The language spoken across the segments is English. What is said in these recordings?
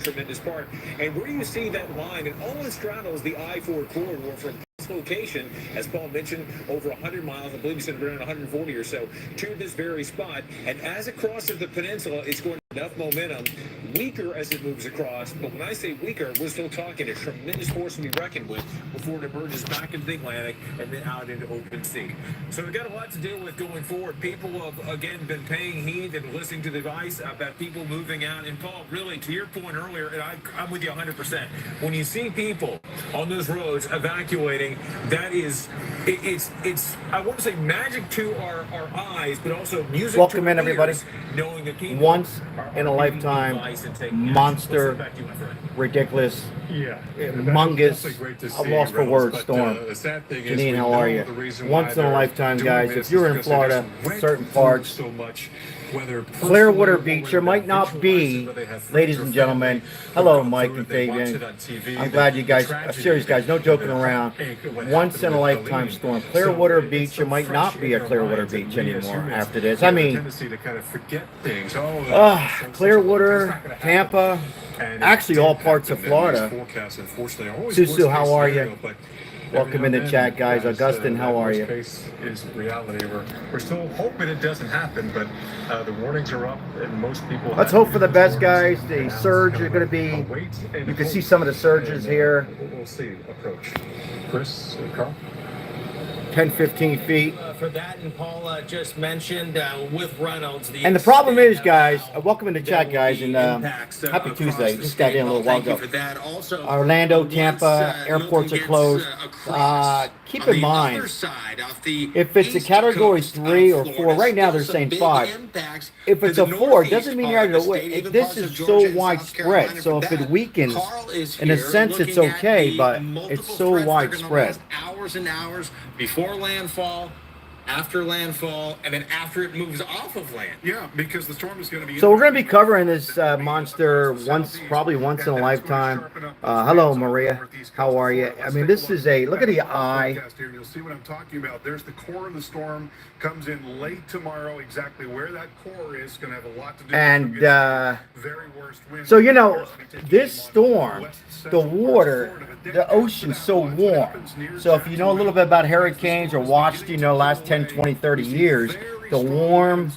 tremendous part. And where you see that line, it almost straddles the I-4 corridor from this location, as Paul mentioned, over 100 miles, I believe he said around 140 or so, to this very spot. And as it crosses the peninsula, it's going to have enough momentum, weaker as it moves across. But when I say weaker, we're still talking a tremendous force to be reckoned with before it emerges back into the Atlantic and then out into open sea. So we've got a lot to deal with going forward. People have, again, been paying heed and listening to the advice about people moving out. And Paul, really, to your point earlier, and I'm with you 100%. When you see people on those roads evacuating, that is, it's I want to say magic to our eyes, but also music Welcome to in, our everybody. ears, knowing that people Once are in a lifetime, monster, ridiculous, humongous, I'm lost for words, storm. Janine, how are you? Once in a lifetime, guys. If you're in Florida, certain parts, Clearwater Beach, there might not be, ladies and gentlemen. Hello, Mike and Fabian. I'm glad you guys, serious guys, no joking around. Once in a lifetime storm. Clearwater Beach, there might not be a Clearwater Beach anymore after this. I mean, Clearwater, Tampa, actually all parts of Florida. Susu, how are you? Welcome in the chat, guys. Augustine, how are you? Is reality. We're still hoping it doesn't happen, but the warnings are up, and most people. Let's hope for the best, guys. The surge is going to be. You can see some of the surges here. We'll see. Approach. Chris, Carl. 10, 15 feet. For that, and Paul just mentioned with Reynolds. And the problem is, guys, welcome in the chat, guys, and happy Tuesday. Just got in a little while ago. Orlando, Tampa, airports are closed. Keep in mind, if it's a category 3 or 4, right now they're saying 5. If it's a 4, it doesn't mean you're out of the way. This is so widespread. So if it weakens, in a sense, it's okay, but it's so widespread. Hours and hours before landfall, after landfall, and then after it moves off of land. Yeah, because the storm is going to be. So we're going to be covering this monster probably once in a lifetime. Hello, Maria. How are you? I mean, this is look at the eye. You'll see what I'm talking about. There's the core of the storm. Comes in late tomorrow. Exactly where that core is going to have a lot to do. And very worst wind. so this storm, the water, the ocean's so warm. So if you know a little bit about hurricanes or watched, last 10, 20, 30 years, the warm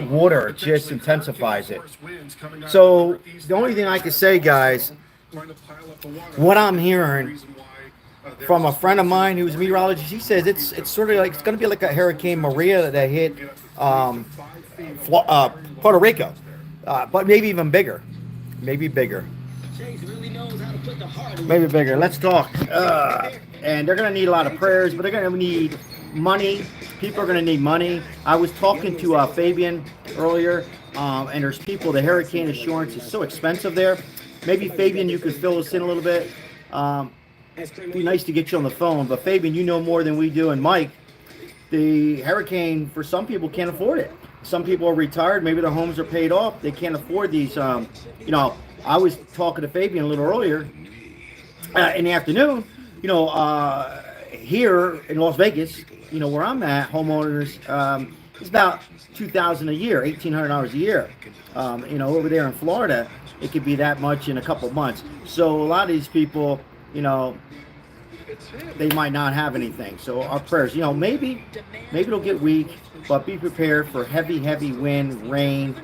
water just intensifies it. So the only thing I can say, guys, what I'm hearing from a friend of mine who's a meteorologist, he says it's sort of like it's going to be like a Hurricane Maria that hit Puerto Rico, but maybe even bigger, maybe bigger. Maybe bigger. Let's talk. And they're going to need a lot of prayers, but they're going to need money. People are going to need money. I was talking to Fabian earlier, and there's people, the hurricane insurance is so expensive there. Maybe, Fabian, you could fill us in a little bit. It'd be nice to get you on the phone, but Fabian, you know more than we do, and Mike, the hurricane, for some people, can't afford it. Some people are retired. Maybe their homes are paid off. They can't afford these. I was talking to Fabian a little earlier in the afternoon. Here in Las Vegas, where I'm at, homeowners, it's about $2,000 a year, $1,800 a year. Over there in Florida, it could be that much in a couple months. So a lot of these people, they might not have anything. So our prayers, maybe it'll get weak, but be prepared for heavy, heavy wind, rain,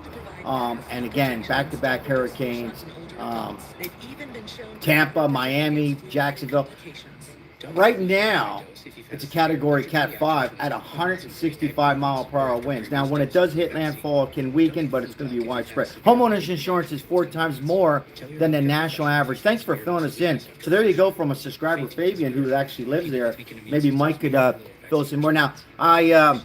and again, back-to-back hurricanes. Tampa, Miami, Jacksonville. Right now, it's a category Cat 5 at 165 mile per hour winds. Now, when it does hit landfall, it can weaken, but it's going to be widespread. Homeowners insurance is 4 times more than the national average. Thanks for filling us in. So there you go from a subscriber, Fabian, who actually lives there. Maybe Mike could fill us in more. Now, I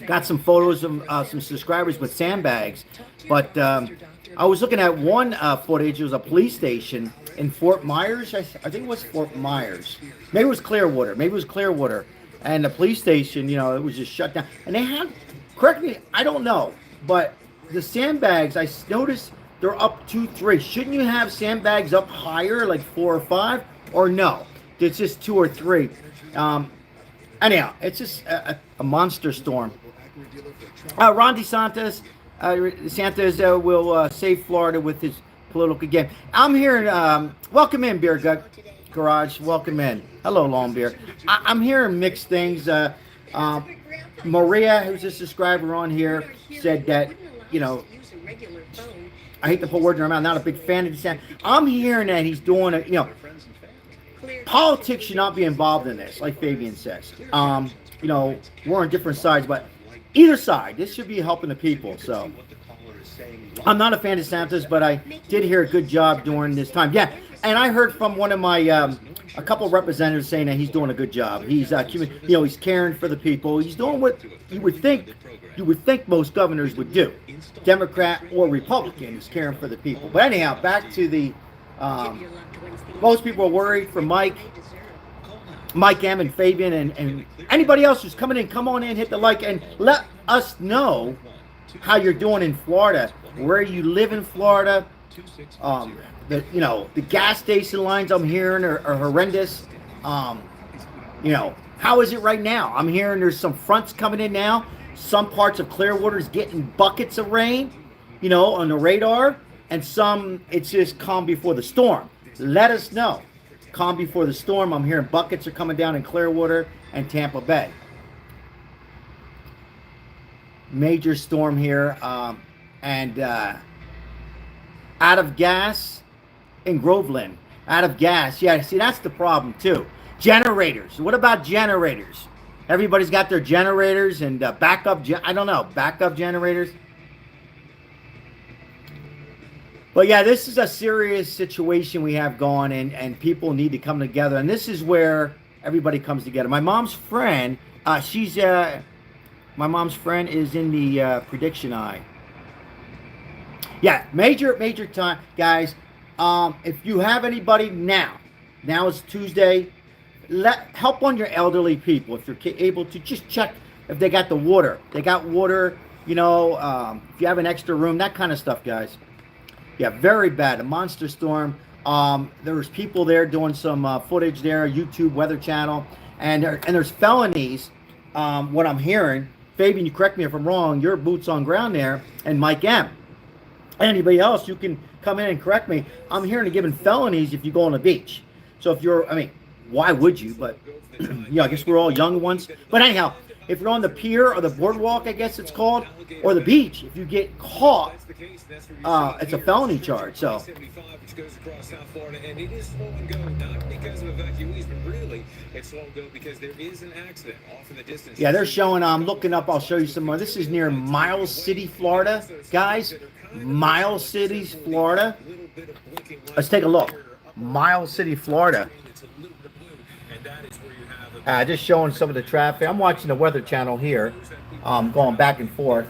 got some photos of some subscribers with sandbags, but I was looking at one footage. It was a police station in Fort Myers. I think it was Fort Myers. Maybe it was Clearwater. And the police station, it was just shut down. And they had, correct me, I don't know, but the sandbags, I noticed they're up 2, 3. Shouldn't you have sandbags up higher, like 4 or 5? Or no, it's just 2 or 3. Anyhow, it's just a monster storm. Ron DeSantis DeSantis will save Florida with his political game. I'm hearing, welcome in, Beer Gut Garage. Welcome in. Hello, Long Beer. I'm hearing mixed things. Maria, who's a subscriber on here, said that, you know, I hate to put words in her mouth, not a big fan of DeSantis. I'm hearing that he's doing it, you know, politics should not be involved in this, like Fabian says. You know, we're on different sides, but either side, this should be helping the people. So I'm not a fan of DeSantis, but I did hear a good job during this time. Yeah, and I heard from one of my a couple of representatives saying that he's doing a good job. He's you know, he's caring for the people. He's doing what you would think most governors would do, Democrat or Republican. He's caring for the people. But anyhow, back to the most people are worried for Mike M and Fabian and anybody else who's coming in. Come on in, hit the like, and let us know how you're doing in Florida, where you live in Florida. The gas station lines I'm hearing are horrendous. You know, how is it right now? I'm hearing there's some fronts coming in now. Some parts of Clearwater is getting buckets of rain, you know, on the radar, and some it's just calm before the storm. Let us know. Calm before the storm. I'm hearing buckets are coming down in Clearwater and Tampa Bay. Major storm here, and out of gas in Groveland. Out of gas. Yeah, see, that's the problem too. Generators. What about generators? Everybody's got their generators and backup generators. But yeah, this is a serious situation we have going, and people need to come together. And this is where everybody comes together. My mom's friend, my mom's friend is in the prediction eye. Yeah, major time, guys. If you have anybody now is Tuesday. Help on your elderly people if you're able to. Just check if they got the water. They got water, you know, if you have an extra room, that kind of stuff, guys. Yeah, very bad. A monster storm. There was people there doing some footage there, YouTube Weather Channel, and there's felonies. What I'm hearing, Fabian, you correct me if I'm wrong. Your boots on ground there, and Mike M. Anybody else, you can come in and correct me. I'm hearing they're giving felonies if you go on the beach. So if you're, why would you? But I guess we're all young ones. But anyhow, if you're on the pier or the boardwalk, I guess it's called, or the beach, if you get caught, it's a felony charge. So which goes across South Florida, and it is slow and go, not because of evacuees, but really it's slow and go because there is an accident off in the distance. Yeah, they're showing. I'm looking up. I'll show you some more. This is near Miles City, Florida, guys. Miles City, Florida. Let's take a look. Miles City, Florida. Just showing some of the traffic. I'm watching the Weather Channel here, going back and forth.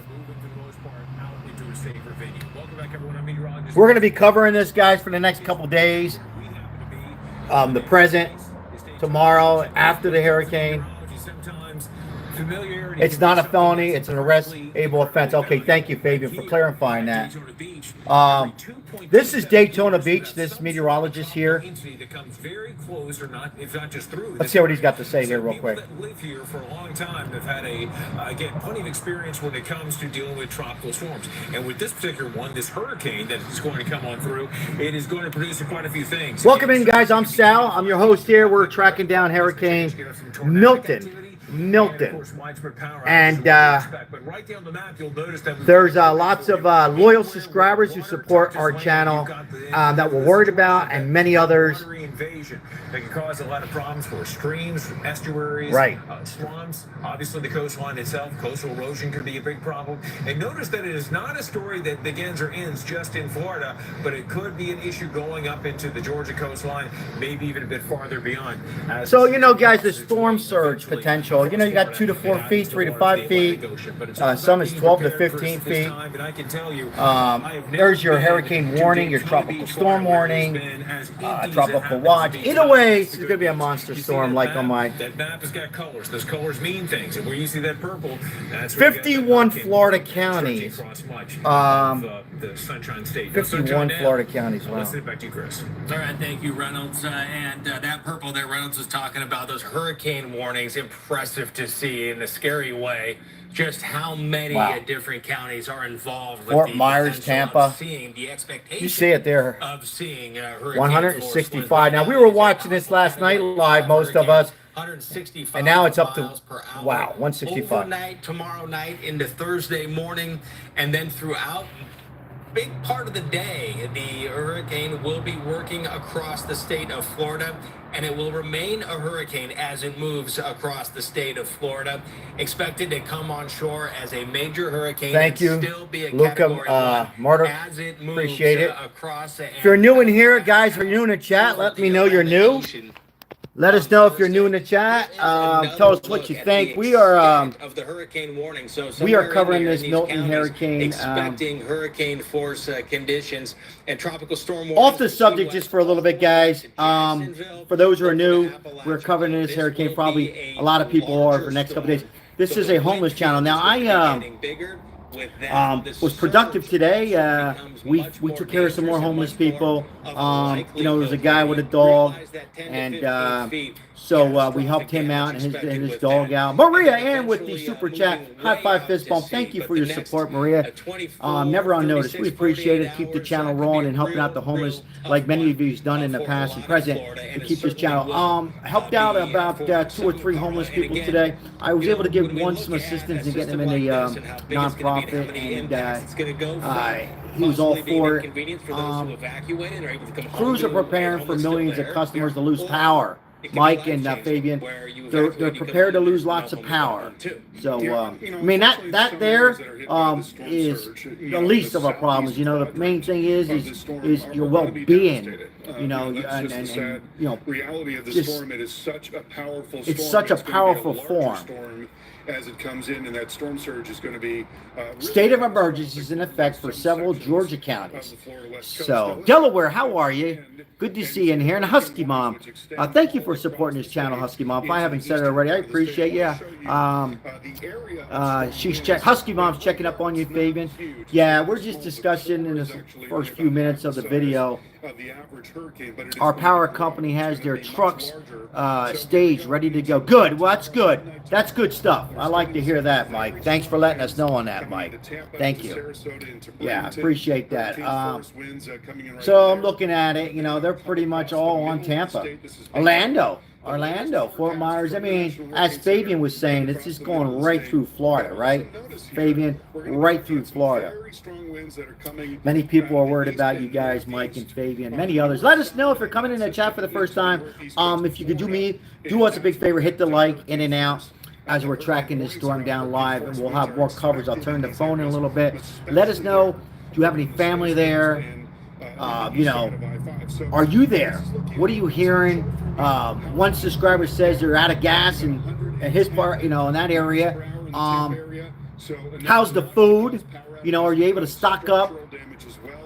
We're going to be covering this, guys, for the next couple days. The present, tomorrow, after the hurricane. It's not a felony. It's an arrestable offense. Okay, thank you, Fabian, for clarifying that. This is Daytona Beach, this meteorologist here. Let's see what he's got to say here real quick. Live here for a long time have had again, plenty of experience when it comes to dealing with tropical storms. And with this particular one, this hurricane that is going to come on through, it is going to produce quite a few things. Welcome in, guys. I'm Sal. I'm your host here. We're tracking down Hurricane Milton. And there's lots of loyal subscribers who support our channel that we're worried about, and many others. That can cause a lot of problems for streams, estuaries, right. Swamps. Obviously, the coastline itself, coastal erosion could be a big problem. And notice that it is not a story that begins or ends just in Florida, but it could be an issue going up into the Georgia coastline, maybe even a bit farther beyond. So, guys, the storm surge potential. You got 2 to 4 feet, 3 to 5 feet. Some is 12 to 15 feet. There's your hurricane warning, your tropical storm warning, tropical watch. Either way, it's going to be a monster storm like on my... That map has got colors. Those colors mean things. And where you see that purple, that's 51 Florida counties. The Sunshine State. 51 Florida counties. Wow. Let's send it back to you, Chris. All right, thank you, Reynolds. And that purple that Reynolds was talking about, those hurricane warnings, impressive. impressive to see in a scary way just how many different counties are involved with Fort the Myers, potential of Tampa. seeing the expectation. You see it there. Of seeing Hurricane 165. Now, we were watching this last night live, most of us. 165 And now it's up to, miles per hour. wow, 165. Overnight, tomorrow night into Thursday morning, and then throughout big part of the day, the hurricane will be working across the state of Florida, and it will remain a hurricane as it moves across the state of Florida. Expected to come on shore as a major hurricane. Thank you, still be a Luca Martyr. as it moves Appreciate it. across. If you're new in here, guys, if you're new in the chat, let me know you're new. Let us know if you're new in the chat. Tell us what you think. We are of the hurricane warning. So we are covering this Milton hurricane. Expecting hurricane force conditions and tropical storm. Off the subject just for a little bit, guys. For those who are new, we're covering this hurricane. Probably a lot of people are for the next couple days. This is a homeless channel. Now I was productive today. We took care of some more homeless people. You know, there was a guy with a dog, and so we helped him out and his dog out. Maria Ann with the super chat, high five, fist bump. Thank you for your support, Maria. Never on notice. We appreciate it. Keep the channel rolling and helping out the homeless, like many of you've done in the past and present, to keep this channel. Helped out about 2 or 3 homeless people today. I was able to give one some assistance and get them in the nonprofit, and he was all for it. Crews are preparing for millions of customers to lose power. Mike and Fabian, they're prepared to lose lots of power. So, I mean, that there is the least of our problems. You know, the main thing is your well-being. You know, and you know, reality of the just, storm. It is such a powerful storm. It's such a powerful form. As it comes in, and that storm surge is going to be state of emergency is in effect for several Georgia counties. So, Delaware, how are you? Good to see you in here. And Husky Mom, thank you for supporting this channel, Husky Mom. If I haven't said it already, I appreciate you. Husky Mom's checking up on you, Fabian. Yeah, we're just discussing in the first few minutes of the video. Our power company has their trucks staged, ready to go. Good. Well, that's good. That's good stuff. I like to hear that, Mike. Thanks for letting us know on that, Mike. Thank you. Yeah, appreciate that. So I'm looking at it. You know, they're pretty much all on Tampa. Orlando, Fort Myers. I mean, as Fabian was saying, it's just going right through Florida, right? Fabian, right through Florida. Many people are worried about you guys, Mike and Fabian, many others. Let us know if you're coming in the chat for the first time. If you could do us a big favor, hit the like, in and out, as we're tracking this storm down live, and we'll have more coverage. I'll turn the phone in a little bit. Let us know, do you have any family there? You know, are you there? What are you hearing? One subscriber says they're out of gas in his part, you know, in that area. How's the food? You know, are you able to stock up?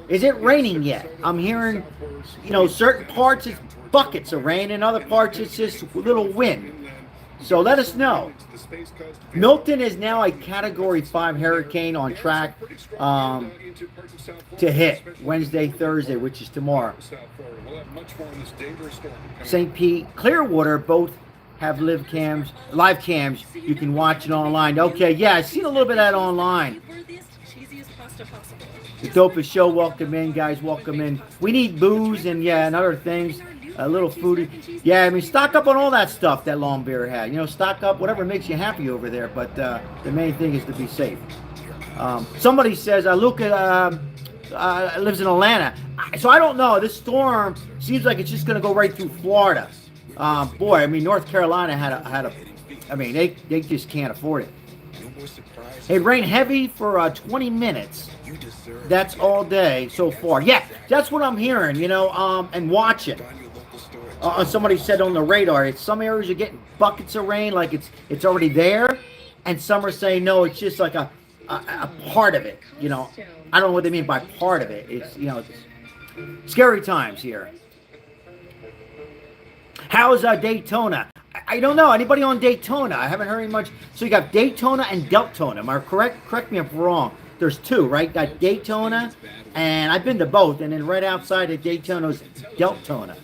Is it raining yet? I'm hearing, you know, certain parts it's buckets of rain, and other parts it's just a little wind. So let us know. Milton is now a Category 5 hurricane on track to hit Wednesday, Thursday, which is tomorrow. St. Pete, Clearwater both have live cams. You can watch it online. Okay, yeah, I've seen a little bit of that online. The dopest show. Welcome in, guys. Welcome in. We need booze and other things. A little food. Yeah, I mean, stock up on all that stuff that Long Bear had. You know, stock up whatever makes you happy over there. But the main thing is to be safe. Somebody says, Luca lives in Atlanta. So I don't know. This storm seems like it's just going to go right through Florida. Boy, I mean, North Carolina had a I mean, they just can't afford it. It rained heavy for 20 minutes. That's all day so far. Yeah, that's what I'm hearing, you know, and watching. Somebody said on the radar, some areas are getting buckets of rain, like it's already there, and some are saying no, it's just like a part of it. You know, I don't know what they mean by part of it. It's, you know, it's scary times here. How's Daytona? I don't know. Anybody on Daytona? I haven't heard any much. So you got Daytona and Deltona. Am I correct? Correct me if I'm wrong. There's 2, right? Got Daytona, and I've been to both. And then right outside of Daytona is Deltona.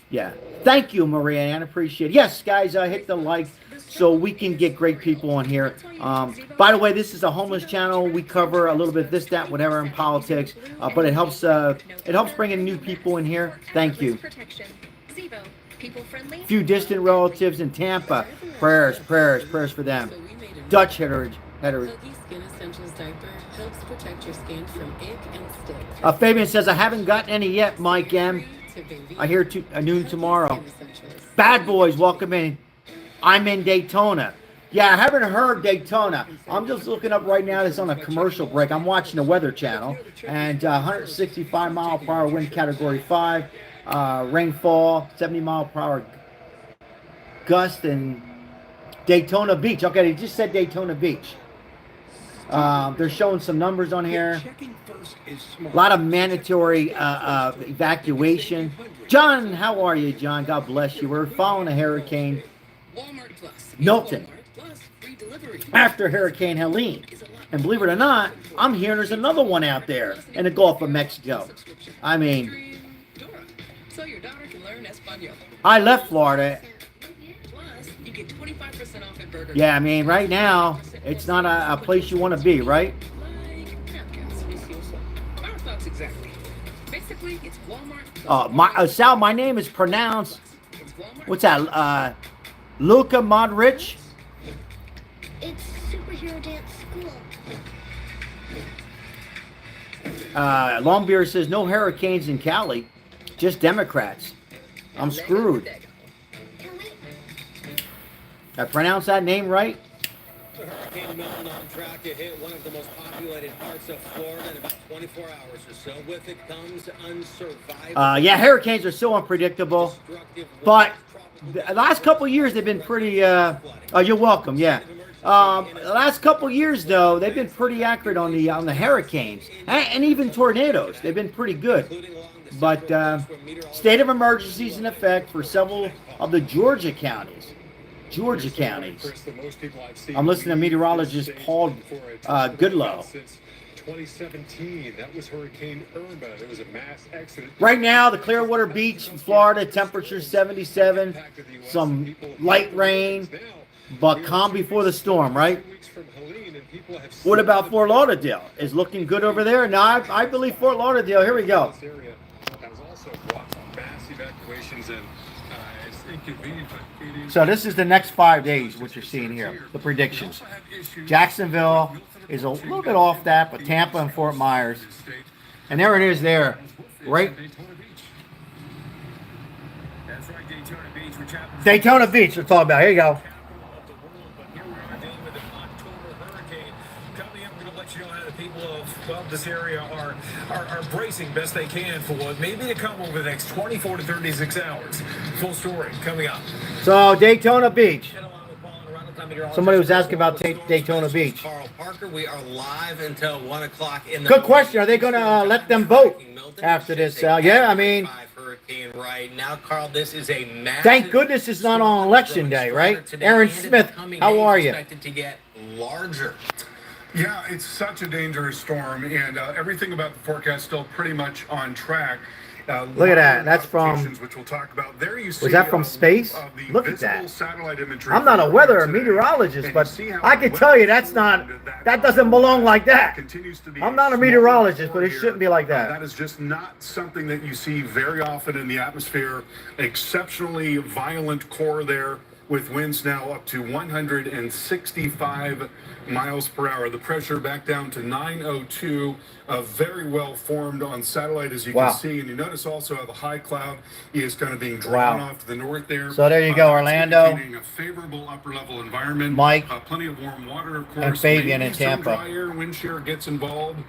Yeah. Thank you, Maria Ann. Appreciate it. Yes, guys, hit the like. so we can get great people on here. By the way, this is a homeless channel. We cover a little bit of this, that, whatever in politics, but it helps bringing new people in here. Thank you. Few distant relatives in Tampa. Prayers for them. Dutch heritage. Skin Essentials diaper helps protect your skin from ick and stick. Fabian says, I haven't gotten any yet, Mike M. I hear noon tomorrow. Bad boys, welcome in. I'm in Daytona. Yeah, I haven't heard Daytona. I'm just looking up right now. It's on a commercial break. I'm watching the Weather Channel. And 165 mile per hour wind, category 5. Rainfall, 70 mile per hour gust, and Daytona Beach. Okay, they just said Daytona Beach. They're showing some numbers on here. A lot of mandatory evacuation. John, how are you, John? God bless you. We're following a hurricane. Milton. After Hurricane Helene. And believe it or not, I'm hearing there's another one out there in the Gulf of Mexico. I mean, I left Florida. Yeah, I mean, right now, it's not a place you want to be, right? Sal, my name is pronounced, what's that, Luka Modric? It's superhero dance school. Longbeard says, no hurricanes in Cali, just Democrats. I'm screwed. I pronounced that name right? Hurricane Milton on track to hit one of the most populated parts of Florida in about 24 hours or so. With it comes unsurvivable. Yeah, hurricanes are so unpredictable. But the last couple of years, they've been pretty... oh, you're welcome, yeah. The last couple of years, though, they've been pretty accurate on the hurricanes. And even tornadoes. They've been pretty good. But state of emergency is in effect for several of the Georgia counties. I'm listening to meteorologist Paul Goodlow. 2017, that was Hurricane Irma. There was a mass exodus. Right now, the Clearwater Beach in Florida, temperature 77, some light rain, but calm before the storm, right? What about Fort Lauderdale? Is looking good over there? No, I believe Fort Lauderdale. Here we go. So this is the next 5 days, what you're seeing here, the predictions. Jacksonville is a little bit off that, but Tampa and Fort Myers. And there it is there, right? Daytona Beach, we're talking about. Here you go. This area are bracing best they can for what may be to come over the next 24 to 36 hours. Full story coming up. So Daytona Beach. Somebody was asking about Daytona Beach. Carl Parker, we are live until 1 o'clock in the Good question. Are they going to let them vote after this? Yeah, I mean, hurricane right now, Carl. This is a massive. Thank goodness it's not on election day, right? Aaron Smith, how are you? Expected to get larger. Yeah, it's such a dangerous storm, and everything about the forecast still pretty much on track. Look at that. That's from. Which we'll talk about. There you see, was that from space? Look at that. I'm not a weather or meteorologist, but I can tell you that's not. That doesn't belong like that. I'm not a meteorologist, but it shouldn't be like that. That is just not something that you see very often in the atmosphere. Exceptionally violent core there, with winds now up to 165 miles per hour. The pressure back down to 902, very well formed on satellite, as you can see. And you notice also how the high cloud is kind of being drawn off to the north there. So there you go, Orlando. A favorable upper level environment. Mike. Plenty of warm water, of course. And Fabian in Some Tampa. dry air, wind shear gets involved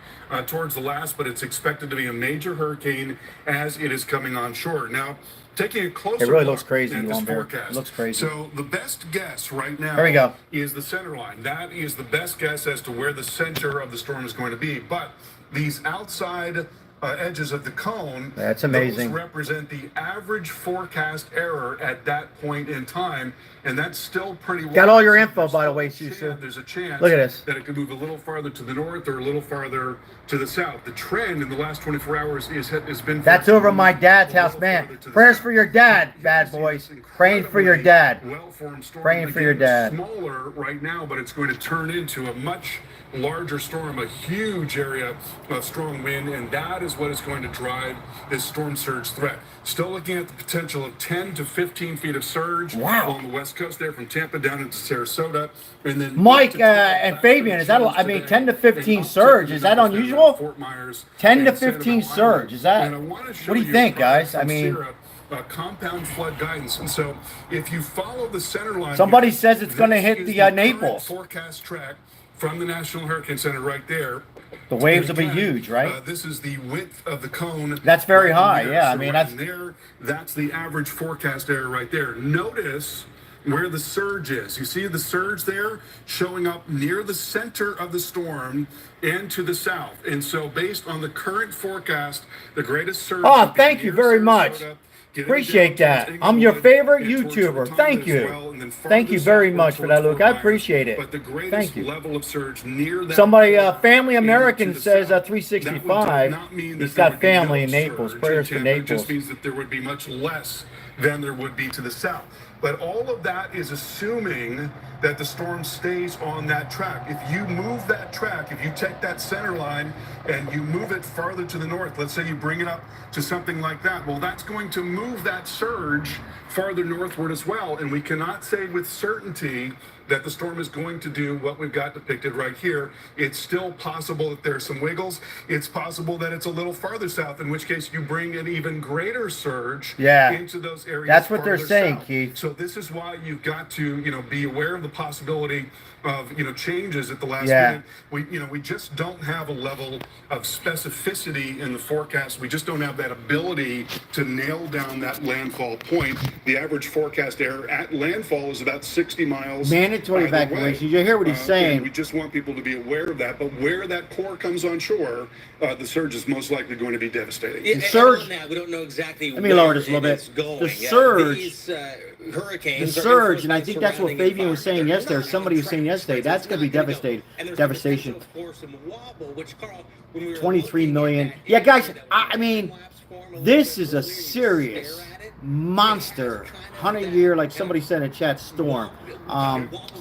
towards the last, but it's expected to be a major hurricane as it is coming on shore. Now, taking a closer it really look looks crazy at this on there. forecast. It looks crazy. So the best guess right now there we go. is the center line. That is the best guess as to where the center of the storm is going to be. But these outside edges of the cone. That's amazing. Those represent the average forecast error at that point in time, and that's still pretty wide. Got all your So info, there's by the still way, a Susu. chance- There's a chance Look at this. that it could move a little farther to the north or a little farther to the south. The trend in the last 24 hours has been. That's over my dad's house, man. Prayers for your dad, bad boys. Praying for your dad. Well-formed storm. Praying for your Again, dad. Smaller right now, but it's going to turn into a much larger storm, a huge area of strong wind, and that is what is going to drive this storm surge threat. Still looking at the potential of 10 to 15 feet of surge along the west coast there from Tampa down into Sarasota. And then Mike and Fabian, is that, I mean, 10 to 15 surge, is that unusual? Fort Myers 10 to and Santa 15 Barbara. surge, is that, And I wanna show what do you think, guys? I from mean, Sierra, compound flood guidance. And so if you follow the center line, somebody here, says it's going to this hit is the current Naples. forecast track from the National Hurricane Center right there. The waves And will be again, huge, right? This is the width of the cone. That's very right high, there. yeah. I So mean, right that's there. That's the average forecast error right there. Notice where the surge is. You see the surge there showing up near the center of the storm and to the south. And so based on the current forecast, the greatest surge. Oh, would be thank you near very much. Sarasota, getting Appreciate down that. towards I'm your Inglewood favorite and towards YouTuber. Redondo Thank as you. well, and then Thank you farther very southward much for that, towards Luke. Fort I Myers. appreciate it. But the greatest Thank you. level of surge near that Somebody, core Family and American to the says south. 365. That would not mean that He's there got would be family no in Naples. surge Prayers in for Tampa. It Naples. just means that there would be much less than there would be to the south. But all of that is assuming that the storm stays on that track. If you move that track, if you take that center line and you move it farther to the north, let's say you bring it up to something like that, well, that's going to move that surge farther northward as well. And we cannot say with certainty that the storm is going to do what we've got depicted right here. It's still possible that there's some wiggles. It's possible that it's a little farther south, in which case you bring an even greater surge into those areas. That's what they're farther saying, south. Keith. So this is why you've got to, be aware of the possibility of, changes at the last Yeah. minute. We just don't have a level of specificity in the forecast. We just don't have that ability to nail down that landfall point. The average forecast error at landfall is about 60 miles. Mandatory either way. evacuation. You hear what he's saying. And we just want people to be aware of that. But where that core comes on shore, the surge is most likely going to be devastating. Yeah, The surge- on that, we don't know exactly Let me lower this a little bit. it's going. The surge- These, The hurricanes are surge, and I influenced think by that's what surrounding Fabian was saying environment. yesterday, or They're somebody not was saying on track yesterday. straight. That's It's going to be not gonna go. devastating. And there's Devastation. potential for some wobble, which, Carl, when we were 23 looking million. at Yeah, guys, that I mean, collapse form a little this bit is a earlier, you serious stare at it, monster, it's kind of 100-year, like somebody said in chat, storm.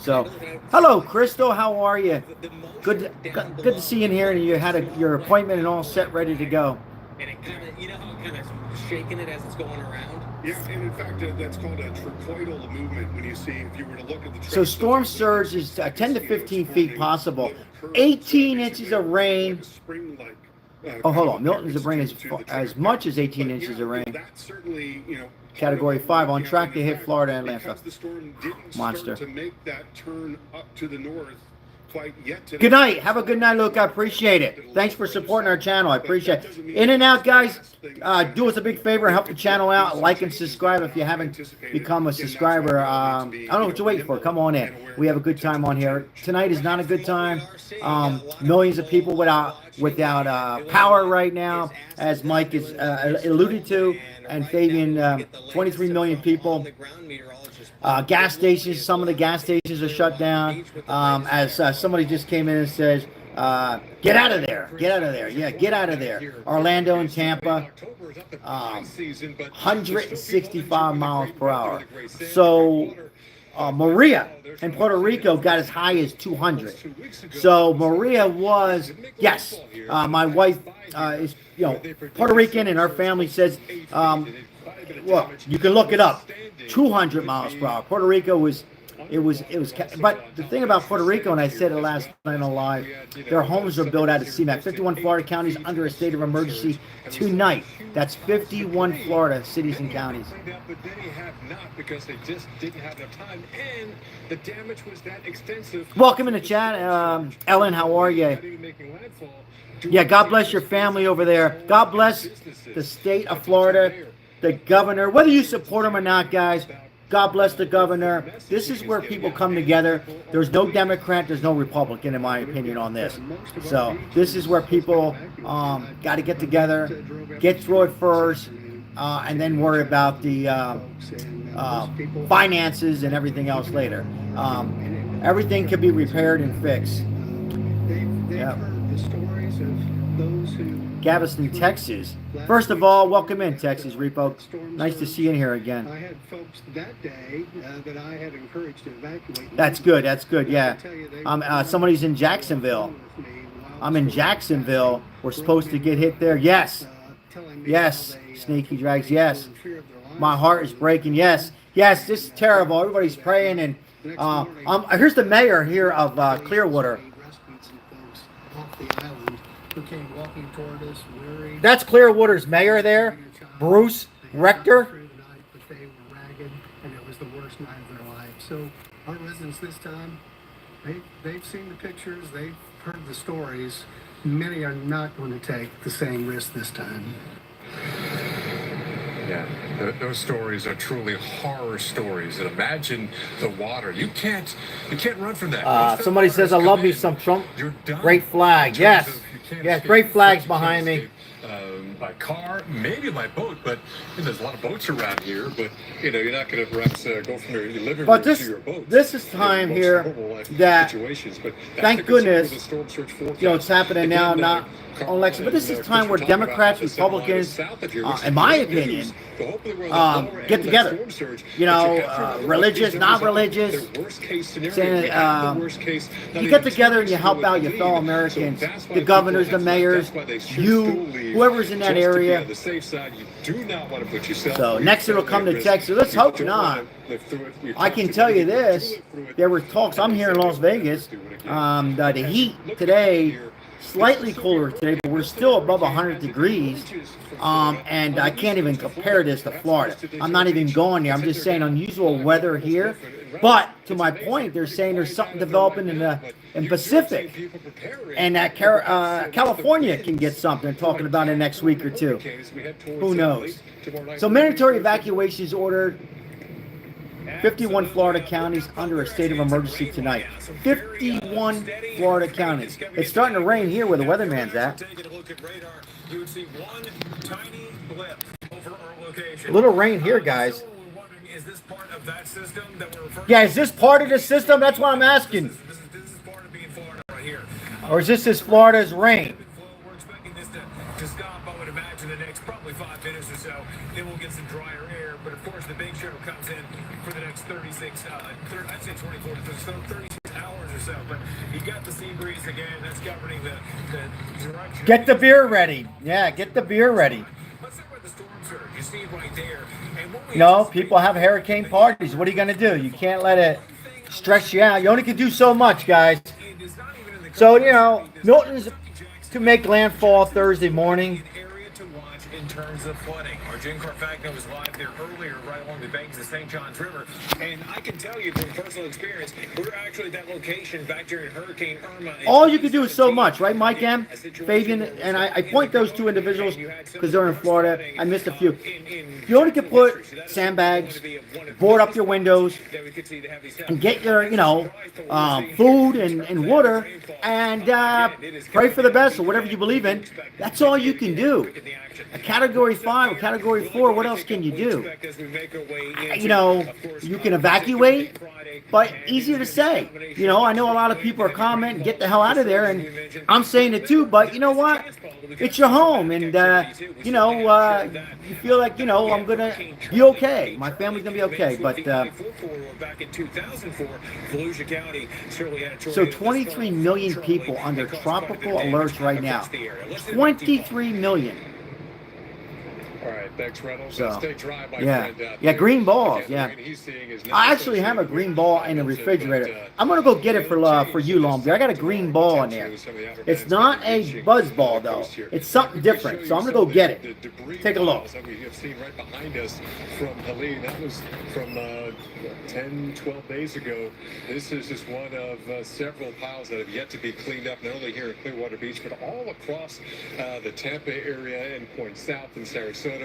So, hello, Crystal. How are you? Good to see you in here, and you had your appointment and all set, ready to go. And it kind of, how it kind of shaking it as it's going around. Yeah, and in fact, that's called a trochoidal movement. When you see, if you were to look at the So storm surge is 10 to 15 feet possible. 18 inches of rain. Oh, hold on. Milton's to bring as much as 18 inches of rain. That's certainly, Category 5 on track to hit Florida and landfall. because the storm didn't Monster. start to make that turn up to the north quite yet today. Good night. Have a good night, Luke. I appreciate it. Thanks for supporting our channel. I appreciate it. In and out, guys. Do us a big favor. Help the channel out. Like and subscribe if you haven't become a subscriber. I don't know what you're waiting for. Come on in. We have a good time on here. Tonight is not a good time. Millions of people without power right now, as Mike is alluded to, and Fabian, 23 million people. Gas stations, some of the gas stations are shut down. As somebody just came in and says, get out of there. Get out of there. Yeah, get out of there. Orlando and Tampa, 165 miles per hour. So Maria in Puerto Rico got as high as 200. So Maria was, yes, my wife is, Puerto Rican, and our family says, well, you can look it up. 200 miles per hour. Puerto Rico was, but the thing about Puerto Rico, and I said it last night on live, their homes are built out of CMAQ. 51 Florida counties under a state of emergency tonight. That's 51 Florida cities and counties. But many have not, because they just didn't have enough time, and the damage was that extensive. Welcome in the chat, Ellen. How are you? Yeah, God bless your family over there. God bless the state of Florida, the governor. Whether you support him or not, guys, God bless the governor. This is where people come together. There's no Democrat, there's no Republican, in my opinion, on this. So this is where people got to get together, get through it first, and then worry about the finances and everything else later. Everything can be repaired and fixed. Yep. Galveston, Texas. First of all, welcome in, Texas Repo. Nice to see you in here again. I had folks that day that I had encouraged to evacuate. That's good. That's good. Yeah. Somebody's in Jacksonville. I'm in Jacksonville. We're supposed to get hit there. Yes. Yes. Sneaky Drags. Yes. My heart is breaking. Yes. Yes. This is terrible. Everybody's praying. And here's the mayor here of Clearwater. That's Clearwater's mayor there, Bruce Rector. And it was the worst night of their lives. So our residents this time, they've seen the pictures, they've heard the stories. Many are not going to take the same risk this time. Yeah, those stories are truly horror stories. And imagine the water. You can't run from that. Somebody says, I love me some Trump. Great flag. Yes. Yes, great flags behind me. By car, maybe by boat, but there's a lot of boats around here. But you're not going to perhaps go from your living room to your boat. This is time here that, thank goodness, it's happening now, not on election. But this is time where Democrats, Republicans, in my opinion, get together. Religious, not religious. You get together and you help out your fellow Americans, the governors, the mayors, whoever's in that area. So next it'll come to Texas. Let's hope not. I can tell you this: there were talks. I'm here in Las Vegas. The heat today, slightly cooler today, but we're still above 100 degrees. And I can't even compare this to Florida. I'm not even going there. I'm just saying unusual weather here. But to my point, they're saying there's something developing in Pacific, and that California can get something. Talking about it next week or two. Who knows? So mandatory evacuation is ordered. 51 Florida counties under a state of emergency tonight. 51 Florida counties. It's starting to rain here where the weatherman's at. A little rain here, guys. Yeah, is this part of the system? That's what I'm asking. Or is this Florida's rain? We're expecting this to stop, I would imagine, the next probably 5 minutes or so. Then we'll get some drier air. But of course, the big show comes in for the next 36, I'd say 24 to 36 hours or so. But you got the sea breeze again. That's governing the direction. Get the beer ready. Yeah, get the beer ready. Let's talk about the storm surge. You see it right there. People have hurricane parties. What are you going to do? You can't let it stress you out. You only can do so much, guys. So, Milton's to make landfall Thursday morning. In terms of flooding, our Jim Carfagno was live there earlier, right along the banks of the St. Johns River, and I can tell you from personal experience, we were actually at that location back during Hurricane Irma. All you can do is so much, right, Mike M, Fabian, and I point those two individuals because they're in Florida. I missed a few. You only can put sandbags, board up your windows, and get your, food and water, and pray for the best or whatever you believe in. That's all you can do. A Category 5 or Category 4, what else can you do? You can evacuate, but easier to say. I know a lot of people are commenting, get the hell out of there, and I'm saying it too, but you know what? It's your home, and, you feel like, I'm going to be okay. My family's going to be okay, but, so 23 million people under tropical alerts right now. 23 million. All right, thanks, Reynolds. So, stay dry, my yeah, friend, yeah, green balls. Yeah, I actually have a green ball in the refrigerator. I'm gonna go get it for you, Long. I got a green ball in there. It's not a buzz ball though. It's something different. So I'm gonna go get it. Take a look. That we have seen right behind us from Helene. That was from 10, 12 days ago. This is just one of several piles that have yet to be cleaned up, not only here in Clearwater Beach, but all across the Tampa area and Point South in Sarasota.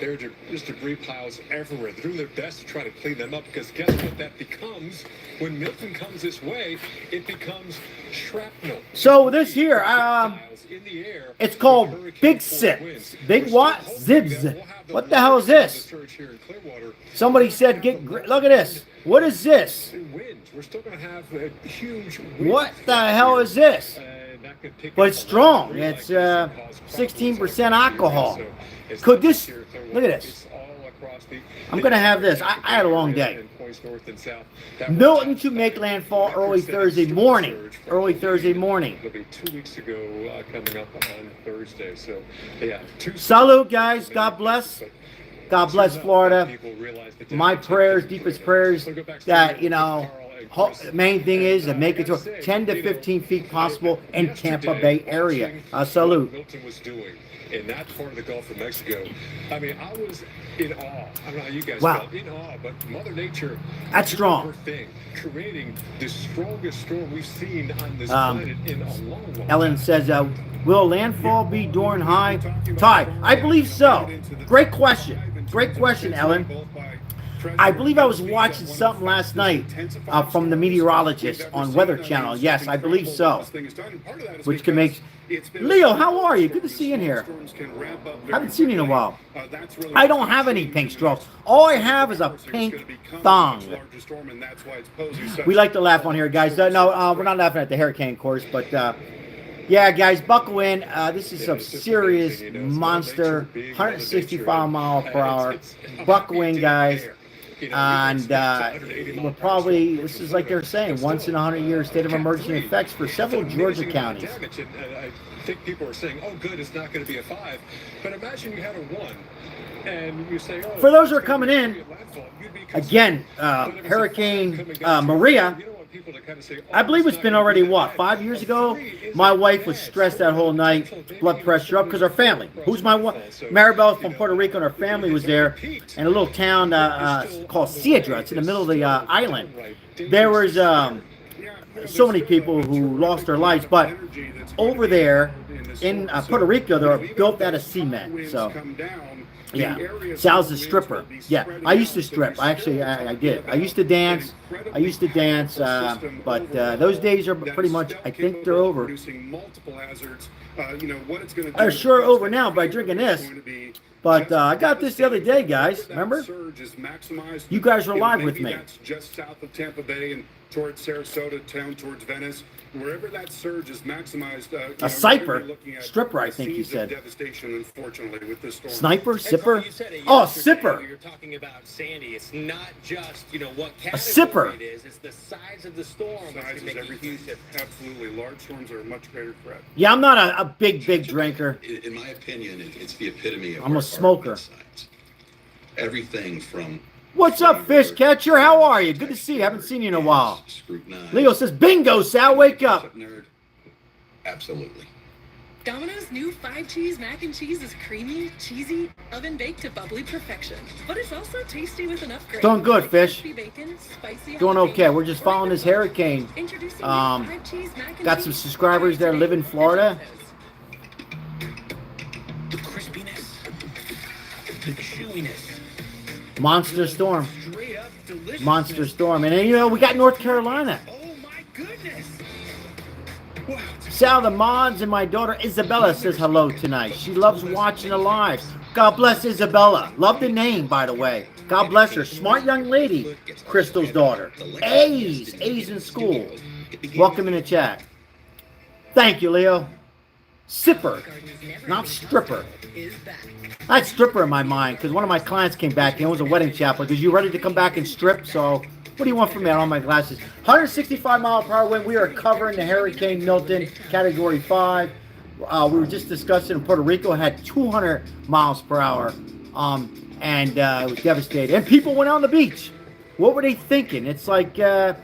There are just debris piles everywhere. They're doing their best to try to clean them up because guess what that becomes? When Milton comes this way, it becomes shrapnel. So this here, In the air, it's called with hurricane Big force Sip. winds. Big We're what? still hoping Zibs. that we'll have the What the hell is this? surge here in Clearwater. Somebody said, look at this. What is this? Winds. We're still going to have a huge What the hell is this? that could pick But up it's a lot of strong. debris like It's this and cause 16% problems all alcohol. year. So it's Could not this- just here in look Clearwater, at this. it's all across the- I'm going to have this. I had a long day. And points north and south. That Milton was to make landfall early record-setting Thursday storm morning. surge from Early Thursday morning. It'll be 2 weeks ago coming up on Thursday. So, yeah. Salute, guys. God bless. God bless Florida. My prayers, deepest prayers, that, main thing is to make it to 10 to 15 feet possible in Tampa Bay area. Salute. Milton was doing in that part of the Gulf of Mexico. I mean, I was in awe. I don't know how you guys Wow. felt. In awe, but Mother Nature. That's did strong. her thing, creating the strongest storm we've seen on this planet in a long Ellen says, will landfall be during high tide? I believe so. Great question. Great question, Ellen. I believe I was watching something last night from the meteorologist on Weather Channel. Yes, I believe so. Which can make... Leo, how are you? Good to see you in here. Haven't seen you in a while. I don't have any pink strokes. All I have is a pink thong. We like to laugh on here, guys. No, we're not laughing at the hurricane course, but... yeah, guys, buckle in. This is some serious monster, 165 mile per hour. Buckle in, guys. And we're probably, this is like they're saying, once in 100-year state of emergency effects for several Georgia counties. I think people are saying, oh, good, it's not going to be a 5. But imagine you had a 1. And you say, oh, For those who are coming in, again, Hurricane Maria, I believe it's been already, what, 5 years ago? My wife was stressed that whole night, blood pressure up, because our family. Who's my wife? Maribel from Puerto Rico, and her family was there in a little town called Ciudad. It's in the middle of the island. There was so many people who lost their lives, but over there in Puerto Rico, they're built out of cement. So, yeah, Sal's a stripper. Yeah, I used to strip. I did. I used to dance. But those days are pretty much, I think they're over. They're sure over now by drinking this. But I got this the other day, guys. Remember? You guys were live with me. Just south of Tampa Bay and towards Sarasota, town towards Venice, wherever that surge is maximized. A sniper, stripper, I think you said. Devastation, unfortunately, with this storm. Sniper, sipper. You said it Oh, yesterday, sipper. You're talking about Sandy. It's not just what A sipper. category it is. It's the size of the storm which Size can is make a everything. huge difference. Absolutely, large storms are a much greater threat. Yeah, I'm not a big drinker. In my opinion, it's the epitome of I'm a our smoker. science. Everything from What's up, fish catcher? How are you? Good to see you. Haven't seen you in a while. scrutinized. Leo says, bingo, Sal, wake up. Nerd. Absolutely. Domino's new 5-cheese mac and cheese is creamy, cheesy, oven-baked to bubbly perfection. But it's also tasty with enough gravy. Doing good, fish. Crispy bacon, spicy Doing jalapeno, okay. We're just following this hurricane. Introducing new Um, 5-cheese mac and got cheese. some subscribers there live in Florida. The crispiness, the chewiness, Monster storm. straight up delicious. Monster storm. And then, we got North Carolina. Oh my goodness! Sal, the mods, and my daughter Isabella says hello tonight. She loves watching the live. God bless Isabella. Love the name, by the way. God bless her. Smart young lady, Crystal's daughter. A's in school. Welcome in the chat. Thank you, Leo. Sipper, not stripper. I had stripper in my mind because one of my clients came back and it was a wedding chapel. Because you ready to come back and strip? So what do you want from me? I don't have my glasses. 165 mile per hour wind. We are covering the Hurricane Milton, Category 5. We were just discussing Puerto Rico had 200 miles per hour. And it was devastating. And people went on the beach. What were they thinking? It's like, you're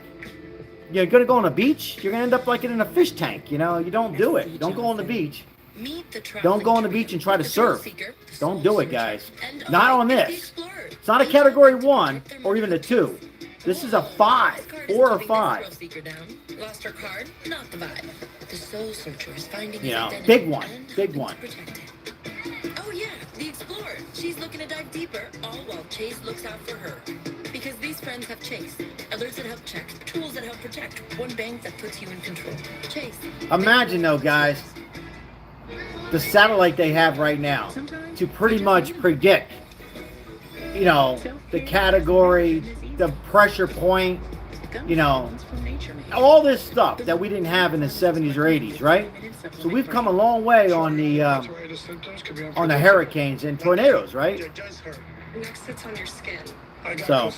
going to go on the beach? You're going to end up like in a fish tank. You don't do it. Don't go on the beach. Don't go on the beach and try to surf. Don't do it, guys. Not on this. It's not a Category 1 or even a 2. This is a 5, 4 or 5. Lost her card? Not the vibe. The soul searcher is finding Big one, big one. Oh yeah, the Explorer. She's looking at dive deeper, all while Chase looks out for her. Because these friends have Chase. Alerts that help check, tools that help protect, one bank that puts you in control. Chase. Imagine though, guys, the satellite they have right now to pretty much predict, you know, the category, the pressure point, you know, all this stuff that we didn't have in the 70s or 80s, right? So we've come a long way on the hurricanes and tornadoes, right? Next sits on your skin. So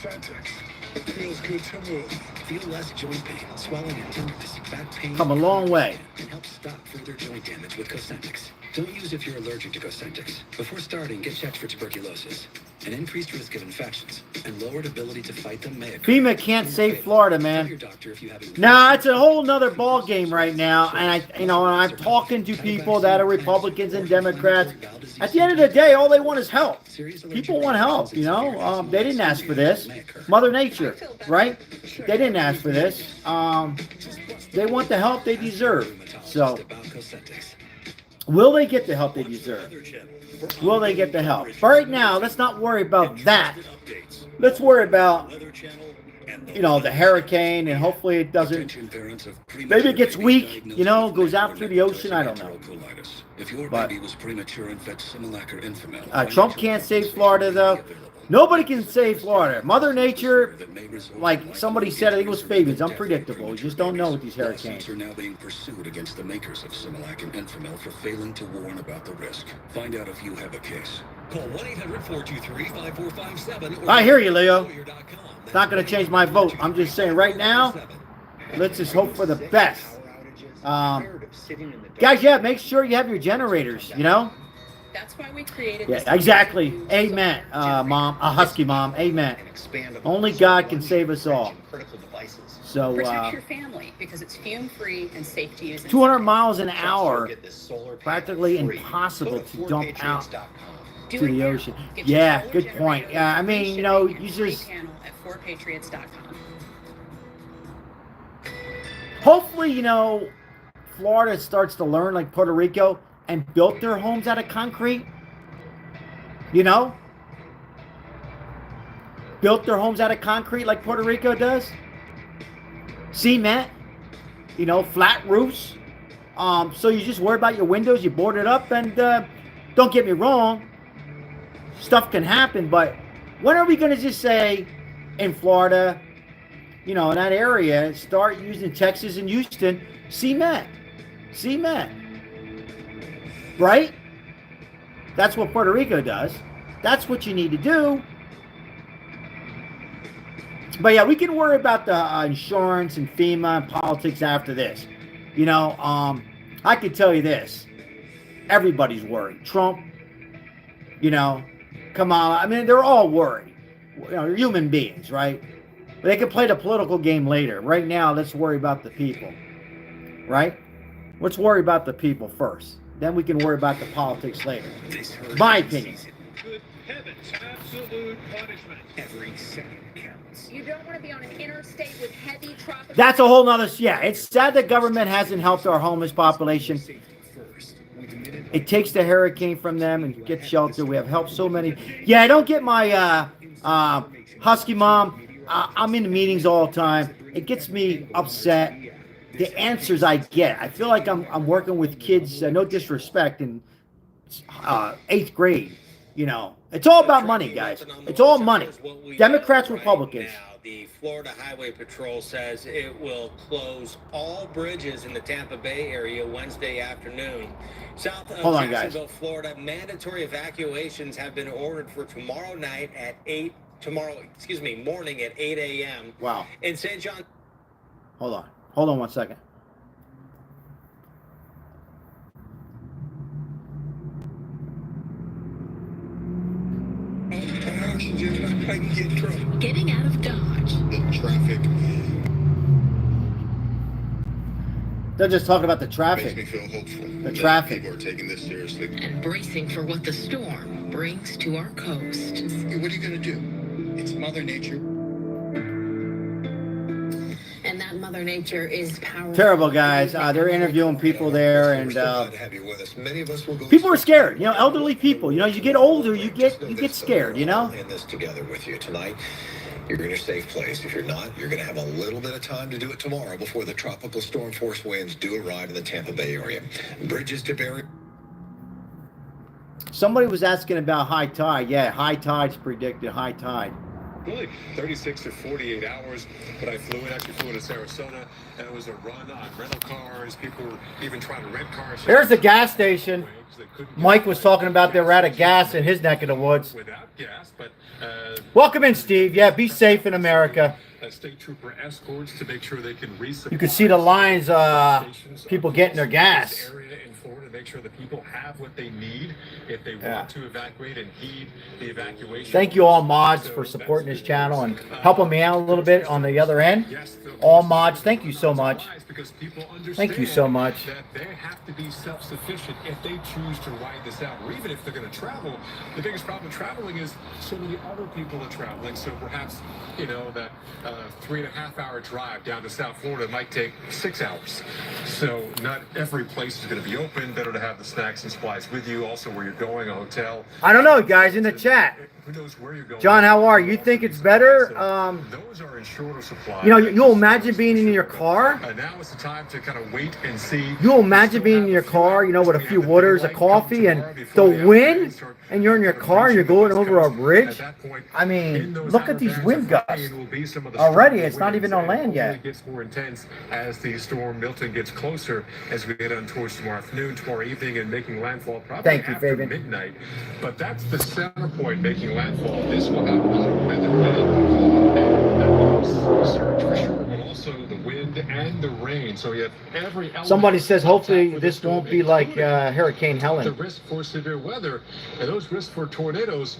It feels good to move. Feel less joint pain, swelling and numbness, back pain. come a long way. And help stop further joint damage with Cosentix. Don't use if you're allergic to Cosentix. Before starting, get checked for tuberculosis. An increased risk of infections and lowered ability to fight them may occur. FEMA can't save Florida, Tell man. your doctor if you have Nah, it's a whole nother ball game right now, and I'm talking to people that are Republicans and Democrats. At the end of the day, all they want is help. People want help, you know. They didn't ask for this. Mother Nature, right? They didn't ask for this. They want the help they deserve. So, will they get the help they deserve? Will they get the help? But right now, let's not worry about that. Let's worry about, you know, the hurricane, and hopefully it doesn't. Maybe it gets weak, you know, goes out through the ocean. I don't know. But Trump can't save Florida, though. Nobody can save Florida. Mother Nature, like somebody said, I think it was Fabian's, unpredictable. You just don't know with these hurricanes. Lawsuits are now being pursued against the makers of Similac and Enfamil for failing to warn about the risk. Find out if you have a case. Call 1-800-423-5457. I hear you, Leo. It's not going to change my vote. I'm just saying right now, let's just hope for the best. Guys, yeah, make sure you have your generators, you know? That's why we created Yeah, exactly. Amen, Mom. A husky mom. Amen. Only God can save us all. So, protect your family because it's fume-free and safe to use. 200 miles an hour, practically impossible to dump out to the ocean. Yeah, good point. Yeah, I mean, you know, you just... Hopefully, you know, Florida starts to learn like Puerto Rico and built their homes out of concrete. You know? Built their homes out of concrete like Puerto Rico does. Cement. You know, flat roofs. So you just worry about your windows, you board it up, and don't get me wrong, stuff can happen, but when are we going to just say in Florida, you know, in that area, start using Texas and Houston, cement. Cement. Right? That's what Puerto Rico does. That's what you need to do. But yeah, we can worry about the insurance and FEMA and politics after this. You know, I can tell you this. Everybody's worried. Trump, you know, Kamala. I mean, they're all worried. You know, they're human beings, right? But they can play the political game later. Right now, let's worry about the people. Right? Let's worry about the people first. Then we can worry about the politics later. My opinion. Good heavens, absolute punishment. Every second counts. You don't want to be on an interstate with heavy tropical... That's a whole nother... Yeah, it's sad the government hasn't helped our homeless population. It takes the hurricane from them and get shelter. We have helped so many. Yeah, I don't get my husky mom. I'm in the meetings all the time. It gets me upset. The answers I get. I feel like I'm working with kids, no disrespect, in 8th grade. You know, it's all about money, guys. It's all money. Democrats, Republicans. The Florida Highway Patrol says it will close all bridges in the Tampa Bay area Wednesday afternoon. South of Jacksonville, Florida, mandatory evacuations have been ordered for tomorrow night at morning at 8 a.m. Wow. In St. John. Hold on 1 second. Getting out of Dodge. The traffic They're just talking about the traffic. makes me feel hopeful. The traffic. People are taking this seriously. And bracing for what the storm brings to our coast. What are you going to do? It's Mother Nature. And that Mother Nature is powerful. Terrible, guys. They're interviewing people there, and Glad to have you with us. Many of us will go people are scared. You know, elderly people. You know, you get older, you get scared. You know. In this together with you tonight. You're in a safe place. If you're not, you're going to have a little bit of time to do it tomorrow before the tropical storm force winds do arrive in the Tampa Bay area. Bridges to bury. Somebody was asking about high tide. Yeah, high tide's predicted. High tide. Really 36 to 48 hours, but I flew into Sarasota, and it was a run on rental cars. People were even trying to rent cars. There's the gas station. Mike was talking about they were out of gas in his neck of the woods. Without gas, but welcome in, Steve. Yeah, be safe in America. State trooper escorts to make sure they can resupply. You can see the lines, people getting their gas. Make sure that people have what they need if they want to evacuate and heed the evacuation. Thank you all mods for supporting this channel and helping me out a little bit on the other end. All mods, thank you so much. Thank you so much. That they have to be self-sufficient if they choose to ride this out, or even if they're going to travel. The biggest problem with traveling is so many other people are traveling. So perhaps, you know, that 3.5-hour drive down to South Florida might take 6 hours. So not every place is going to be open. Better to have the snacks and supplies with you. Also, where you're going, a hotel. I don't know, guys, in the chat. Who knows where you're going? John, how are you? You think it's better? Those are in shorter supply. You know, you'll imagine being in your car. Now is the time to kind of wait and see. You'll imagine being in your car, you know, with a few waters of coffee and the wind, and you're in your car and you're going over a bridge. I mean, look at these wind gusts. Already, it's not even on land yet. It gets more intense as the storm Milton gets closer as we get on towards tomorrow afternoon, tomorrow evening, and making landfall probably after midnight. But that's the center point, making landfall. This will have a lot of weather surge for sure, but also the wind and the rain. So you have every element. Somebody says hopefully this won't be like Hurricane Helen. The risk for severe weather, and those risks for tornadoes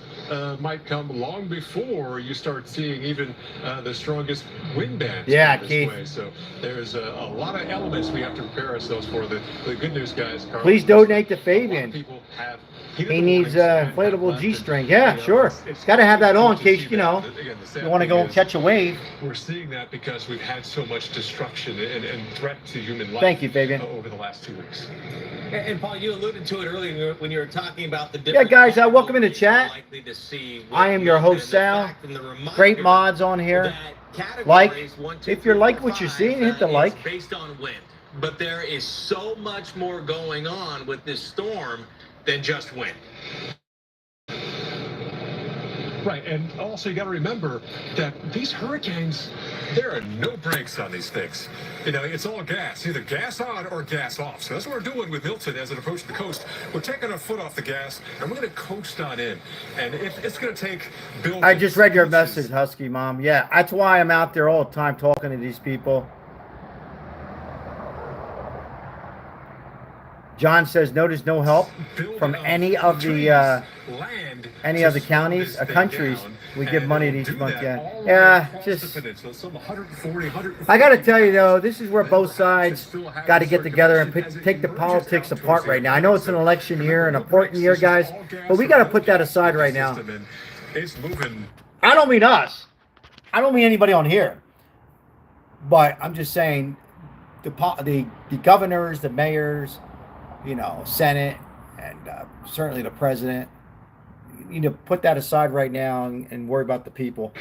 might come long before you start seeing even the strongest wind bands. Yeah, this Keith. way. So there's a lot of elements we have to prepare ourselves for. The good news, guys. Carl, please donate to Fabian. People have he needs inflatable G-string. Yeah, sure. Got to have that on in case, you know, you want to go and catch a wave. We're seeing that because we've had so much destruction and threat to human life. Thank you, Fabian. Over the last 2 weeks. And Paul, you alluded to it earlier when you were talking about the different. Yeah, guys, welcome into chat. I am your host, Sal. Great mods on here. Like, if you're liking what you're seeing, hit the like. Based on wind, but there is so much more going on with this storm than just wind. Right, and also you got to remember that these hurricanes, there are no brakes on these things. You know, it's all gas, either gas on or gas off. So that's what we're doing with Milton as it approaches the coast. We're taking our foot off the gas, and we're going to coast on in. And it's going to take building. I just read your message, Husky Mom. Yeah, that's why I'm out there all the time talking to these people. John says, notice no help from any of the counties, countries. We give money to each month. Yeah, just. I got to tell you though, this is where both sides got to get together and take the politics apart right now. I know it's an election year, an important year, guys, but we got to put that aside right now. I don't mean us. I don't mean anybody on here. But I'm just saying, the governors, the mayors, you know, Senate, and certainly the president. You need to put that aside right now and worry about the people.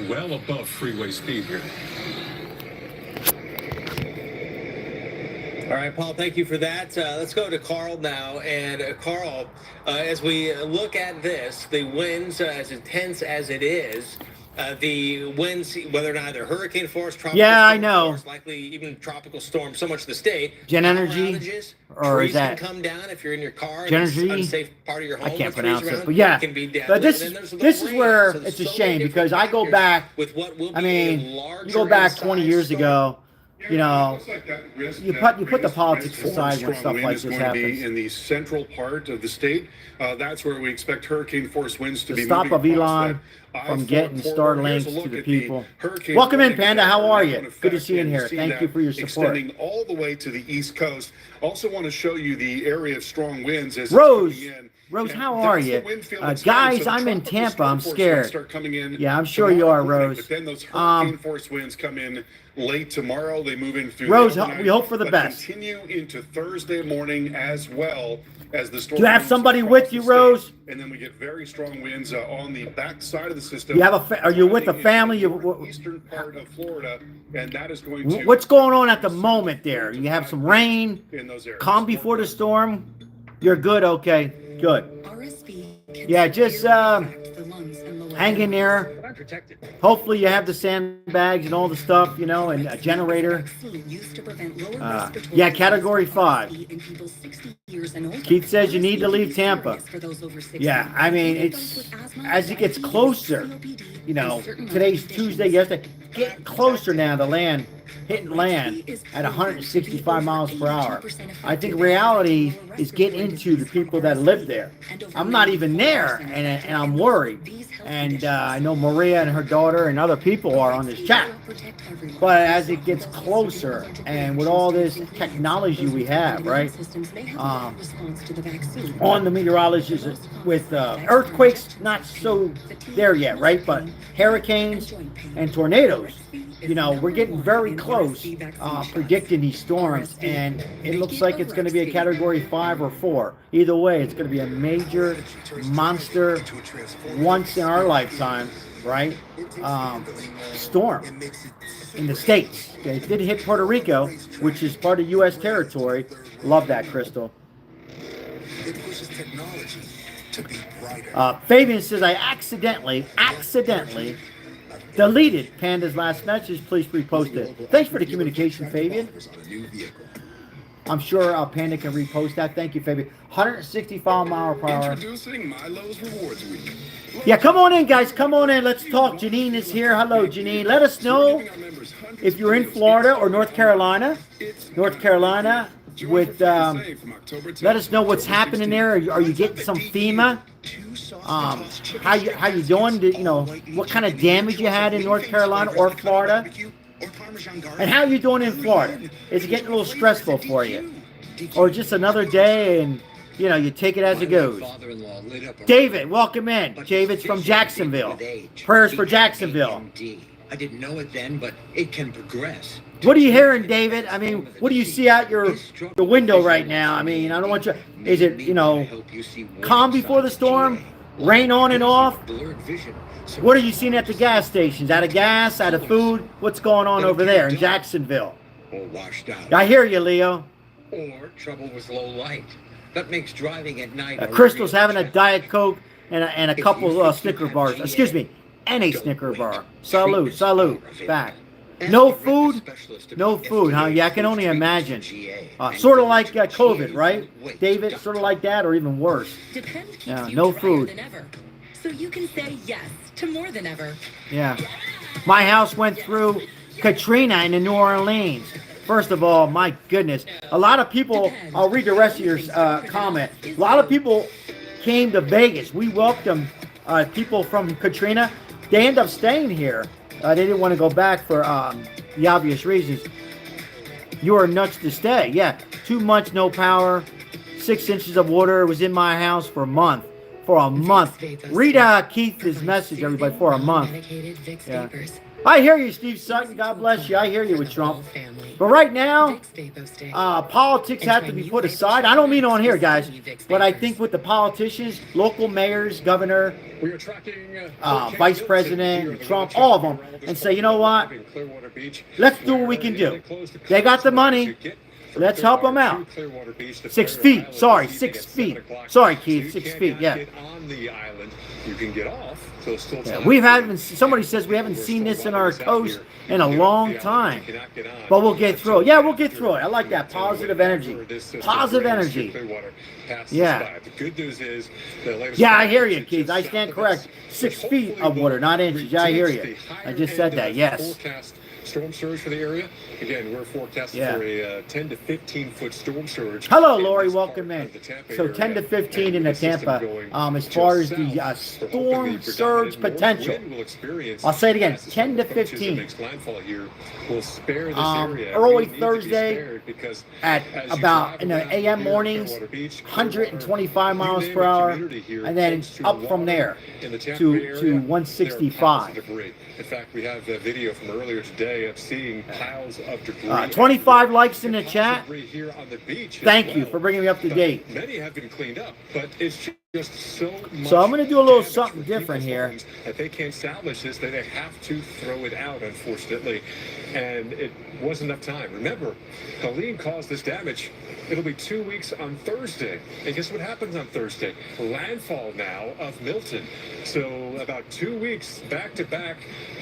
Well above freeway speed here. All right, Paul, thank you for that. Let's go to Carl now. And Carl, as we look at this, the winds, as intense as it is, the winds, whether or not they're hurricane force, tropical I know. Force, likely even tropical storm, so much of the state. Gen Energy, or is that can come down if you're in your car. Gen Energy? Unsafe part of your home. I can't pronounce it, but yeah. But this is where it's a shame because I go back. I mean, you go back 20 years ago. You know, you put the politics aside when stuff like this happens. In the central part of the state, that's where we expect hurricane force winds to be. The stop of Elon from getting Starlinks to the people. Welcome in, Panda. How are you? Good to see you in here. Thank you for your support. Extending all the way to the East Coast. Also want to show you the area of strong winds as Rose. Rose, how That's are the you? wind field it's Guys, getting. So I'm in tropical Tampa. storm I'm force winds scared. start coming in Yeah, I'm sure you tomorrow are, morning, Rose. But then those hurricane force winds come in late tomorrow. They move in through Rose, the overnight, we hope for the but best. Continue into Thursday morning as well as the storm. Do you have moves somebody across with the you, state. Rose? And then we get very strong winds on the back side of the system. You have are you with a family? Eastern part of Florida, and that is going to. What's going on at the moment there? You have some rain, in those areas. calm before the storm. You're good, okay, good. Yeah, just hang in there. Hopefully you have the sandbags and all the stuff, you know, and a generator. Yeah, category 5. Keith says you need to leave Tampa. Yeah, I mean, it's as it gets closer, you know, today's Tuesday, yesterday, getting closer now to land, hitting land at 165 miles per hour. I think reality is getting into the people that live there. I'm not even there, and I'm worried. And I know Maria and her daughter and other people are on this chat. But as it gets closer, and with all this technology we have, right, on the meteorologists with earthquakes, not so there yet, right, but hurricanes and tornadoes, you know, we're getting very close predicting these storms, and it looks like it's going to be a category 5 or 4. Either way, it's going to be a major monster, once in our lifetime, right, storm in the States. Okay, it did hit Puerto Rico, which is part of U.S. territory. Love that, Crystal. Fabian says, I accidentally deleted Panda's last message. Please repost it. Thanks for the communication, Fabian. I'm sure Panda can repost that. Thank you, Fabian. 165 mile per hour. Introducing Milo's Rewards Week. Yeah, come on in, guys. Come on in. Let's talk. Janine is here. Hello, Janine. Let us know if you're in Florida or North Carolina. North Carolina. With let us know what's happening there. Are you getting some FEMA? How you doing? You know, what kind of damage you had in North Carolina or Florida? And how you doing in Florida? Is it getting a little stressful for you, or just another day and you know you take it as it goes? David, welcome in. David's from Jacksonville. Prayers for Jacksonville. I didn't know it then, but it can progress. What are you hearing, David? I mean, what do you see out your window right now? I mean, I don't want you. Is it, you know, calm before the storm? Rain on and off? What are you seeing at the gas stations? Out of gas? Out of food? What's going on over there in Jacksonville? I hear you, Leo. Or trouble with low light. That makes driving at night. Crystal's having a Diet Coke and a couple Snicker bars. Excuse me, and a Snicker bar. Salute. Back. No food? No food, huh? Yeah, I can only imagine. Sort of like COVID, right, David? Sort of like that, or even worse. Yeah, no food. So you can say yes to more than ever. Yeah. My house went through Katrina in New Orleans. First of all, my goodness. A lot of people, I'll read the rest of your comment. A lot of people came to Vegas. We welcomed people from Katrina. They end up staying here. They didn't want to go back for the obvious reasons. You are nuts to stay. Yeah, 2 months, no power, 6 inches of water. Was in my house for a month. Read Keith's message, everybody, for a month. Yeah. I hear you, Steve Sutton. God bless you. I hear you with Trump. But right now, politics have to be put aside. I don't mean on here, guys, but I think with the politicians, local mayors, governor, vice president, Trump, all of them, and say, you know what? Let's do what we can do. They got the money. Let's help them out. 6 feet. Sorry, 6 feet. Sorry, Keith. 6 feet. Yeah. You can get off. Yeah, somebody says we haven't seen this in our coast in a long time. But we'll get through it. Yeah, we'll get through it. I like that positive energy. Positive energy. Yeah. The good news is yeah, I hear you, Keith. I stand correct. 6 feet of water, not inches. Yeah, I hear you. I just said that. Yes. storm surge for the area. Again, we're forecasting for a 10 to 15 foot storm surge. Hello, Lori. Welcome in. So 10 to 15 in the Tampa. As far as the storm surge potential, I'll say it again: 10 to 15. Early Thursday at about in the AM mornings, 125 miles per hour, and then up from there to 165. In fact, we have a video from earlier today of seeing piles of debris. 25 likes in the chat. Here on the beach. Thank you for bringing me up to date. Many have been cleaned up, but it's just so much. So I'm going to do a little something different here. That they can't salvage this, that they have to throw it out, unfortunately. And it wasn't enough time. Remember, Helene caused this damage. It'll be 2 weeks on Thursday. And guess what happens on Thursday? Landfall now of Milton. So about 2 weeks back-to-back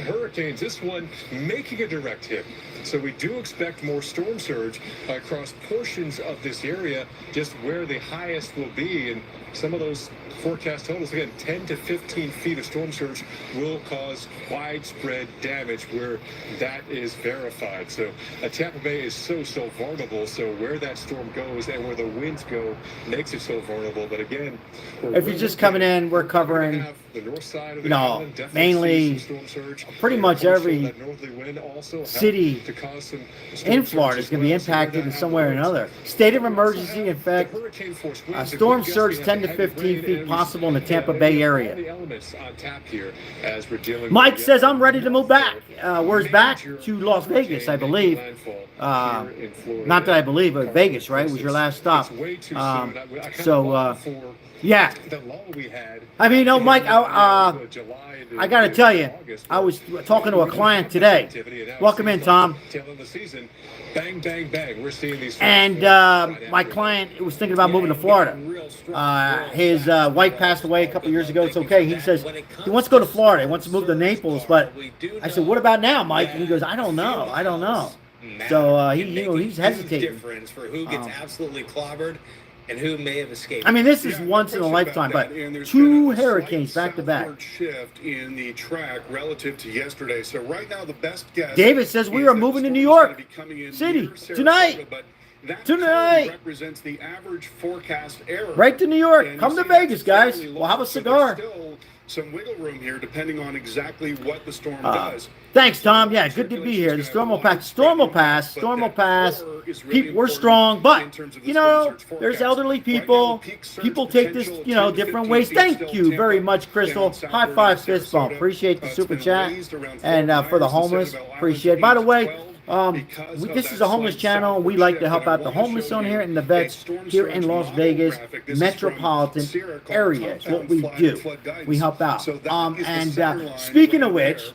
hurricanes. This one making a direct hit. So we do expect more storm surge across portions of this area, just where the highest will be. And some of those forecast totals, again, 10 to 15 feet of storm surge will cause widespread damage where that is verified. So Tampa Bay is so vulnerable. So where that storm goes and where the winds go makes it so vulnerable. But again, if you're just coming in, we're covering, the north side of you know, mainly pretty much every city in Florida is going to be impacted in some way or another. State of emergency, in fact, storm surge 10 to 15 feet possible in the Tampa Bay area. Mike says, I'm ready to move back. Where's back? To Las Vegas, I believe. Not that I believe, but Vegas, right? Was your last stop. Yeah. I mean, no, Mike, I got to tell you, I was talking to a client today. Welcome in, Tom. Bang, bang, bang. We're seeing these. And my client was thinking about moving to Florida. His wife passed away a couple years ago. It's okay. He says he wants to go to Florida. He wants to move to Naples. But I said, what about now, Mike? And he goes, I don't know. So he's hesitating. Difference for who gets absolutely clobbered and who may have escaped. I mean, this is once in a lifetime, but 2 hurricanes back to back. Shift in the track relative to yesterday. So right now, the best guess. David says we are moving to New York City tonight. Tonight. Represents the average forecast error. Right to New York. Come to Vegas, guys. We'll have a cigar. Some wiggle room here, depending on exactly what the storm does. Thanks, Tom. Yeah, good to be here. The storm will pass. Storm will pass. People, we're strong, but you know, there's elderly people. People take this, you know, different ways. Thank you very much, Crystal. High five, fist bump. Appreciate the super chat, and for the homeless, appreciate. By the way. This is a homeless channel. We like to help out the homeless on here and the vets here in Las Vegas metropolitan area. It's what we do. We help out. Speaking of which,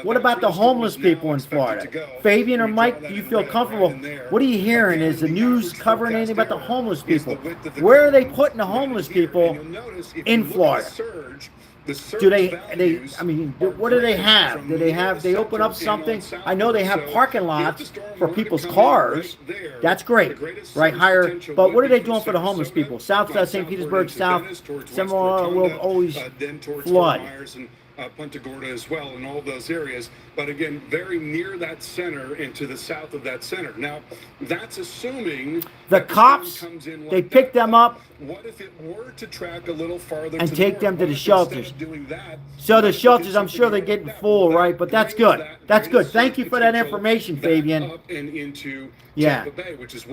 what about the homeless people in Florida? Fabian or Mike, do you feel comfortable? What are you hearing? Is the news covering anything about the homeless people? Where are they putting the homeless people in Florida? Do they I mean, what do they have? They open up something? I know they have parking lots for people's cars. That's great, right? Higher, but what are they doing for the homeless people? South St. Petersburg, South, Seminole will always flood. Punta Gorda as well, and all those areas, but again, very near that center and to the south of that center. Now, that's assuming the cops, they pick them up. What if it were to track a little farther and take them to the shelters? So the shelters, I'm sure they're getting full, right? But that's good. That's good. Thank you for that information, Fabian. Yeah.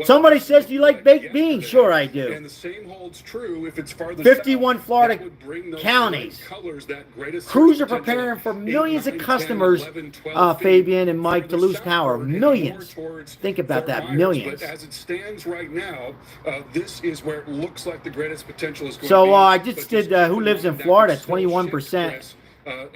Somebody says, do you like baked beans? Sure, I do. And the same holds true if it's farther 51 Florida counties. Crews are preparing for millions of customers, Fabian and Mike, to lose power. Millions. Think about that. Millions. But as it stands right now, this is where it looks like the greatest potential is going to be. So I just did who lives in Florida, 21%.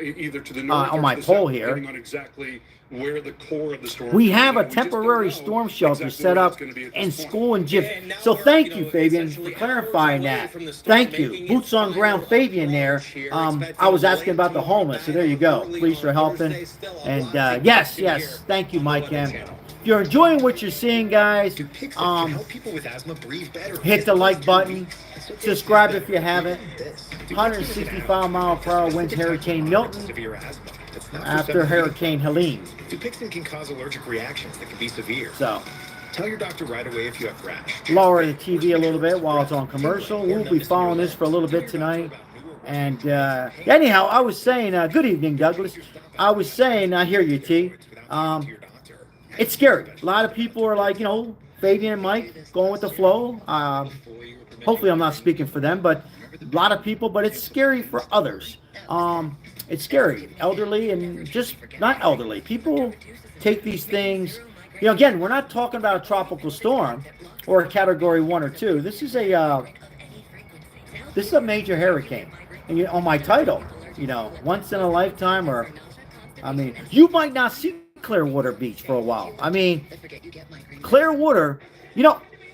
Either to the north on my poll here. depending on exactly where the core of the storm. We have a temporary storm shelter set up in school and gym. So thank you, Fabian, for clarifying that. Thank you. Boots on ground, Fabian there. I was asking about the homeless, so there you go. Please for helping. And yes, thank you, Mike M. If you're enjoying what you're seeing, guys, hit the like button. Subscribe if you haven't. 165 mile per hour winds, Hurricane Milton. after Hurricane Helene. Dupixent can cause allergic reactions that can be severe. So, Tell your doctor right away if you have rash. lower the TV a little bit while it's on commercial. We'll be following this for a little bit tonight. And anyhow, I was saying, good evening, Douglas. I was saying, I hear you, T. It's scary. A lot of people are like, Fabian and Mike going with the flow. Hopefully I'm not speaking for them, but a lot of people, but it's scary for others. It's scary. Elderly and just not elderly. People take these things. Again, we're not talking about a tropical storm or a category 1 or 2. This is a major hurricane. And on my title, once in a lifetime, you might not see Clearwater Beach for a while. Clearwater,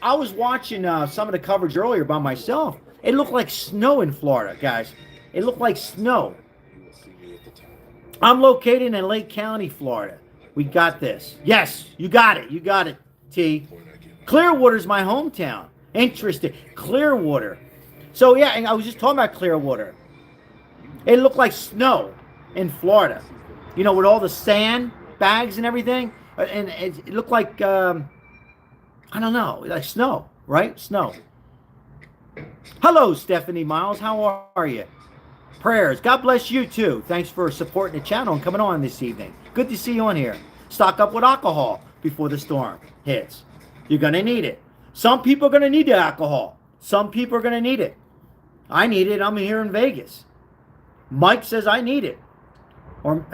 I was watching some of the coverage earlier by myself. It looked like snow in Florida, guys. It looked like snow. I'm located in Lake County, Florida. We got this. Yes, you got it. You got it, T. Clearwater's my hometown. Interesting. Clearwater. So, yeah, and I was just talking about Clearwater. It looked like snow in Florida. With all the sand bags and everything. And it looked like, I don't know, like snow, right? Snow. Hello, Stephanie Miles. How are you? Prayers. God bless you, too. Thanks for supporting the channel and coming on this evening. Good to see you on here. Stock up with alcohol before the storm hits. You're going to need it. Some people are going to need the alcohol. Some people are going to need it. I need it. I'm here in Vegas. Mike says I need it. Or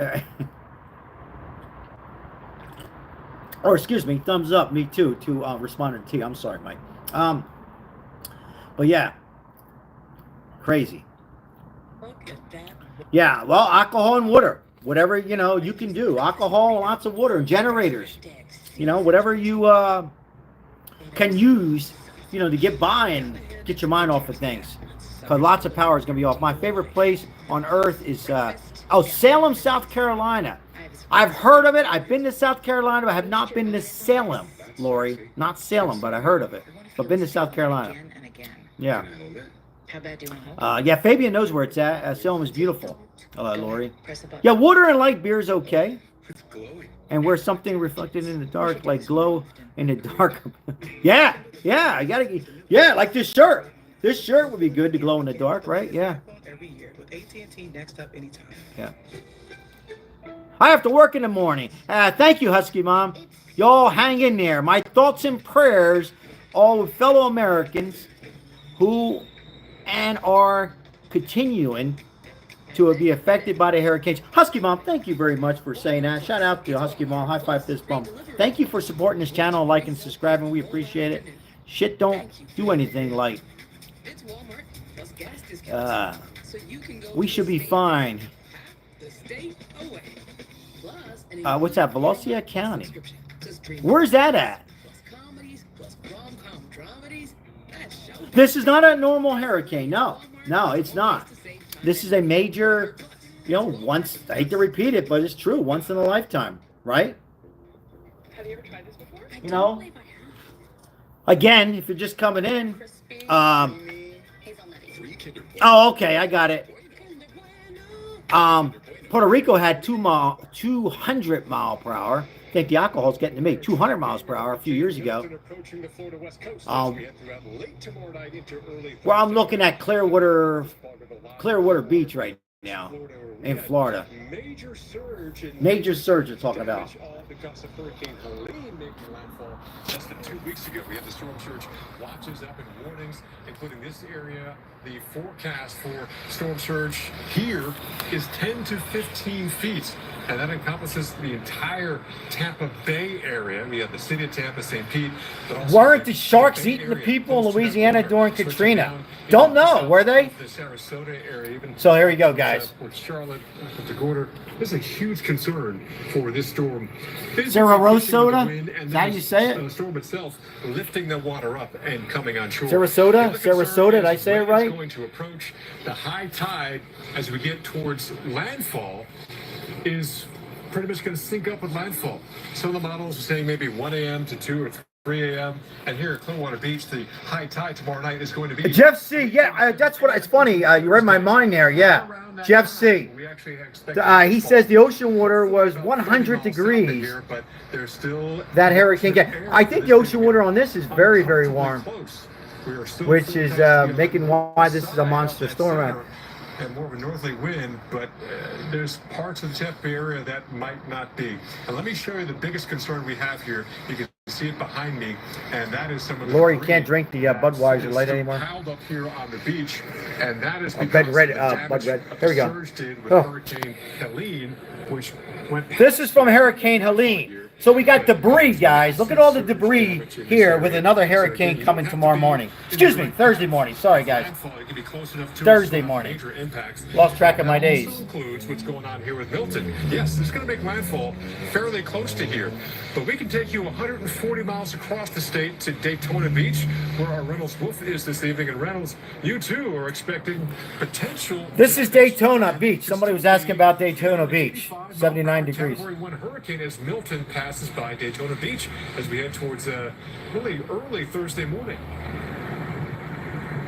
excuse me, thumbs up, me too, to respond to T. I'm sorry, Mike. But yeah, crazy. Yeah, well, alcohol and water. Whatever, you can do. Alcohol, lots of water, and generators. Whatever you can use, to get by and get your mind off of things. Because lots of power is going to be off. My favorite place on earth is, Salem, South Carolina. I've heard of it. I've been to South Carolina, but I have not been to Salem, Lori. Not Salem, but I heard of it. But been to South Carolina. Yeah. Yeah, Fabian knows where it's at. Salem is beautiful, Lori. Yeah, water and light beer is okay. And where something reflected in the dark, like glow in the dark. Yeah, I gotta. Yeah, like this shirt. This shirt would be good to glow in the dark, right? Yeah. Every year with AT&T Next Up Anytime. Yeah. I have to work in the morning. Thank you, Husky Mom. Y'all hang in there. My thoughts and prayers, all with fellow Americans who and are continuing to be affected by the hurricanes. Husky Mom, thank you very much for saying that. Shout out to Husky Mom. High five this bump. Thank you for supporting this channel, like and subscribing. We appreciate it. Shit don't do anything like. We should be fine. What's that? Velocia County. Where's that at? This is not a normal hurricane. No, it's not. This is a major, once, I hate to repeat it, but it's true, once in a lifetime, right? Have you ever tried this before? Again, if you're just coming in, oh, okay, I got it. Puerto Rico had 200 mile per hour. I think the alcohol's getting to me. 200 miles per hour a few years ago. Well, I'm looking at Clearwater Beach right now in Florida. Major surge you're talking about. Because of Hurricane Helene making landfall less than 2 weeks ago. We had the storm surge watches up and warnings, including this area. The forecast for storm surge here is 10 to 15 feet, and that encompasses the entire Tampa Bay area. We have the city of Tampa, St. Pete. Weren't the sharks eating the people in Louisiana during Katrina? Don't know, were they? The Sarasota area, even so here we go, guys. With Charlotte, the border. This is a huge concern for this storm. Sarasota? Is that how you say it? The storm itself lifting the water up and coming on shore. Sarasota? Did I say it right? Going to approach the high tide as we get towards landfall is pretty much going to sync up with landfall. Some of the models are saying maybe 1 a.m. to 2 or 3 3 a.m. And here at Clearwater Beach, the high tide tomorrow night is going to be... Jeff C. Yeah, that's what. It's funny. You read my mind there. Yeah. Jeff C. He says the ocean water was 100 degrees. That hurricane. I think the ocean water on this is very, very warm, which is making why this is a monster storm. And more of a northerly wind, but there's parts of the Tampa area that might not be. And let me show you the biggest concern we have here. You can see it behind me, and that is some of the... Lori can't drink the Budweiser Light anymore. Piled up here on the beach, and that is Bud because Red. the Here we go. surge did with Hurricane Helene, which went... This is from Hurricane Helene. So we got debris, guys. Look at all the debris here with another hurricane coming tomorrow morning. Excuse me, Thursday morning. Sorry, guys. Thursday morning. Lost track of my days. Includes what's going on here with Milton. Yes, it's going to make landfall fairly close to here. But we can take you 140 miles across the state to Daytona Beach, where our Reynolds Wolf is this evening. And Reynolds, you too are expecting potential... This is Daytona Beach. Somebody was asking about Daytona Beach. 79 degrees. Category 1 hurricane as Milton passes by Daytona Beach as we head towards really early Thursday morning.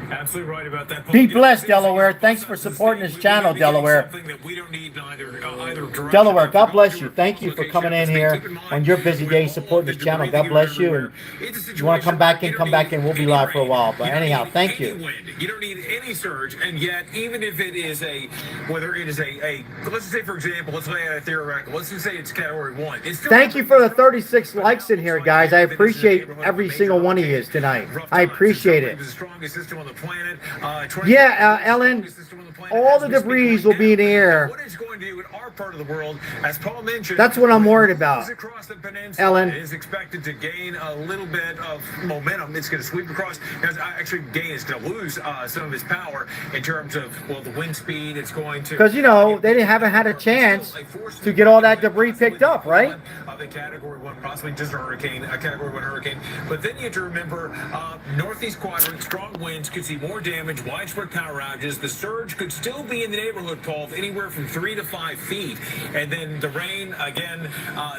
Absolutely right about that. Be blessed, Delaware. Thanks for supporting this channel, Delaware. Delaware, God bless you. Thank you for coming in here on your busy day supporting this channel. God bless you. And if you want to come back in, come back in. We'll be live for a while. But anyhow, thank you. You don't need any surge, and yet even if it is whether it is let's say for example, let's lay out a theoretical. Let's just say it's category 1. Thank you for the 36 likes in here, guys. I appreciate every single one of you tonight. I appreciate it. Planet, yeah, Ellen, all the debris will be in the air. What it's going to do in our part of the world, as Paul mentioned, that's what I'm worried about. Across the peninsula, Ellen is expected to gain a little bit of momentum. It's going to sweep across. Actually, gain is going to lose some of its power in terms of the wind speed. It's going to because they haven't had a chance to get all that debris picked up, right? The category 1, possibly just a category 1 hurricane. But then you have to remember, northeast quadrant, strong winds could see more damage, widespread power outages. The surge could still be in the neighborhood, Paul, of anywhere from 3 to 5 feet. And then the rain, again,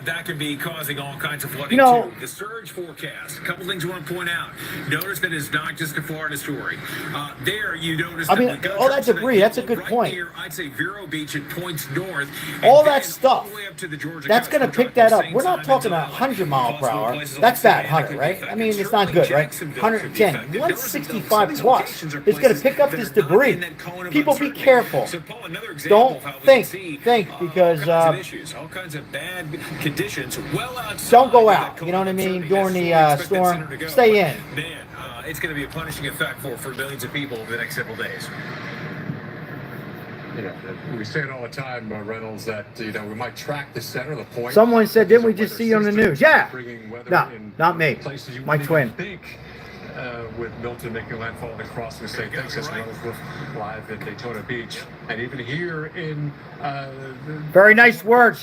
that could be causing all kinds of flooding, too. The surge forecast, a couple things I want to point out. Notice that it's not just a Florida story. There, you notice all that debris, that's a good point. Here, I'd say Vero Beach, it points north. All that stuff, that's going to pick that up. We're not talking 100 miles per hour. That's bad, 100, right? I mean, it's not good, right? 110, 165 plus. It's going to pick up this debris. People, be careful. Don't think, because all kinds of bad conditions. Don't go out. You know what I mean? During the storm, stay in. Man, it's going to be a punishing effect for millions of people over the next several days. We say it all the time, Reynolds, that we might track the center, the point. Someone said, didn't we just see it on the news? Yeah. No, not me. My twin. With Milton making landfall and crossing the state. Thanks, Reynolds, live at Daytona Beach, and even here in. Very nice words,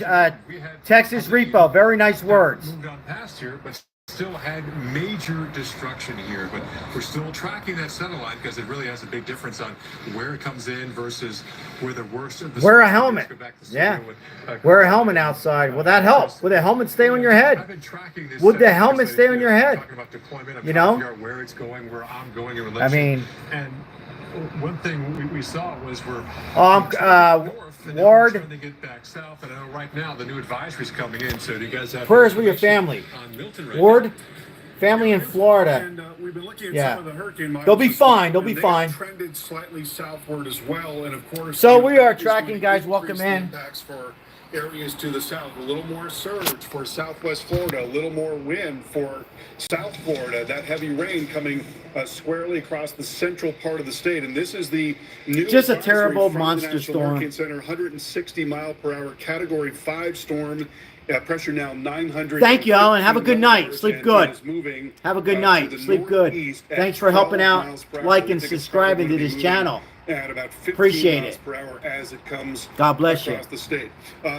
Texas Repo. Very nice words. Moved on past here, but still had major destruction here, but we're still tracking that center line because it really has a big difference on where it comes in versus where the worst of the... Wear a helmet. Yeah. Wear a helmet outside. Will that help? Will the helmet stay on your head? Would the helmet stay on your head? You know? Where it's going, where I'm going in I relation. mean... And one thing we saw was we're... Ward. Trying to get back south, and I know right now the new advisory is coming in. So do you guys have prayers for your family? Ward, family in Florida. And we've been looking at yeah, some of the hurricane models. they'll be fine. They'll be fine. Trended slightly southward as well, and of course. So we are tracking, guys. Welcome in. For areas to the south, a little more surge for southwest Florida, a little more wind for South Florida. That heavy rain coming squarely across the central part of the state, and this is the new just a terrible monster storm. Hurricane Center, 160 mile per hour, Category 5 storm. Pressure now 900. Thank you, Alan. Have a good night. Sleep good. Have a good night. Sleep good. Thanks for helping out, liking, subscribing to this channel. At about 15 appreciate miles it per hour as it comes God bless across you. The state.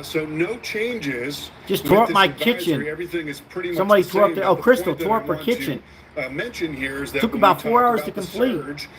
So no changes. Just tore up my kitchen. Everything is pretty much somebody tore up there. Oh, Crystal tore up her kitchen. mention here is that took when about we 4 talk hours about to the complete. surge,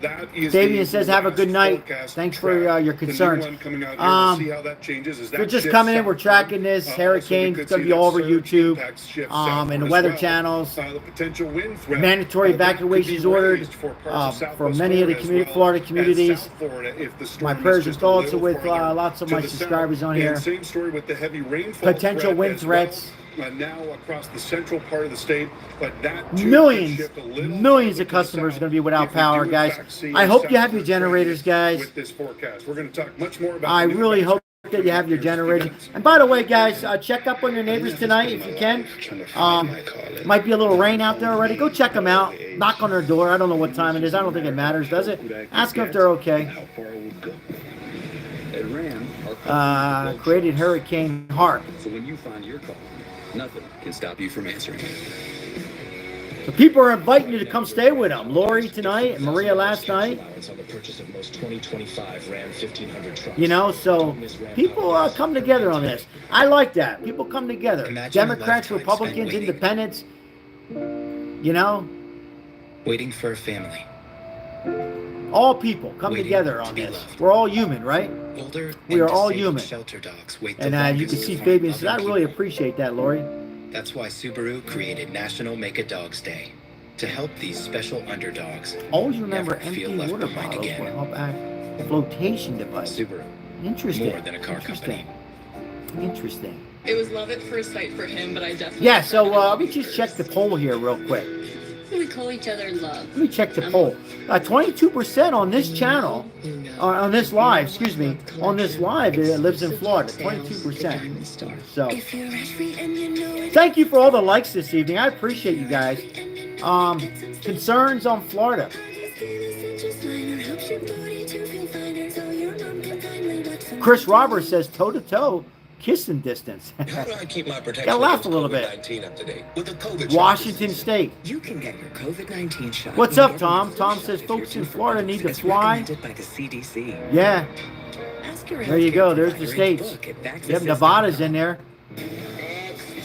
that is Fabian the says, "Have a good last night. forecast Thanks for track. your The new concerns." one coming out here, we'll see how that changes as If you're that just shifts coming in, we're southward. tracking this Also, we hurricane. could It's going to see be all that over surge YouTube, impacts shift and southward the as weather well. channels. The potential wind threat, Mandatory that could be evacuations ordered raised for parts of for Southwest many of the Florida as well Florida as communities. South Florida if the My storm is prayers and just a thoughts are little with farther lots of to my the subscribers south. on And here. same story with the heavy rainfall Potential threat wind as threats. well, now across the central part of the state, but that too Millions, could shift a little millions farther of to the customers south are going to be without if we power, do in guys. fact see I a hope you have your southward generators, trend guys. with this forecast. We're going to talk much more about I the new really hope batch that you have your generators. And by the way, guys, check up on your neighbors tonight if you can. Might be a little rain out there already. Go check them out. Knock on their door. I don't know what time it is. I don't think it matters, does it? Ask them if they're okay. Created Hurricane Harp. So when you find your call, nothing can stop you from answering. So people are inviting you to come stay with them. Lori tonight, and Maria last night. You know, so people come together on this. I like that. People come together. Democrats, Republicans, Independents. You know, Waiting for a family. all people come Waiting together to on be this. loved. We're all human, right? Older We are and all disabled human. shelter dogs wait the And you longest can to see find Fabian says, I loving really people. appreciate that, Lori. That's why Subaru created National Make a Dogs Day to help these special underdogs Always remember never feel empty left water behind bottles will again. help act flotation device. Subaru, Interesting. more than a car company. Interesting. It was love at first sight for him, but I definitely. Yeah, so let me just check the poll here real quick. We call each other love. Let me check the poll. 22% on this channel, on this live, excuse me, on this live, it lives in Florida. 22%. So, thank you for all the likes this evening. I appreciate you guys. Concerns on Florida. Chris Roberts says toe-to-toe, kissing distance. How do I keep my protection Gotta laugh a against little bit. COVID-19 up to date? With the COVID Washington shot. State. You can get your COVID-19 shot. What's up, Tom? Tom says folks in Florida need to fly. Recommended by the CDC. Yeah, Ask your there you healthcare go. There's the provider states. and book at Yep, vaccine Nevada's system. in there.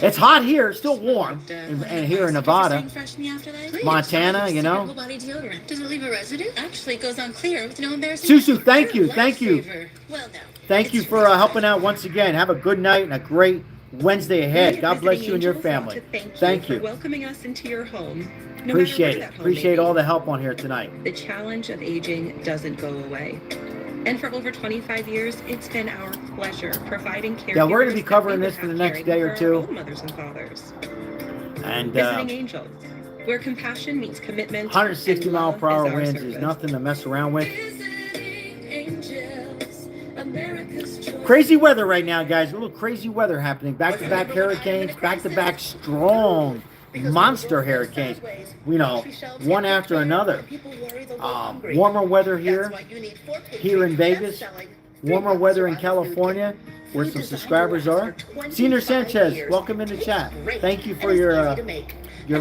It's hot here. It's still warm. And here in Nevada. Fresh in the afterlife? Montana, you know. Whole body deodorant. Does it leave a residue? Actually, it goes on clear with no embarrassing. Susu, thank you. Thank you. Lifesaver. Well, now. Thank you for helping out once again. Have a good night and a great Wednesday ahead. God bless you and your family. Thank For you. welcoming us into your home. No Appreciate matter it. where that home Appreciate may all be. the help on here tonight. The challenge of aging doesn't go away. And for over 25 years, it's been our pleasure providing care. Yeah, we're gonna be covering this for the next day or two. Mothers and fathers. And Visiting Angels, where compassion meets commitment. 160 and mile love per hour is our winds is service. nothing to mess around with. Crazy weather right now, guys. A little crazy weather happening. Back-to-back hurricanes, back-to-back strong monster hurricanes. You know, one after another. Warmer weather here in Vegas. Warmer weather in California, where some subscribers are. Senior Sanchez, welcome in the chat. Thank you for your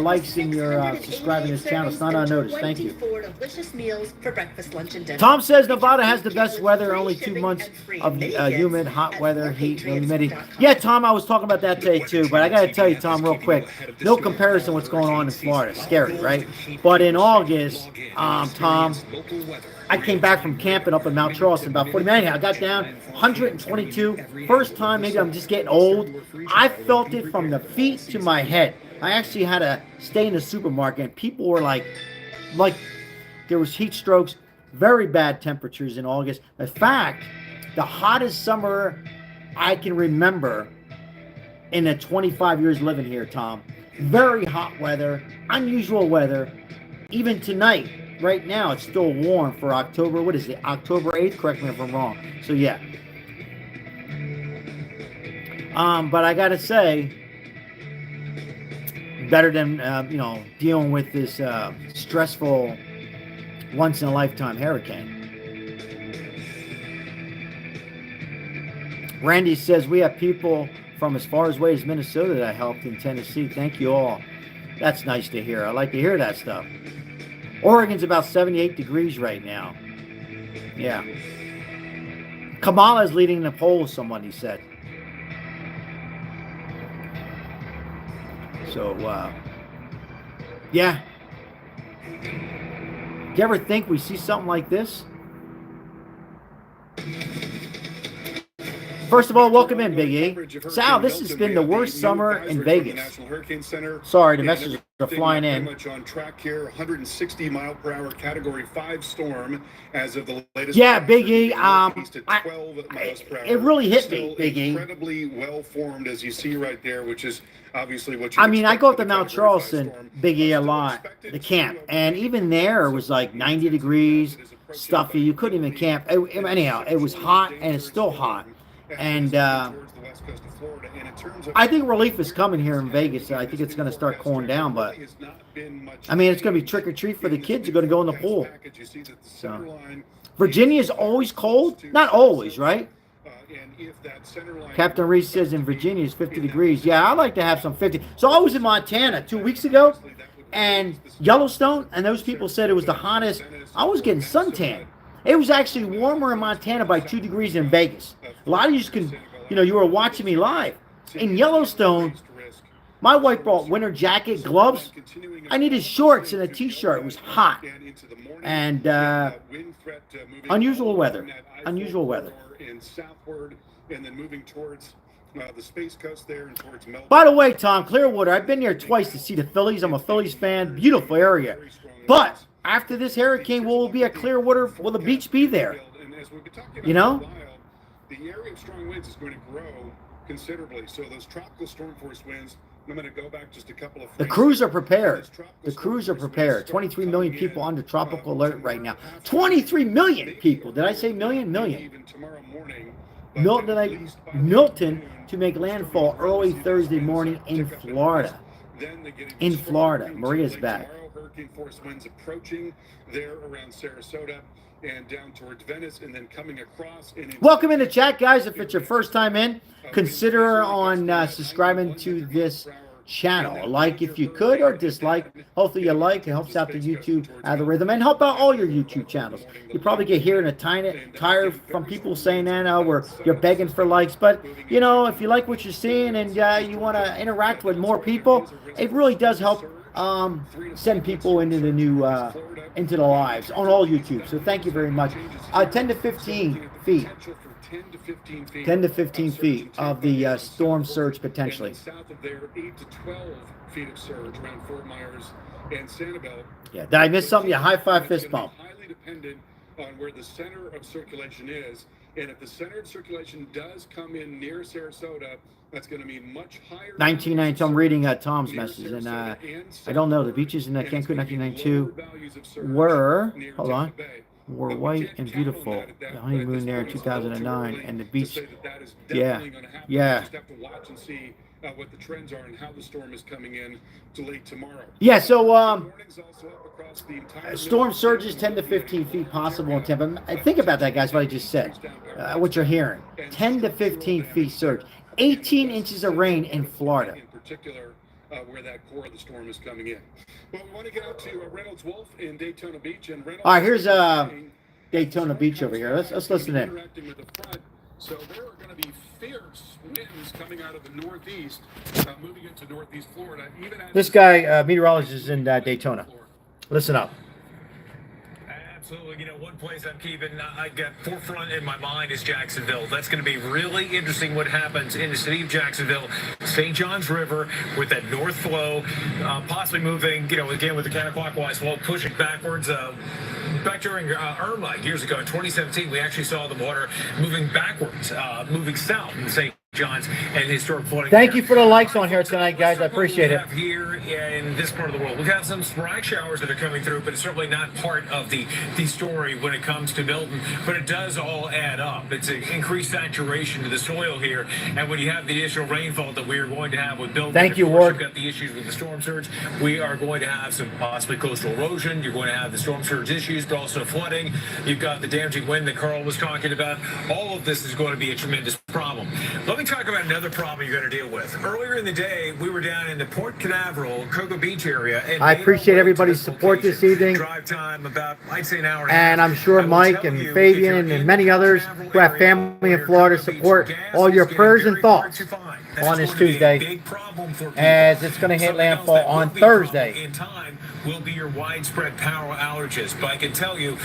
likes and your subscribing to this channel. It's not unnoticed. Thank you. Delicious meals for breakfast, lunch, and dinner. Tom says Nevada has the best weather. Only 2 months of humid, hot weather, heat, and humidity. Yeah, Tom, I was talking about that today too. But I got to tell you, Tom, real quick, no comparison what's going on in Florida. Scary, right? But in August, Tom, I came back from camping up in Mount Charleston, about 40 minutes. I got down 122. First time, maybe I'm just getting old. I felt it from the feet to my head. I actually had to stay in the supermarket, and people were like there was heat strokes, very bad temperatures in August. In fact, the hottest summer I can remember in the 25 years living here, Tom. Very hot weather, unusual weather. Even tonight, right now, it's still warm for October. What is it? October 8th? Correct me if I'm wrong. So, yeah. But I got to say, better than, dealing with this stressful once-in-a-lifetime hurricane. Randy says, we have people from as far away as Minnesota that helped in Tennessee. Thank you all. That's nice to hear. I like to hear that stuff. Oregon's about 78 degrees right now. Yeah. Kamala's leading the polls, somebody said. So, yeah, Do you ever think we see something like this? First of all, welcome in, Big E. Sal, this has been the worst summer in Vegas. Sorry, the messages are flying in. Much on track here, 160 mile per hour Category 5 storm as of the latest. Yeah, Big E. It really hit me, Big E. Incredibly well formed, as you see right there, which is obviously what you. I mean, I go up to Mount Charleston, Big E, a lot, the camp, and even there it was like 90 degrees, stuffy. You couldn't even camp. Anyhow, it was hot, and it's still hot. And I think relief is coming here in Vegas. I think it's going to start cooling down, but I mean, it's going to be trick or treat for the kids who are going to go in the pool. So, Virginia is always cold? Not always, right? Captain Reese says in Virginia it's 50 degrees. Yeah, I like to have some 50. So I was in Montana 2 weeks ago, and Yellowstone, and those people said it was the hottest. I was getting suntan. It was actually warmer in Montana by 2 degrees than Vegas. A lot of you can, you were watching me live. In Yellowstone, my wife brought winter jacket, gloves. I needed shorts and a t-shirt. It was hot. And unusual weather. Unusual weather. By the way, Tom, Clearwater, I've been there twice to see the Phillies. I'm a Phillies fan. Beautiful area. But after this hurricane, will it be a Clearwater? Will the beach be there? You know? The area of strong winds is going to grow considerably. So those tropical storm force winds, I'm going to go back just a couple of. The crews are prepared. The crews are prepared. 23 million people under tropical alert right now. 23 million people. Did I say million? Million. Milton to make landfall early Thursday morning in Florida. In Florida. Maria's back. Hurricane force winds approaching there around Sarasota and down towards Venice, and then coming across. Welcome in the chat, guys. If it's your first time in, consider on subscribing to this channel. Like if you could, or dislike. Hopefully you like. It helps out the YouTube algorithm and help out all your YouTube channels. You probably get hearing a tired from people saying that where you're begging for likes. But if you like what you're seeing and you want to interact with more people, it really does help send people into the new into the lives on all YouTube. So thank you very much. 10 to 15 feet. 10 to 15 feet of the storm surge potentially. South of there, 8 to 12 feet of surge around Fort Myers and Sanibel. Yeah, did I miss something? Yeah, high five, fist bump. Highly dependent on where the center of circulation is, and if the center of circulation does come in near Sarasota, that's going to be much higher. 1992. I'm reading Tom's message, and I don't know. The beaches in Cancun 1992 were were white and beautiful. The honeymoon there in 2009, and the beach. Yeah. Just have to watch and see what the trends are and how the storm is coming in to late tomorrow. Yeah. So storm surges 10 to 15 feet possible in Tampa. Think about that, guys. What I just said. What you're hearing. 10 to 15 feet surge. 18 inches of rain in Florida. In particular, where that core of the storm is coming in. Well, we want to get out to Reynolds Wolf in Daytona Beach. And Reynolds, all right, here's Daytona Beach over here. Let's listen in. So there are going to be fierce winds coming out of the northeast, moving into northeast Florida. This guy, meteorologist, is in Daytona. Listen up. Absolutely. One place I'm keeping, I got forefront in my mind is Jacksonville. That's going to be really interesting what happens in the city of Jacksonville. St. Johns River with that north flow, possibly moving, again with the counterclockwise flow, pushing backwards. Back during Irma years ago in 2017, we actually saw the water moving backwards, moving south in St. John's and historic flooding. Thank you for the likes on here tonight, guys. I appreciate it. Here in this part of the world, we've got some sporadic showers that are coming through, but it's certainly not part of the story when it comes to Milton. But it does all add up. It's an increased saturation to the soil here, and when you have the additional rainfall that we are going to have with Milton, thank you, Ward. We've got the issues with the storm surge. We are going to have some possibly coastal erosion. You're going to have the storm surge issues, but also flooding. You've got the damaging wind that Carl was talking about. All of this is going to be a tremendous problem. problem. Let me talk about another problem you're going to deal with. Earlier in the day, we were down in the Port Canaveral, Cocoa Beach area. And I appreciate everybody's support this evening. Drive time about, I'd say, an hour And I'm sure Mike and Fabian and many others who have family in Florida support all your prayers and thoughts on this Tuesday, as it's going to hit landfall on Thursday. In time will be your widespread power outages. But I can tell you,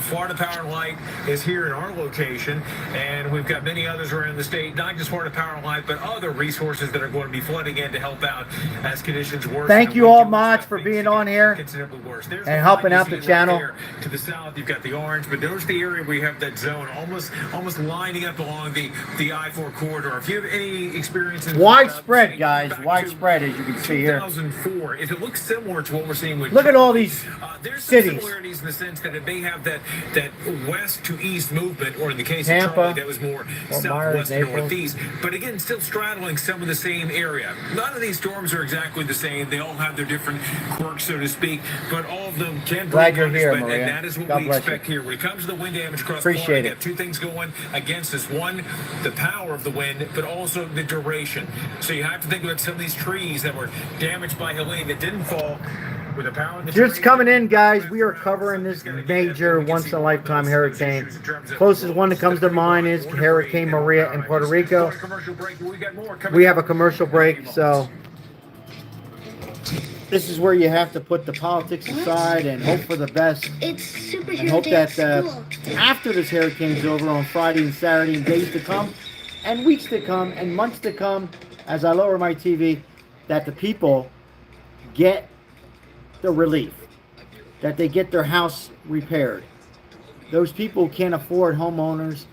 Florida Power and Light is here in our location, and we've got many others around the state, not just Florida Power and Light, but other resources that are going to be flooding in to help out as conditions worsen. Thank you all much for being on here and helping out the channel. To the south, you've got the orange, but there's the area where you have that zone almost lining up along the I-4 corridor. If you have any experience in Widespread, guys, widespread, as you can see here. 2004, if it looks similar to what we're seeing with look at all these there's cities. some similarities in the sense that it may have that west to east movement, or in the case Tampa, of Charlie, that was more southwest to Naples. northeast. But again, still straddling some of the same area. None of these storms are exactly the same. They all have their different quirks, so to speak, but all of them can Glad bring you're here, punishment, Maria. and that is what God we bless expect you. here. When it comes to the wind damage across Appreciate Florida, we it. have two things going against us. One, the power of the wind, but also the duration. So you have to think about some of these trees that were damaged by Helene that didn't fall with the power of the Just trees. coming in, guys. We are covering this major once-in-a-lifetime hurricane. Closest one that comes to mind is Hurricane Maria in Puerto Rico. We have a commercial break, so this is where you have to put the politics aside and hope for the best. It's superhero And hope day that at school. after this hurricane's over on Friday and Saturday and days to come, and weeks to come, and months to come, as I lower my TV, that the people get the relief, that they get their house repaired. Those people can't afford homeowners,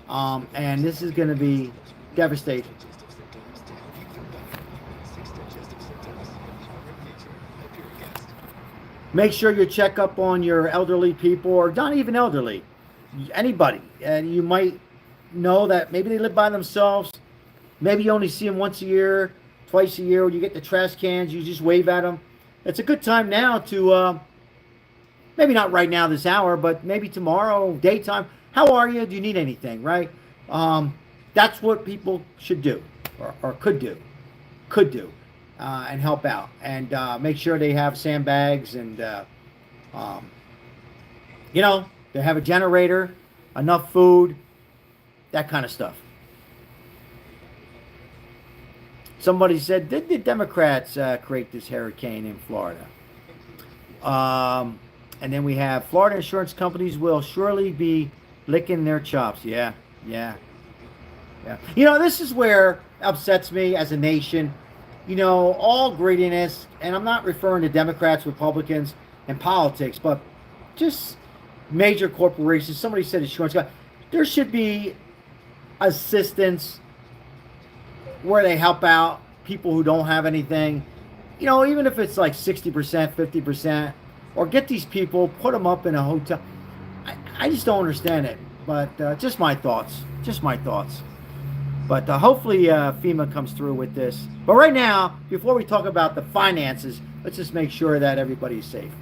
and this is going to be devastating. Make sure you check up on your elderly people, or not even elderly, anybody. And you might know that maybe they live by themselves. Maybe you only see them once a year, twice a year. When you get the trash cans, you just wave at them. It's a good time now to, maybe not right now this hour, but maybe tomorrow, daytime. How are you? Do you need anything, right? That's what people should do, or could do, and help out. And make sure they have sandbags and, you know, they have a generator, enough food, that kind of stuff. Somebody said, did the Democrats create this hurricane in Florida? And then we have Florida insurance companies will surely be licking their chops. Yeah. You know, this is where upsets me as a nation. You know, all greediness, and I'm not referring to Democrats, Republicans, and politics, but just major corporations. Somebody said insurance. There should be assistance where they help out people who don't have anything, you know, even if it's like 60%, 50%, or get these people, put them up in a hotel. I just don't understand it, but just my thoughts, But hopefully FEMA comes through with this. But right now, before we talk about the finances, let's just make sure that everybody's safe.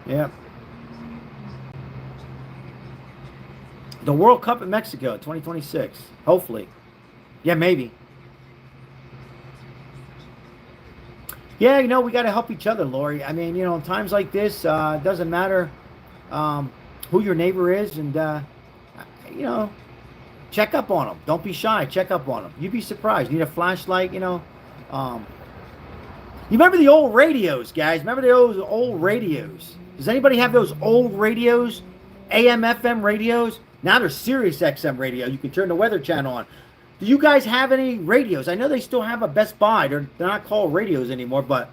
Yep. The World Cup in Mexico, 2026. Hopefully. Yeah, maybe. Yeah, you know, we got to help each other, Lori. I mean, you know, in times like this, it doesn't matter who your neighbor is. And, you know, check up on them. Don't be shy. Check up on them. You'd be surprised. Need a flashlight, you know. You remember the old radios, guys? Remember those old radios? Does anybody have those old radios? AM, FM radios? Now they're Sirius XM radio. You can turn the Weather Channel on. Do you guys have any radios? I know they still have a Best Buy. They're not called radios anymore, but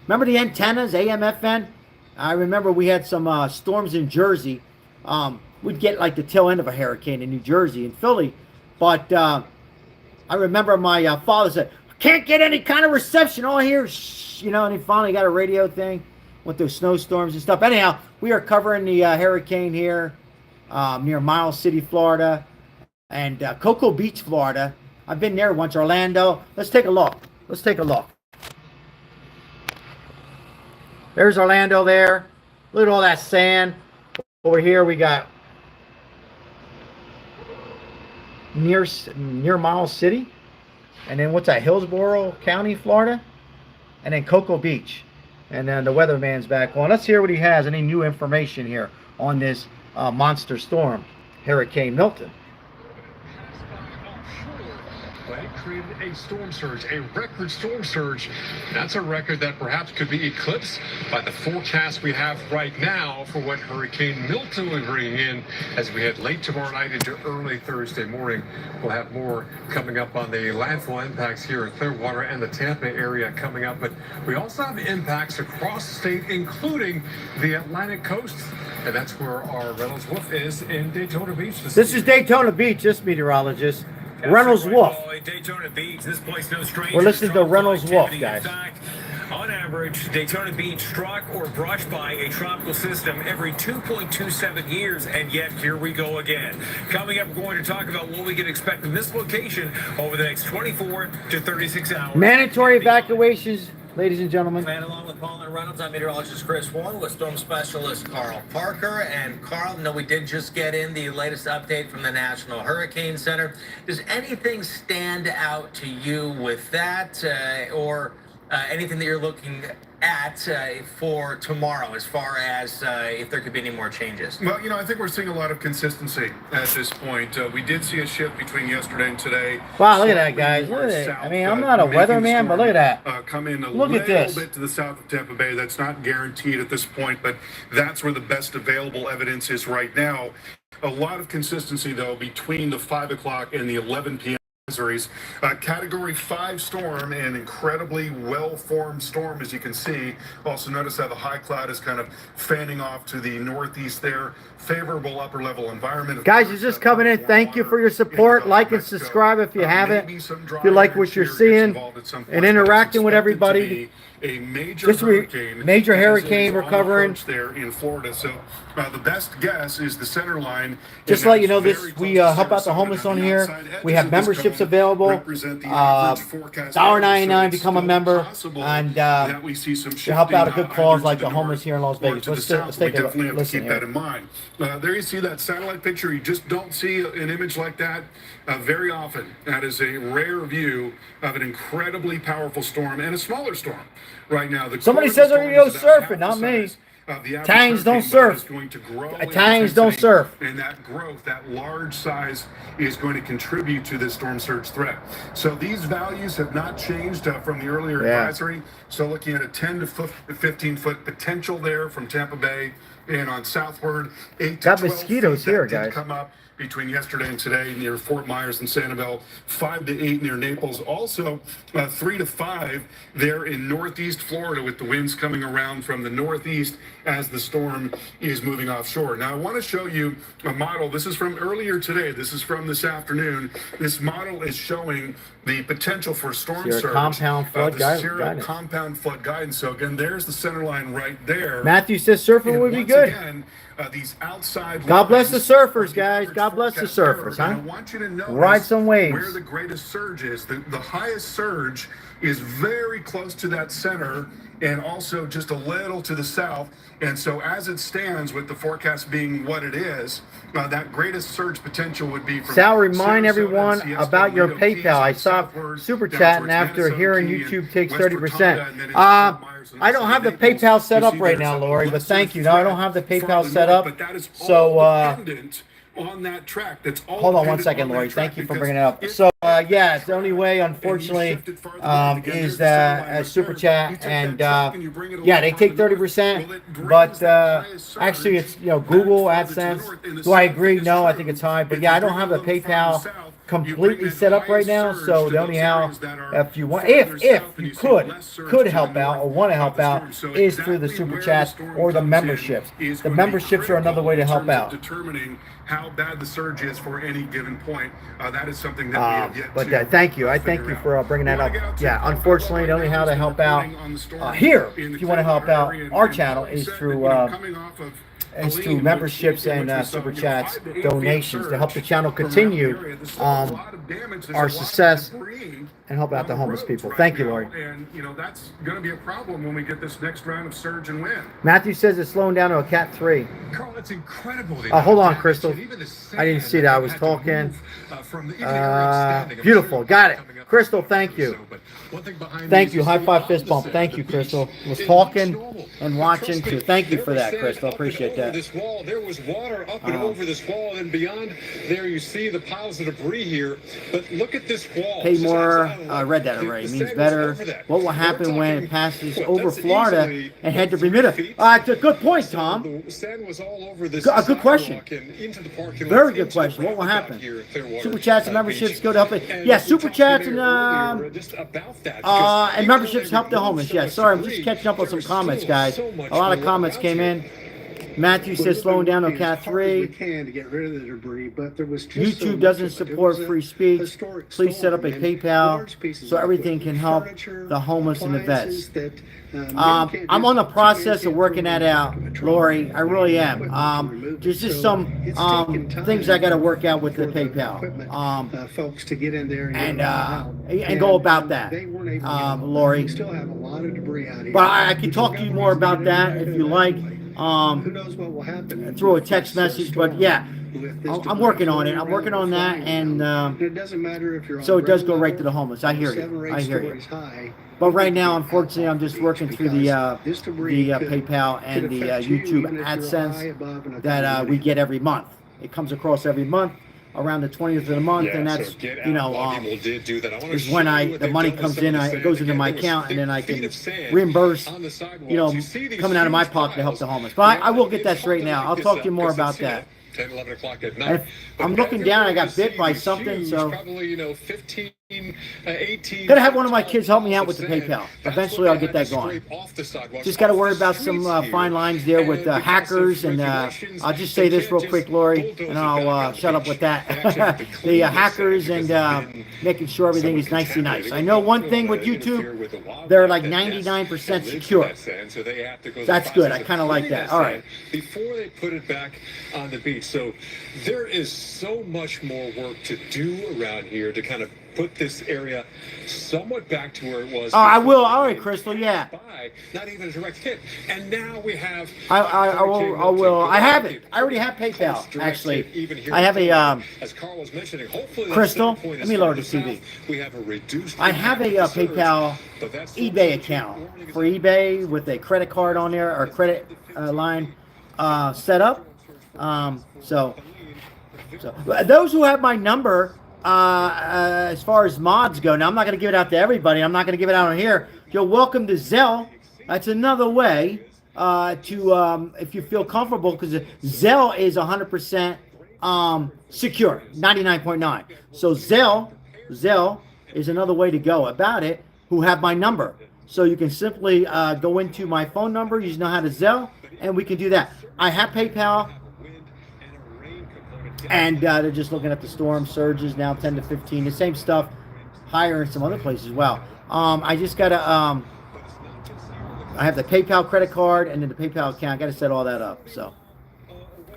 remember the antennas, AM, FM? I remember we had some storms in Jersey. We'd get like the tail end of a hurricane in New Jersey and Philly. But I remember my father said, can't get any kind of reception. All I hear is shh, you know, and he finally got a radio thing with those snowstorms and stuff. Anyhow, we are covering the hurricane here near Miles City, Florida, and Cocoa Beach, Florida. I've been there once, Orlando. Let's take a look. There's Orlando there. Look at all that sand. Over here we got near Miles City, and then what's that, Hillsborough County, Florida, and then Cocoa Beach. And then the weatherman's back on. Let's hear what he has, any new information here on this monster storm, Hurricane Milton. But it created a storm surge, a record storm surge. That's a record that perhaps could be eclipsed by the forecast we have right now for what Hurricane Milton will bring in as we head late tomorrow night into early Thursday morning. We'll have more coming up on the landfall impacts here in Clearwater and the Tampa area coming up. But we also have impacts across the state, including the Atlantic coast. And that's where our Reynolds Wolf is in Daytona Beach. This is Daytona Beach, this meteorologist. Reynolds Wolf. Daytona Beach, this place no stranger. We're listening to Reynolds Wolf, guys. In fact, on average, Daytona Beach struck or brushed by a tropical system every 2.27 years, and yet here we go again. Coming up, we're going to talk about what we can expect in this location over the next 24 to 36 hours. Mandatory evacuations, ladies and gentlemen. And along with Paul and Reynolds, I'm meteorologist Chris Warren with storm specialist Carl Parker. And Carl, we did just get in the latest update from the National Hurricane Center. Does anything stand out to you with that, or anything that you're looking at for tomorrow, as far as if there could be any more changes? Well, I think we're seeing a lot of consistency at this point. We did see a shift between yesterday and today. Wow, look at that, guys. Look at that. I mean, I'm not a weatherman, but look at that. Come in Look at this. bit to the south of Tampa Bay. That's not guaranteed at this point, but that's where the best available evidence is right now. A lot of consistency, though, between the 5 o'clock and the 11 p.m. Category 5 storm, an incredibly well-formed storm, as you can see. Also notice how the high cloud is kind of fanning off to the northeast there. Favorable upper level environment. Guys, you're just coming in. Thank you for your support. Like and subscribe if you haven't. If you like what you're seeing and interacting with everybody. A major hurricane we're covering there in Florida. So the best guess is the center line. Just to let you know, this we help out the homeless on here. We have memberships available. $1.99 become a member, and to help out a good cause like the homeless here in Las Vegas. Let's take a listen here. That in mind. There you see that satellite picture. You just don't see an image like that very often. That is a rare view of an incredibly powerful storm and a smaller storm. Right now, somebody says they're going to go surfing, not me. Italians don't surf. Italians don't surf. And that growth, that large size, is going to contribute to this storm surge threat. So these values have not changed from the earlier advisory. So looking at a 10 to 15 foot potential there from Tampa Bay and on southward. 8 to 12 mosquitoes feet here, that did guys. come up between yesterday and today near Fort Myers and Sanibel, 5 to 8 near Naples. Also 3 to 5 there in northeast Florida, with the winds coming around from the northeast as the storm is moving offshore. Now I want to show you a model. This is from earlier today. This is from this afternoon. This model is showing the potential for storm surge. Compound flood guidance. Compound flood guidance. So again, there's the center line right there. Matthew says surfing would be good. Again, these outside God bless the surfers, guys. God bless the surfers, huh? I want you to know ride some waves. Where the greatest surge is. The highest surge is very close to that center, and also just a little to the south. And so as it stands, with the forecast being what it is, that greatest surge potential would be from Sal, remind Sarasota, everyone Siesta, about your Lido, PayPal. I saw southward, super down chatting towards after Minnesota hearing Key, YouTube takes West 30%. Rotonda, and then into Fort Myers and I don't have the Naples. PayPal set You up see right there's now, a Lori, but lesser thank you. No, I don't have the threat PayPal from set the north, up. but that is all So, dependent on that track. That's all hold on one dependent second, on that Lori. track, Thank you for because bringing it up. if So, yeah, the only way, unfortunately, is a super chat, and yeah, they take 30%, but actually, it's Google AdSense. Do I agree? No, I think it's high, but yeah, I don't have the PayPal completely set up right now. So the only how, if you want, if you could help out or want to help out, is through the super chats or the memberships. The memberships are another way to help out. Determining how bad the surge is for any given point. That is something that we have yet but to thank you. I thank you for bringing that up. Yeah, unfortunately, the only how to help out here, if you want to help out our channel, is through is through memberships and super chats, donations to help the channel continue our success and help out the homeless people. Thank you, Lori. And that's going to be a problem when we get this next round of surge and wind. Matthew says it's slowing down to a Cat 3. Carl, it's incredible. Hold on, Crystal. I didn't see that. I was talking. Beautiful. Got it. Crystal, thank you. Thank you. High five, fist bump. Thank you, Crystal. Was talking and watching too. Thank you for that, Crystal. Appreciate that. This wall, there was water up and over this wall, and beyond there you see the piles of debris here. But look at this wall. Pay more. I read that already. It means better. What will happen when it passes over Florida and head to Bermuda? It's a good point, Tom. The sand was all over this A good question. and into the parking lot. Very good question. What will happen? Super chats and memberships go to help it. Yeah, super chats and memberships help the homeless. Yeah, sorry, I'm just catching up on some comments, guys. A lot of comments came in. Matthew says slowing down to Cat 3. To get rid of the debris, but there was just YouTube doesn't support free speech. Please set up a PayPal so everything can help the homeless and the vets. I'm on the process of working that out, Lori. I really am. There's just some things I got to work out with the PayPal. Folks to get in there and go about that, Lori. Still have a lot of debris out here. But I can talk to you more about that if you like. Who knows what will happen through a text message, but yeah, I'm working on it. I'm working on that, and it doesn't matter if you're so it does go right to the homeless. I hear you. I hear you. But right now, unfortunately, I'm just working through the PayPal and the YouTube AdSense that we get every month. It comes across every month around the 20th of the month, and that's is when the money comes in. It goes into my account, and then I can reimburse, coming out of my pocket to help the homeless. But I will get that straightened out. I'll talk to you more about that. 10, 11 o'clock at night. I'm looking down. I got bit by something, so probably 15, 18. Gotta have one of my kids help me out with the PayPal. Eventually, I'll get that going. Just got to worry about some fine lines there with hackers, and I'll just say this real quick, Lori, and I'll shut up with that. The hackers and making sure everything is nicey nice. I know one thing with YouTube, they're like 99% secure. That's good. I kind of like that. All right. Before they put it back on the beach, so there is so much more work to do around here to kind of put this area somewhat back to where it was. Oh, I will. All right, Crystal. Yeah. Not even a direct hit, and now we have. I will. I have it. I already have PayPal. Actually, I have a. As Carl was mentioning, hopefully. Crystal, let me lower the TV. We have a reduced. I have a PayPal eBay account for eBay with a credit card on there or credit line set up. So those who have my number. As far as mods go, now I'm not going to give it out to everybody. I'm not going to give it out on here. You're welcome to Zelle. That's another way to, if you feel comfortable, because Zelle is 100% secure, 99.9. So Zelle is another way to go about it. Who have my number, so you can simply go into my phone number. You know how to Zelle, and we can do that. I have PayPal. And they're just looking at the storm surges now 10 to 15, the same stuff, higher in some other places. Wow. I just gotta I have the PayPal credit card and then the PayPal account. I gotta set all that up. So,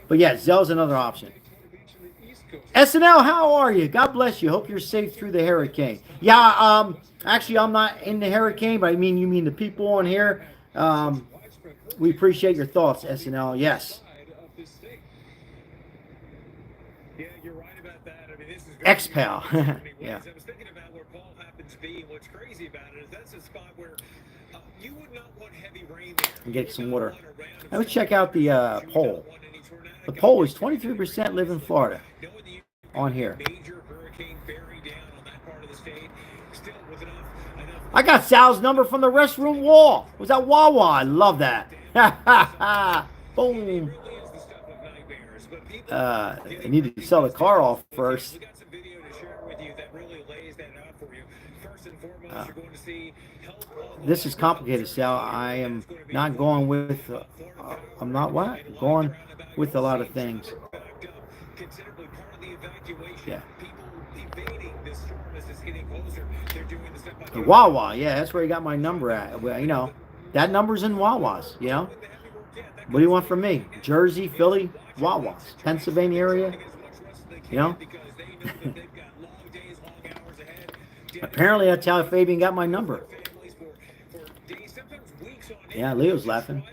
but yeah, Zelle's another option. SNL, how are you? God bless you. Hope you're safe through the hurricane. Yeah. Actually, I'm not in the hurricane, but you mean the people on here. We appreciate your thoughts, SNL. Yes. X-Pal. Yeah. I was thinking about where Paul happens to be, and what's crazy about it is that's a spot where you would not want heavy rain there. And get some water. Let's check out the poll. The poll is 23% live in Florida on here. I got Sal's number from the restroom wall. Was that Wawa? I love that. Boom. I needed to sell the car off first. This is complicated, Sal. I am not going with. I'm not what? Going with a lot of things. Yeah. The Wawa, yeah, that's where he got my number at. Well, that number's in Wawa's, What do you want from me? Jersey, Philly, Wawas, Pennsylvania area? You know? Apparently that's how Fabian got my number. Yeah, Leo's laughing.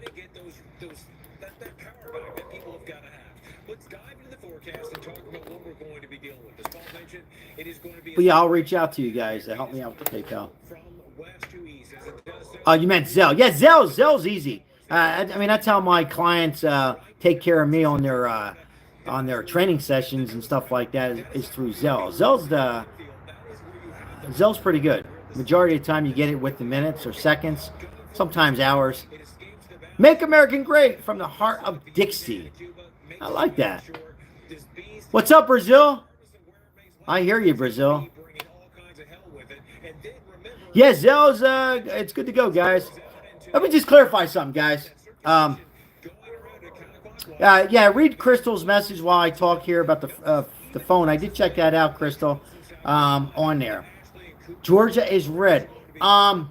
But yeah, I'll reach out to you guys to help me out with the PayPal. You meant Zelle. Yeah, Zelle's easy. I mean, that's how my clients take care of me on their training sessions and stuff like that is through Zelle. Zelle's pretty good. Majority of the time you get it within minutes or seconds, sometimes hours. Make American Great from the heart of Dixie. I like that. What's up, Brazil? I hear you, Brazil. Yeah, Zelle's, it's good to go, guys. Let me just clarify something, guys. Yeah, read Crystal's message while I talk here about the phone. I did check that out, Crystal, on there. Georgia is red. By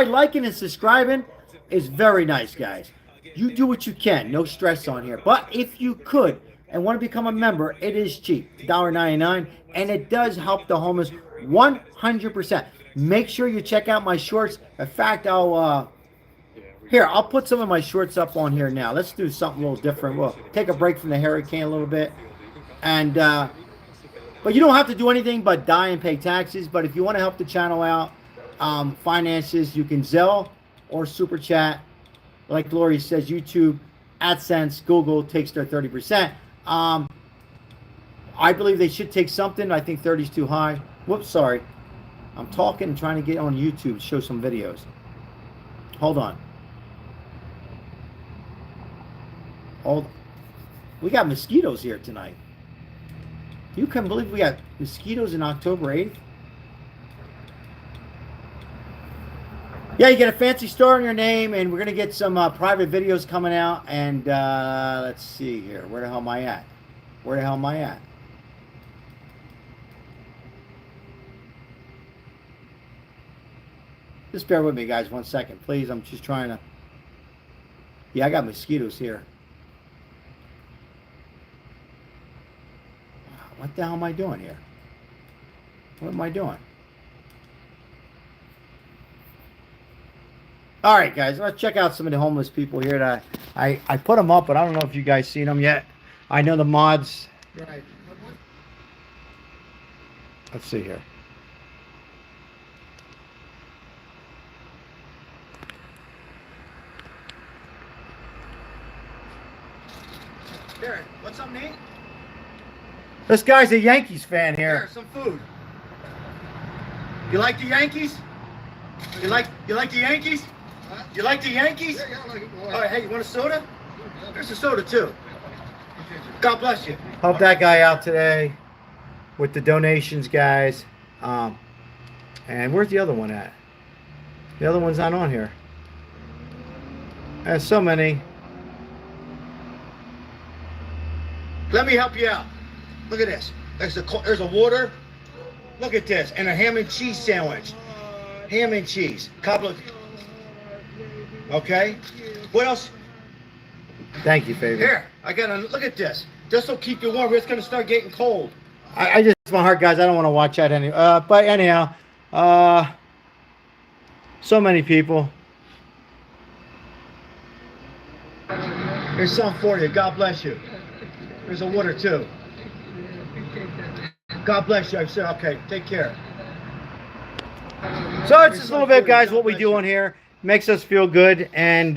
liking and subscribing is very nice, guys. You do what you can. No stress on here. But if you could and want to become a member, it is cheap. $1.99. And it does help the homeless 100%. Make sure you check out my shorts. In fact, I'll put some of my shorts up on here now. Let's do something a little different. We'll take a break from the hurricane a little bit. And but you don't have to do anything but die and pay taxes. But if you want to help the channel out, finances, you can Zelle or Super Chat. Like Glory says, YouTube, AdSense, Google takes their 30%. I believe they should take something. I think 30 is too high. Whoops, sorry. I'm talking and trying to get on YouTube to show some videos. Hold on. We got mosquitoes here tonight. You can believe we got mosquitoes in October 8th? Yeah, you get a fancy star in your name, and we're going to get some private videos coming out. And let's see here. Where the hell am I at? Where the hell am I at? Just bear with me, guys, 1 second, please. I'm just trying to... Yeah, I got mosquitoes here. What the hell am I doing here? What am I doing? All right, guys, let's check out some of the homeless people here. That I put them up, but I don't know if you guys seen them yet. I know the mods. Right. Let's see here. Derek, what's up, Nate? This guy's a Yankees fan here. Here, some food. You like the Yankees? You like the Yankees? Huh? You like the Yankees? Yeah, I like it. All right, hey, you want a soda? There's a soda too. God bless you. Help that guy out today with the donations, guys. And where's the other one at? The other one's not on here. There's so many. Let me help you out. Look at this. There's a water. Look at this. And a ham and cheese sandwich. Ham and cheese. Couple of... Okay. What else? Thank you, Fabian. Here, I got a... Look at this. This will keep you warm. It's going to start getting cold. I just... My heart, guys. I don't want to watch that anyway. But anyhow. So many people. Here's something for you. God bless you. There's a water, too. God bless you. I said, okay, take care. So it's just a little bit, guys, what we do on here. Makes us feel good, and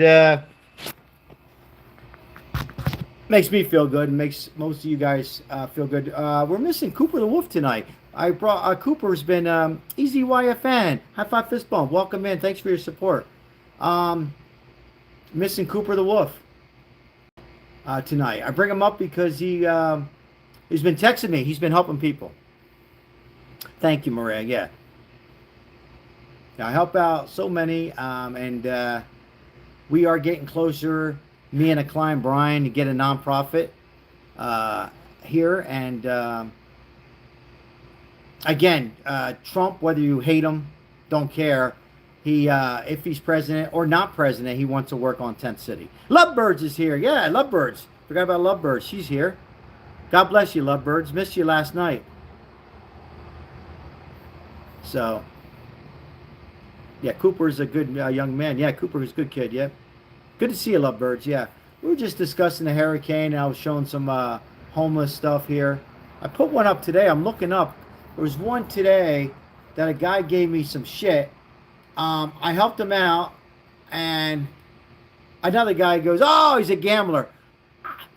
makes me feel good, and makes most of you guys feel good. We're missing Cooper the Wolf tonight. I brought Cooper's been Easy YFN. High five, fist bump. Welcome in. Thanks for your support. Missing Cooper the Wolf tonight. I bring him up because he's been texting me. He's been helping people. Thank you, Maria. Yeah. I help out so many, and we are getting closer, me and a client, Brian, to get a nonprofit here. And again, Trump, whether you hate him, don't care, if he's president or not president, he wants to work on Tent City. Lovebirds is here. Yeah, Lovebirds. Forgot about Lovebirds. She's here. God bless you, Lovebirds. Missed you last night. So, yeah, Cooper's a good young man. Yeah, Cooper is a good kid. Yeah. Good to see you, Lovebirds. Yeah. We were just discussing the hurricane, and I was showing some homeless stuff here. I put one up today. I'm looking up. There was one today that a guy gave me some shit. I helped him out, and another guy goes, "Oh, he's a gambler."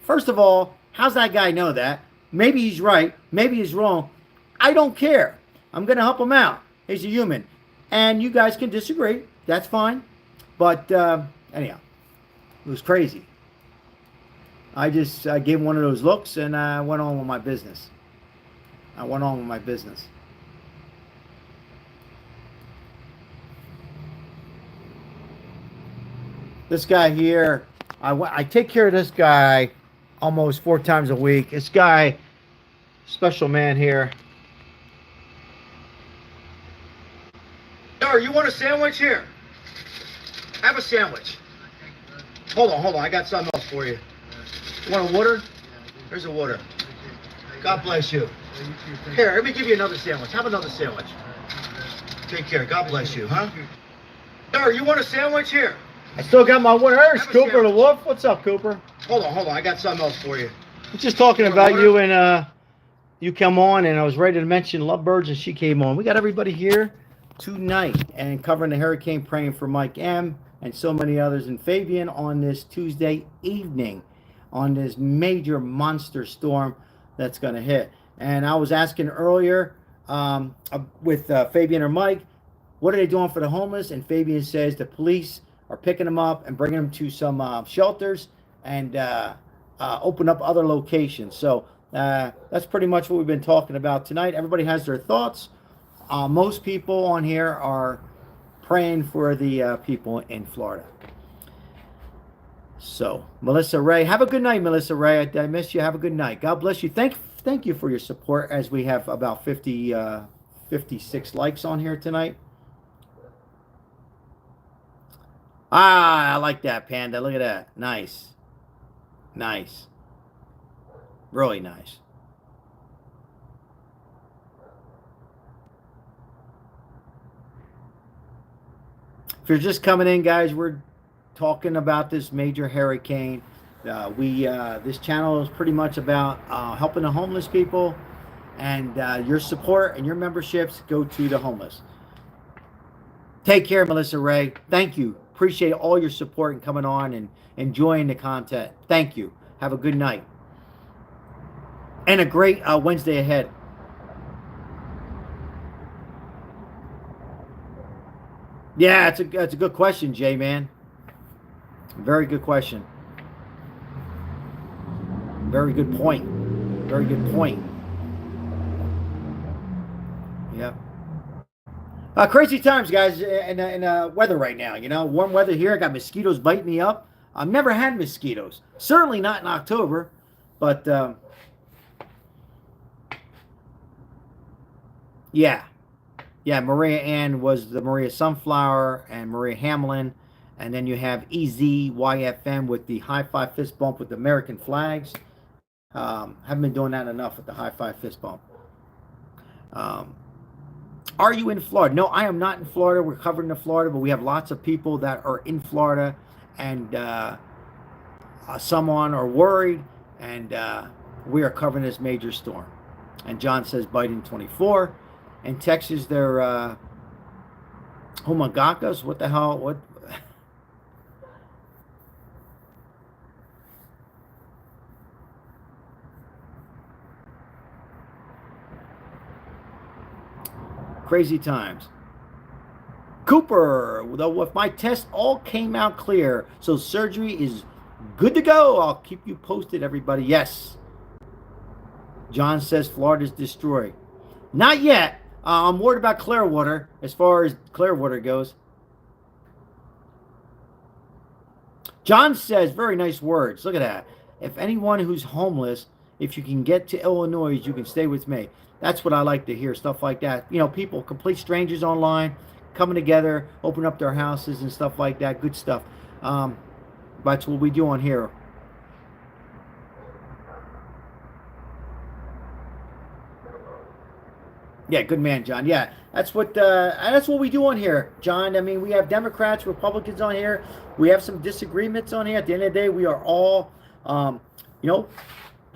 First of all, how's that guy know that? Maybe he's right. Maybe he's wrong. I don't care. I'm going to help him out. He's a human. And you guys can disagree. That's fine. But anyhow, it was crazy. I just gave him one of those looks, and I went on with my business. This guy here, I take care of this guy almost 4 times a week. This guy, special man here. Sir, you want a sandwich here? Have a sandwich. Hold on. I got something else for you. You want a water? Here's a water. God bless you. Here, let me give you another sandwich. Have another sandwich. Take care. God bless you, huh? Sir, you want a sandwich here? I still got my water. There's Cooper the Wolf. What's up, Cooper? Hold on. I got something else for you. I'm just talking about you, and you come on, and I was ready to mention Lovebirds, and she came on. We got everybody here tonight and covering the hurricane, praying for Mike M. and so many others in Fabian on this Tuesday evening on this major monster storm that's going to hit. And I was asking earlier with Fabian or Mike, what are they doing for the homeless? And Fabian says the police are picking them up and bringing them to some shelters and open up other locations. So that's pretty much what we've been talking about tonight. Everybody has their thoughts. Most people on here are praying for the people in Florida. So, Melissa Ray, have a good night, Melissa Ray. I miss you. Have a good night. God bless you. Thank you for your support as we have about 56 likes on here tonight. I like that, Panda. Look at that. Nice. Really nice. If you're just coming in, guys, we're talking about this major hurricane. This channel is pretty much about helping the homeless people, and your support and your memberships go to the homeless. Take care, Melissa Ray. Thank you. Appreciate all your support and coming on and enjoying the content. Thank you. Have a good night. And a great Wednesday ahead. Yeah, it's a good question, Jay, man. Very good question. Very good point. Yeah. Crazy times, guys, in weather right now. You know, warm weather here. I got mosquitoes biting me up. I've never had mosquitoes. Certainly not in October. But, yeah. Yeah, Maria Ann was the Maria Sunflower and Maria Hamlin. And then you have EZYFM with the high five fist bump with the American flags. Haven't been doing that enough with the high five fist bump. Are you in Florida? No, I am not in Florida. We're covering the Florida, but we have lots of people that are in Florida, and someone are worried, and we are covering this major storm. And John says Biden 24. In Texas, they're Humagakas. What the hell? What? Crazy times. Cooper, though, if my tests all came out clear, so surgery is good to go. I'll keep you posted, everybody. Yes. John says Florida's destroyed. Not yet. I'm worried about Clearwater as far as Clearwater goes. John says, very nice words. Look at that. If anyone who's homeless, if you can get to Illinois, you can stay with me. That's what I like to hear, stuff like that. You know, people, complete strangers online, coming together, open up their houses and stuff like that. Good stuff. That's what we do on here. Yeah, good man, John. Yeah, that's what we do on here, John. I mean, we have Democrats, Republicans on here. We have some disagreements on here. At the end of the day, we are all,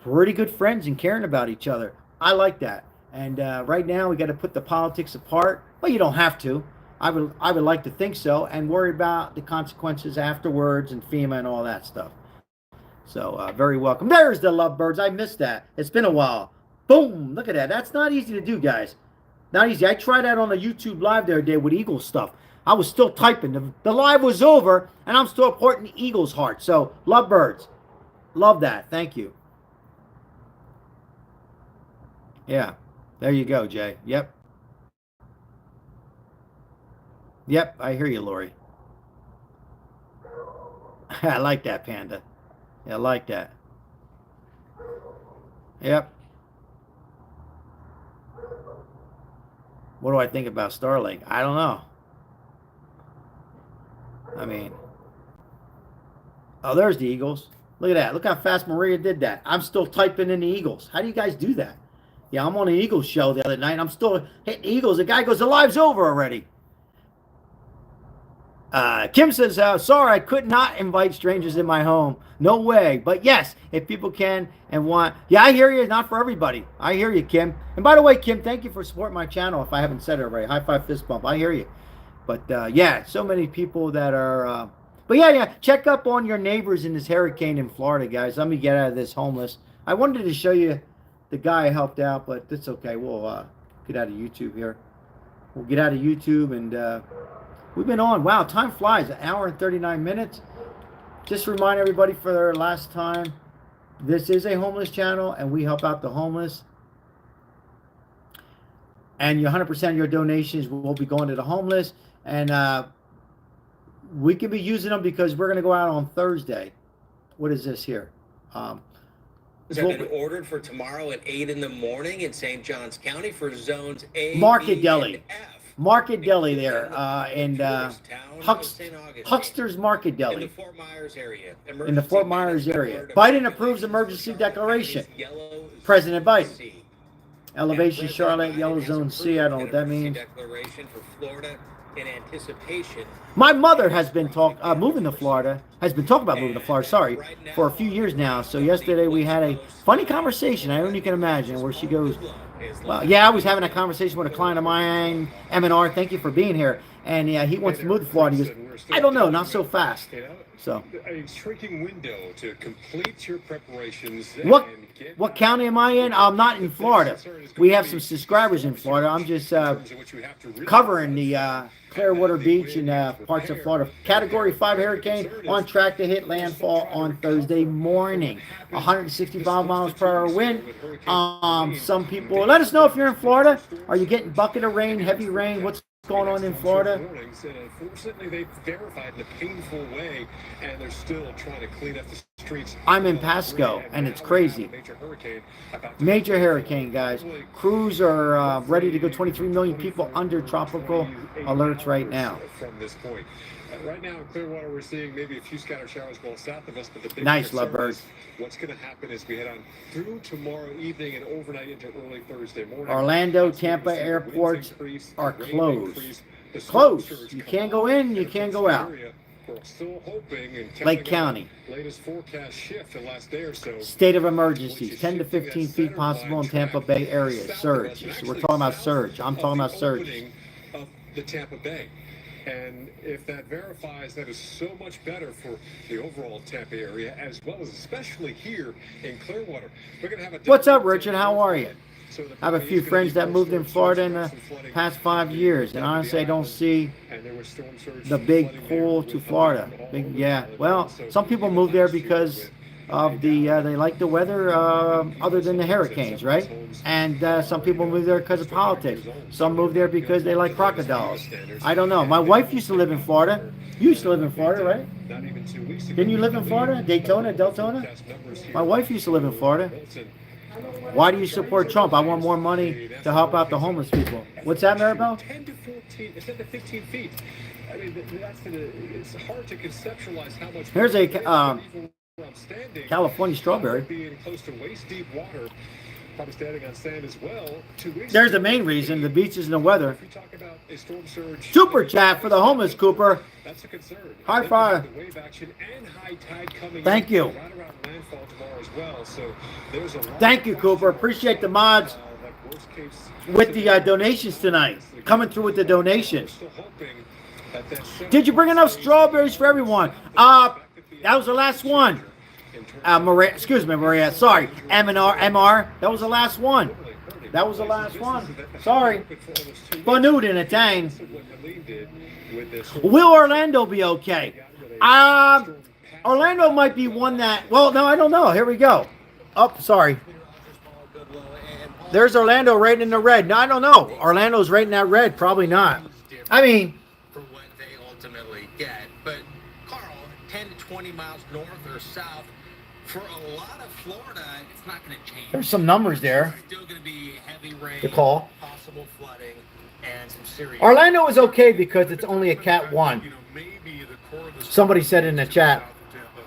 pretty good friends and caring about each other. I like that. And right now, we got to put the politics apart. Well, you don't have to. I would like to think so, and worry about the consequences afterwards and FEMA and all that stuff. So very welcome. There's the lovebirds. I missed that. It's been a while. Boom! Look at that. That's not easy to do, guys. Not easy. I tried that on the YouTube live the other day with Eagles stuff. I was still typing. The live was over, and I'm still reporting the Eagles heart. So, lovebirds. Love that. Thank you. Yeah. There you go, Jay. Yep. Yep. I hear you, Lori. I like that, Panda. Yeah, I like that. Yep. What do I think about Starlink? I don't know. I mean, oh, there's the Eagles. Look at that. Look how fast Maria did that. I'm still typing in the Eagles. How do you guys do that? Yeah, I'm on an Eagles show the other night. I'm still hitting Eagles. The guy goes, the live's over already. Kim says, sorry, I could not invite strangers in my home. No way. But yes, if people can and want. Yeah, I hear you. Not for everybody. I hear you, Kim. And by the way, Kim, thank you for supporting my channel. If I haven't said it already. High five, fist bump. I hear you. But yeah, so many people that are. But yeah, check up on your neighbors in this hurricane in Florida, guys. Let me get out of this homeless. I wanted to show you the guy I helped out, but it's okay. We'll get out of YouTube here. We'll get out of YouTube and. We've been on. Wow, time flies. 1 hour and 39 minutes. Just remind everybody for their last time, this is a homeless channel, and we help out the homeless. And 100% of your donations will be going to the homeless. And we can be using them because we're going to go out on Thursday. What is this here? Has been ordered for tomorrow at 8 in the morning in St. Johns County for zones A, Market B, Deli. and F. Market Deli there, and Huckster's Market Deli. In the Fort Myers area. In the Fort Myers area. Biden approves emergency declaration. President Biden. Elevation Charlotte, yellow zone C. I don't know what that means. Declaration for Florida in anticipation. My mother has been moving to Florida. Has been talking about moving to Florida. Sorry, for a few years now. So yesterday we had a funny conversation. I only can imagine where she goes. Well, yeah, I was having a conversation with a client of mine, M&R. Thank you for being here. And yeah, he wants to move to Florida. He goes, I don't know, not so fast. So a shrinking window to complete your preparations. What county am I in? I'm not in Florida. We have some subscribers in Florida. I'm just covering the Clearwater Beach and parts of Florida. Category 5 hurricane on track to hit landfall on Thursday morning. 165 miles per hour wind. Some people, let us know if you're in Florida. Are you getting bucket of rain, heavy rain? What's going on in Florida? Unfortunately, they verified in a painful way, and they're still trying to clean up the streets. I'm in Pasco, and it's crazy. Major hurricane, guys. Crews are ready to go. 23 million people under tropical alerts right now. From this point. Right now in Clearwater, we're seeing maybe a few scattered showers going south of us, but the big nice, lovebird. What's going to happen is we head on through tomorrow evening and overnight into early Thursday morning. Orlando, Tampa airports are closed. Closed. You can't go in, you can't go out. Still hoping Lake County. Latest forecast shift the last day or so. State of emergency. 10 to 15 feet possible in Tampa Bay area. Surge. We're talking about surge. I'm talking about surge. Of the Tampa Bay. And if that verifies, that is so much better for the overall Tampa area, as well as especially here in Clearwater. We're going to have a What's up, Richard? How are you? I have a few friends that moved in Florida in the past 5 years, and honestly, I don't see the big pull to Florida. Yeah, well, some people move there because of the they like the weather other than the hurricanes, right? And some people move there because of politics. Some move there because they like crocodiles. I don't know. My wife used to live in Florida. You used to live in Florida, right? Didn't you live in Florida? Daytona, Deltona? My wife used to live in Florida. Why do you support Trump? I want more money to help out the homeless people. What's that, Maribel? It's at the 15 feet. I mean, it's hard to conceptualize how much. Here's a where I'm standing, California strawberry. being close to waist-deep water. Probably standing on sand as well. 2 weeks There's the ago, main reason, the beaches and the weather. if we talk about a storm surge, Super chat for the homeless, Cooper. that's a concern. High five. The wave action and high tide coming Thank in you. right around landfall tomorrow as well. So there's a lot Thank you, of Cooper. Appreciate the mods like worst case with the donations tonight. Coming through with the donations. still hoping that Did you bring enough strawberries for everyone? That was the last one. Maria, excuse me, Maria. Sorry, MR. That was the last one. That was the last one. Sorry. Banud in a tang. Will Orlando be okay? Orlando might be one that. Well, no, I don't know. Here we go. Oh, sorry. There's Orlando right in the red. No, I don't know. Orlando's right in that red. Probably not. I mean, For what they ultimately get. But, Carl, 10 to 20 miles north or south, for a lot of Florida, it's not going to change. there's some numbers there It's still going to be heavy rain, to call. possible flooding, and some serious. Orlando is okay because it's only a Cat 1. You know, maybe the core of the Somebody said in the chat. south of Tampa,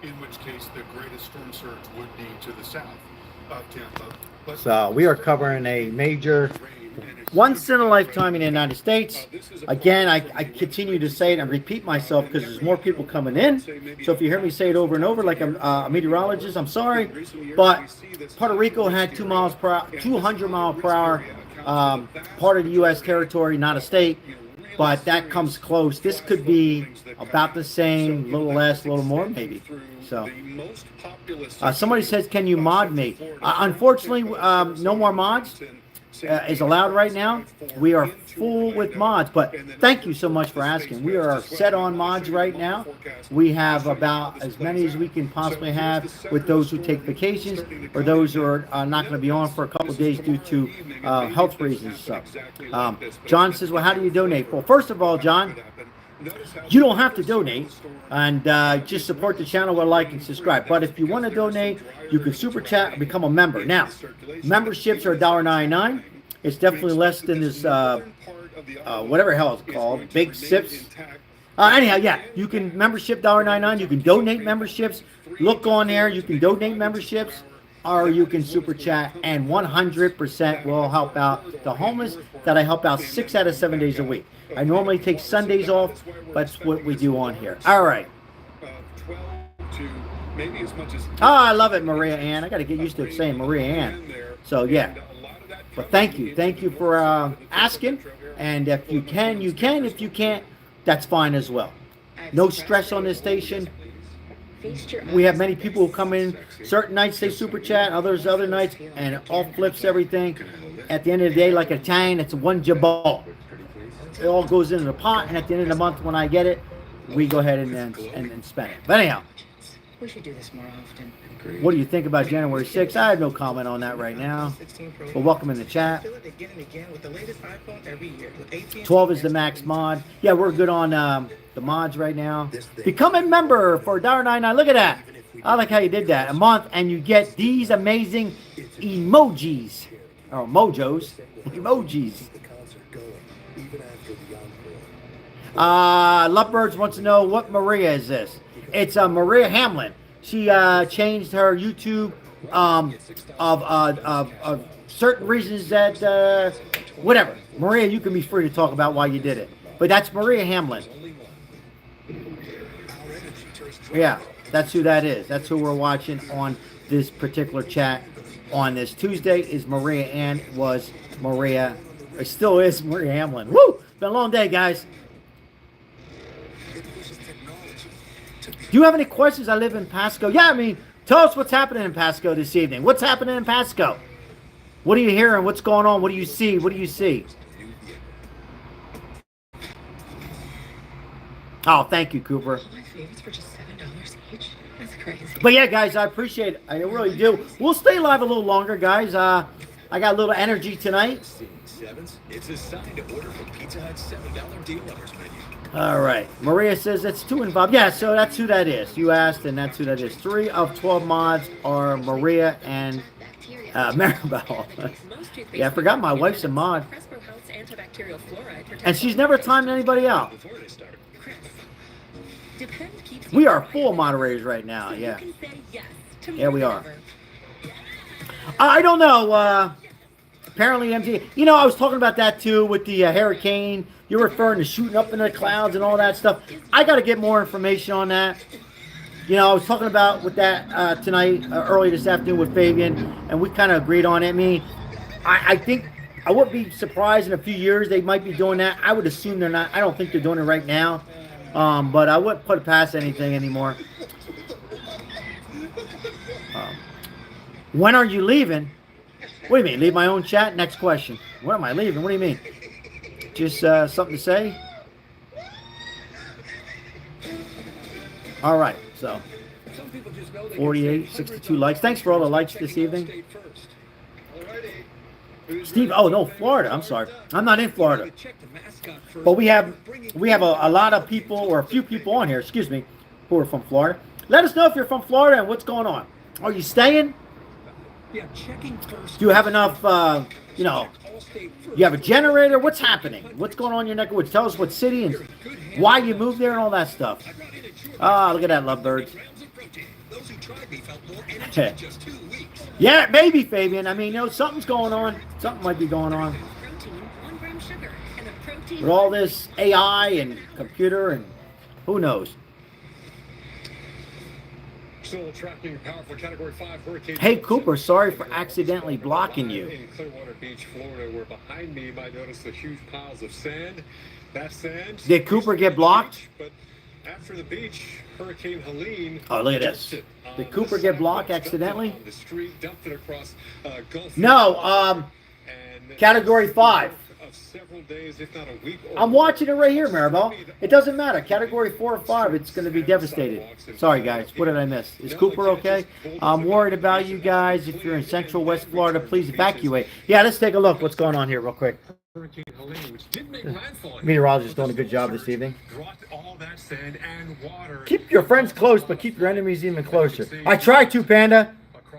in which case the greatest storm surge would be to the south of Tampa. But So we are covering a major once in a lifetime in the United States. Again, I continue to say it and repeat myself because there's more people coming in. So if you hear me say it over and over like a meteorologist, I'm sorry. But Puerto Rico had 200 mile per hour, part of the U.S. territory, not a state. But that comes close. This could be about the same, a little less, a little more maybe. So somebody says, can you mod me? Unfortunately, no more mods is allowed right now. We are full with mods, but thank you so much for asking. We are set on mods right now. We have about as many as we can possibly have with those who take vacations or those who are not going to be on for a couple of days due to health reasons. So, John says, well, how do you donate? Well, first of all, John, you don't have to donate, and just support the channel with a like and subscribe. But if you want to donate, you can super chat and become a member. Now, memberships are $1.99. It's definitely less than this, whatever the hell it's called, Big Sips. Anyhow, yeah, you can membership $1.99. You can donate memberships. Look on there. You can donate memberships, or you can super chat, and 100% will help out the homeless that I help out 6 out of 7 days a week. I normally take Sundays off, but that's what we do on here. All right. I love it, Maria Ann. I got to get used to saying Maria Ann. So, yeah. But thank you. Thank you for asking. And if you can, you can. If you can't, that's fine as well. No stress on this station. We have many people who come in. Certain nights they super chat, others other nights, and it all flips everything. At the end of the day, like a tang, it's one jabal. It all goes into the pot, and at the end of the month when I get it, we go ahead and spend it. But anyhow, We should do this more often. what do you think about January 6th? I have no comment on that right now. But welcome in the chat. 12 is the max mod. Yeah, we're good on the mods right now. Become a member for $1.99. Look at that. I like how you did that. A month, and you get these amazing emojis. Or mojos. Emojis. Lovebirds wants to know, what Maria is this? It's Maria Hamlin. She changed her YouTube of certain reasons that whatever. Maria, you can be free to talk about why you did it. But that's Maria Hamlin. Yeah, that's who that is. That's who we're watching on this particular chat on this Tuesday. Is Maria Ann, was Maria, it still is Maria Hamlin. Woo! Been a long day, guys. Do you have any questions? I live in Pasco. Yeah, I mean, tell us what's happening in Pasco this evening. What's happening in Pasco? What are you hearing? What's going on? What do you see? What do you see? Oh, thank you, Cooper. My favorites for just $7 each. That's crazy. But yeah, guys, I appreciate it. I really do. We'll stay live a little longer, guys. I got a little energy tonight. It's a sign to order from Pizza Hut's $7 deal lovers menu. All right. Maria says that's 2 involved. Yeah, so that's who that is. You asked, and that's who that is. 3 of 12 mods are Maria and Maribel. Yeah, I forgot my wife's a mod. antibacterial fluoride protects And she's all never areas. timed anybody out. Before they start. Chris, Depend keeps We you are quiet, full moderators right now. so Yeah. you can say yes to Yeah, more we than are. ever. I don't know. Apparently, MT. You know, I was talking about that too with the hurricane. You're referring to shooting up into the clouds and all that stuff. I got to get more information on that. You know, I was talking about with that tonight, early this afternoon with Fabian, and we kind of agreed on it. I mean, I think I wouldn't be surprised in a few years they might be doing that. I would assume they're not. I don't think they're doing it right now, but I wouldn't put it past anything anymore. When are you leaving? What do you mean? Leave my own chat? Next question. When am I leaving? What do you mean? Just something to say? All right, so 48, 62 likes. Thanks for all the likes this evening. Steve, oh no, Florida. I'm sorry. I'm not in Florida. But we have a lot of people, or a few people on here, excuse me, who are from Florida. Let us know if you're from Florida and what's going on. Are you staying? Do you have enough, you know, you have a generator? What's happening? What's going on in your neck of woods? Tell us what city and why you moved there and all that stuff. Ah, look at that, lovebirds. Yeah, maybe, Fabian. I mean, you know, something's going on. Something might be going on. With all this AI and computer and who knows. Still tracking powerful Category 5 hurricane. Hey, Cooper, sorry for accidentally blocking you. In Clearwater Beach, Florida, where behind me you might notice the huge piles of sand. That sand. Did Cooper get blocked? But after the beach, Hurricane Helene. Oh, look at this. Did Cooper get blocked accidentally? On the street, dumped it across Gulf. No, Category 5. Of several days, if not a week. I'm watching it right here, Maribel. It doesn't matter. Category 4 or 5, it's going to be devastated. Sorry, guys. What did I miss? Is Cooper okay? I'm worried about you guys. If you're in central West Florida, please evacuate. Yeah, let's take a look. What's going on here real quick. Hurricane Helene, which did make landfall. Meteorologist doing a good job this evening. Brought all that sand and water. Keep your friends close, but keep your enemies even closer. I try to, Panda.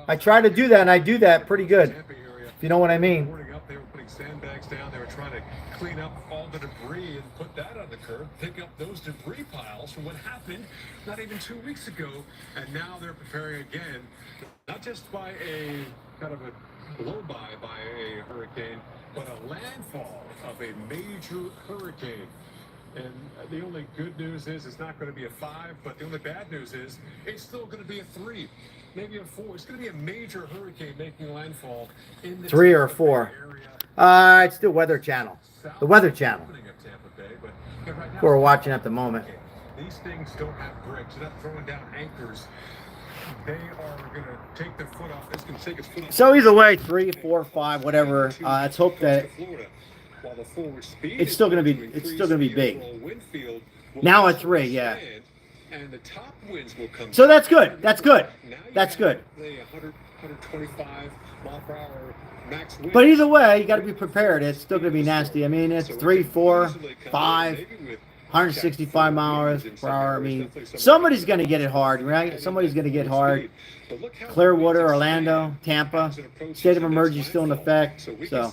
I try to do that, and I do that pretty good. If you know what I mean. They were putting sandbags down. They were trying to clean up all the debris and put that on the curb, pick up those debris piles from what happened not even 2 weeks ago. And now they're preparing again, not just by a kind of a blow-by by a hurricane, but a landfall of a major hurricane. And the only good news is it's not going to be a 5, but the only bad news is it's still going to be a 3, maybe a 4. It's going to be a major hurricane making landfall in the 3 or 4. It's the Weather Channel. The Weather Channel. Who we're watching at the moment. These things don't have bricks. They're not throwing down anchors. They are going to take their foot off. It's going to take its foot off. So either way, 3, 4, 5, whatever. Let's hope that it's still going to be big. Now a 3, yeah. And the top winds will come. So that's good. That's good. That's good. 125 mile per hour max wind. But either way, you got to be prepared. It's still going to be nasty. I mean, it's 3, 4, 5, 165 miles per hour. I mean, somebody's going to get it hard, right? Somebody's going to get hard. Clearwater, Orlando, Tampa. State of emergency still in effect. So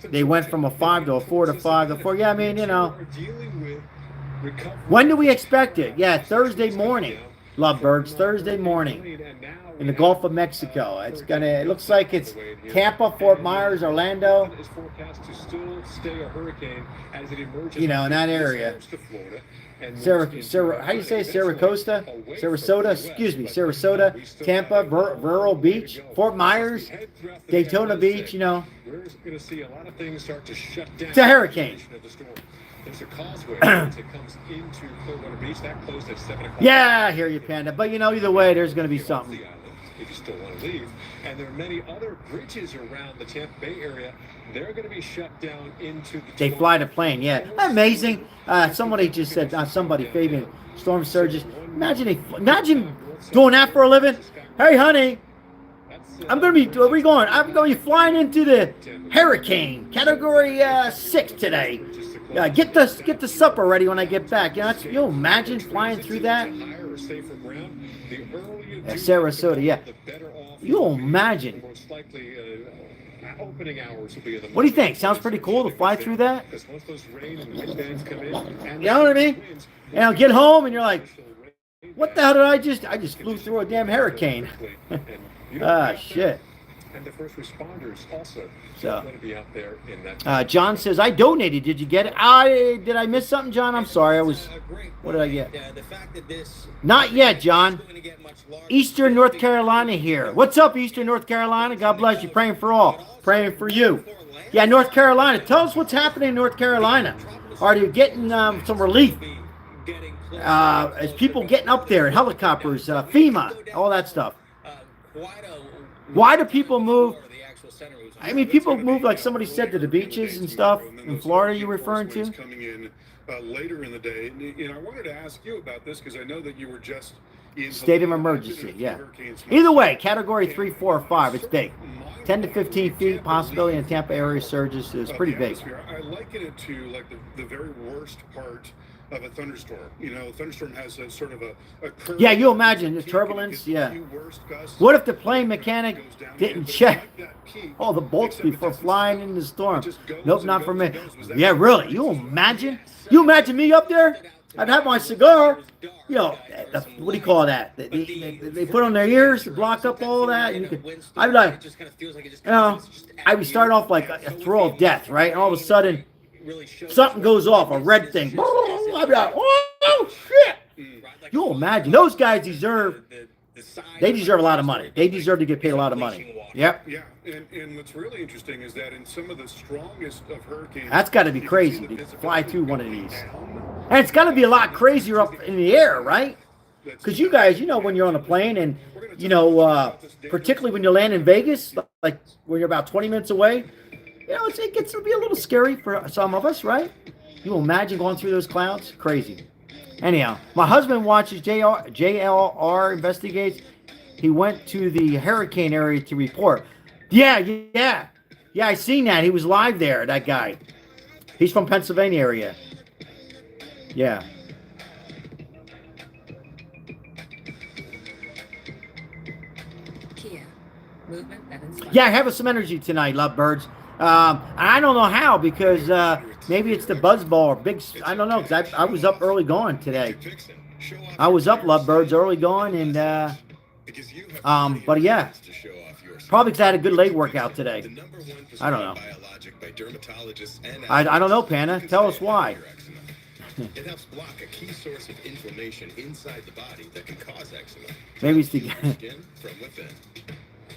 they went from a 5 to a 4 to 5 to 4. Yeah, I mean, you know. When do we expect it? Yeah, Thursday morning. Lovebirds, Thursday morning in the Gulf of Mexico. It looks like it's Tampa, Fort Myers, Orlando. You know, in that area. How do you say Sarasota? Sarasota, excuse me, Sarasota, Tampa, Vero Beach, Fort Myers, Daytona Beach, you know. It's a hurricane. There's a causeway that comes into Clearwater Beach. That closed at 7 o'clock. Yeah, I hear you, Panda. But, you know, either way, there's going to be something. If you still want to leave. And there are many other bridges around the Tampa Bay area. They're going to be shut down into the... They fly the plane, yeah. Amazing. Somebody just said, Fabian, storm surges. Imagine doing that for a living. Hey, honey, I'm going to be, where are we going? I'm going to be flying into the hurricane, Category 6 today. Get the supper ready when I get back. You know, you'll imagine flying through that. The earlier Sarasota, yeah. You'll imagine. most likely opening hours will be in the What do you think? Sounds pretty cool to fly through that? Because once those rain and wind bands come in, and You know what I mean? And I'll get home and you're like, what the hell did I just flew through a damn hurricane. Ah, shit. And the first responders also So, going to be out there in that. John says, I donated. Did you get it? Did I miss something, John? I'm sorry. What did I get? The fact that this Not yet, John. Eastern North Carolina here. What's up, Eastern North Carolina? God bless you. Praying for all. Praying for you. Yeah, North Carolina. Tell us what's happening in North Carolina. Are you getting some relief? As people getting up there, helicopters, FEMA, all that stuff. Why do people move? I mean, people move, like somebody said, to the beaches and stuff in Florida. You referring to? Coming in later in the day, and I wanted to ask you about this because I know that you were just in State of emergency. Yeah. Either way, Category 3, 4, or 5. It's big. 10 to 15 feet. Possibility in Tampa area surges is pretty big. I liken it to like the very worst part of a thunderstorm. You know, a thunderstorm has a sort of a curve. Yeah, you imagine the turbulence. Yeah. What if the plane mechanic didn't check all the bolts before flying in the storm? Nope, not for me. Yeah, really. You imagine? You imagine me up there? I'd have my cigar. You know, what do you call that? They put on their ears to block up all that. And I'd be like, you know, I would start off like a throw of death, right? And all of a sudden, something goes off, a red thing. I'd be like, oh, shit. You'll imagine. Those guys deserve a lot of money. They deserve to get paid a lot of money. Yep. Yeah, and what's really interesting is that in some of the strongest of hurricanes... That's got to be crazy to fly through one of these. And it's got to be a lot crazier up in the air, right? Because you guys, you know, when you're on a plane and, you know, particularly when you land in Vegas, like when you're about 20 minutes away, you know, it gets to be a little scary for some of us, right? You imagine going through those clouds? Crazy. Anyhow, my husband watches JLR Investigates. He went to the hurricane area to report. Yeah, I seen that. He was live there, that guy. He's from Pennsylvania area. Yeah. Yeah, I have some energy tonight, lovebirds. I don't know how because maybe it's the buzzball or big. I don't know because I was up early going today. I was up, lovebirds, early going, and but yeah, probably because I had a good leg workout today. I don't know. I don't know, Panna. Tell us why. It helps block a key source of inflammation inside the body that can cause eczema. Maybe it's the skin from within.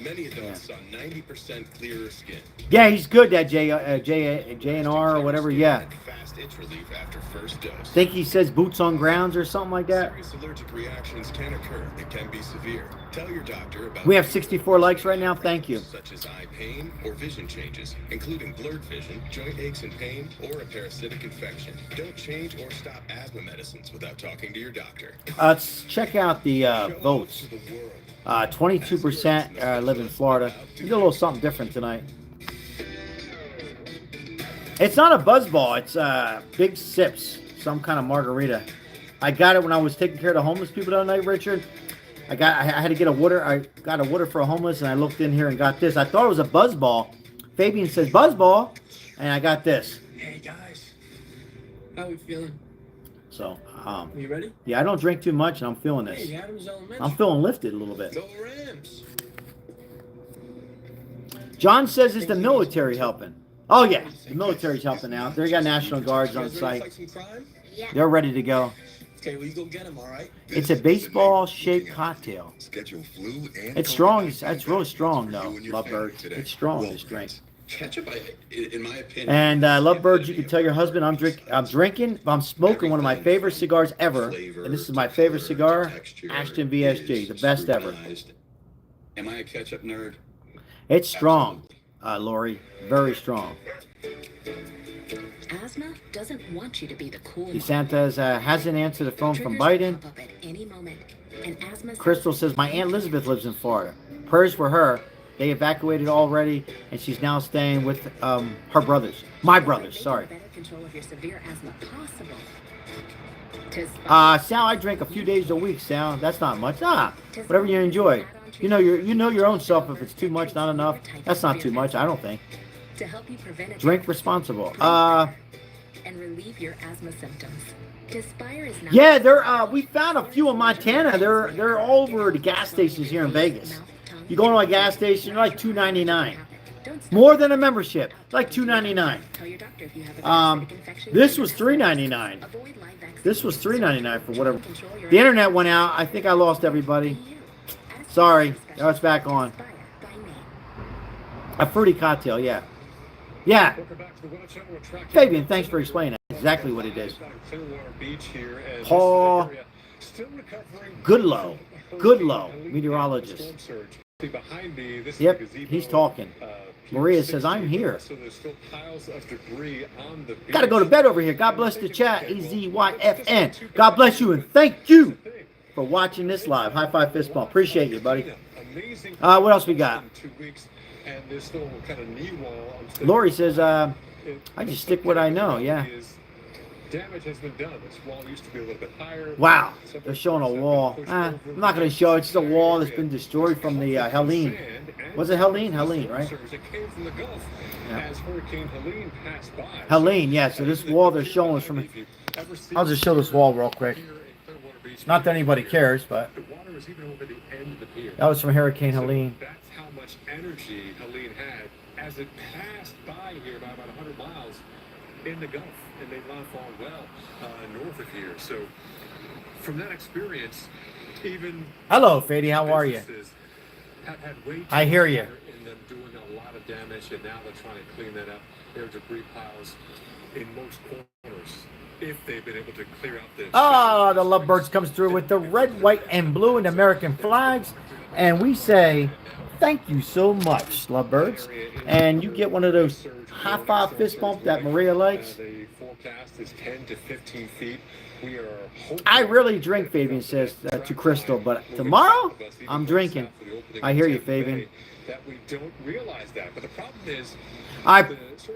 Many adults saw 90% clearer skin. Yeah, he's good, that JNR or whatever. Yeah. Fast itch relief after first dose. Think he says boots on grounds or something like that. Serious allergic reactions can occur. It can be severe. Tell your doctor about. We have 64 likes right now. Thank you. Such as eye pain or vision changes, including blurred vision, joint aches and pain, or a parasitic infection. Don't change or stop asthma medicines without talking to your doctor. Let's check out the votes. 22% live in Florida. We did a little something different tonight. It's not a buzzball. It's big sips. Some kind of margarita. I got it when I was taking care of the homeless people the other night, Richard. I had to get a water. I got a water for a homeless, and I looked in here and got this. I thought it was a buzzball. Fabian says buzzball, and I got this. Hey guys, how we feeling? So, you ready? Yeah, I don't drink too much, and I'm feeling this. Hey, Adam's Elementary. I'm feeling lifted a little bit. Go Rams. John says, is the military helping? Oh, yeah. The military's helping out. They got National Guards on site. They're ready to go. Okay, well, you go get them, all right? It's a baseball-shaped cocktail. It's strong. It's really strong, though, Lovebird. It's strong, this drink. Ketchup, in my opinion. And Lovebird, you can tell your husband I'm drinking. I'm smoking one of my favorite cigars ever. And this is my favorite cigar, Ashton VSG, the best ever. Am I a ketchup nerd? It's strong, Lori. Very strong. Asthma doesn't want you to be the cool one. DeSantis hasn't answered the phone from Biden. Crystal says, my Aunt Elizabeth lives in Florida. Prayers for her. They evacuated already, and she's now staying with her brothers. My brothers, sorry. Better control of your severe asthma possible. Sal, I drink a few days a week, Sal. That's not much. Whatever you enjoy. You know your own self. If it's too much, not enough. That's not too much, I don't think. To help you prevent Drink responsible. and relieve your asthma symptoms. Dispire is not Yeah, we found a few in Montana. They're all over the gas stations here in Vegas. You go to a gas station, they're like $2.99. More than a membership, like $2.99. Tell your doctor if you have a parasitic infection. This was $3.99. This was $3.99 for whatever. The internet went out. I think I lost everybody. Sorry. Now it's back on. A fruity cocktail, yeah. Yeah. Fabian, thanks for explaining that. Exactly what it is. Paul Goodlow, meteorologist. Yep, he's talking. Maria says, I'm here. Got to go to bed over here. God bless the chat. EZYFN. God bless you and thank you for watching this live. High five, fist bump. Appreciate you, buddy. What else we got? Lori says, I just stick what I know. Yeah. Damage has been done. This wall used to be a little bit higher. Wow, they're showing a wall. I'm not going to show it. It's just a wall that's been destroyed from the Helene. Was it Helene? Helene, right? It came from the Gulf as Hurricane Helene passed by. Helene, yeah. So this wall they're showing is from. I'll just show this wall real quick. Not that anybody cares, but that was from Hurricane Helene. That's how much energy Helene had as it passed by here by about 100 miles in the Gulf, and they landfall well north of here. So from that experience, even hello, Fady, how are you? I hear you. In them doing a lot of damage, and now they're trying to clean that up. There are debris piles in most corners. If they've been able to clear out this. Oh, the Lovebirds comes through with the red, white, and blue and American flags, and we say thank you so much, Lovebirds. And you get one of those high five fist bump that Maria likes. The forecast is 10 to 15 feet. We are I really drink, Fabian says to Crystal, but tomorrow I'm drinking. I hear you, Fabian. That we don't realize that, but the problem is.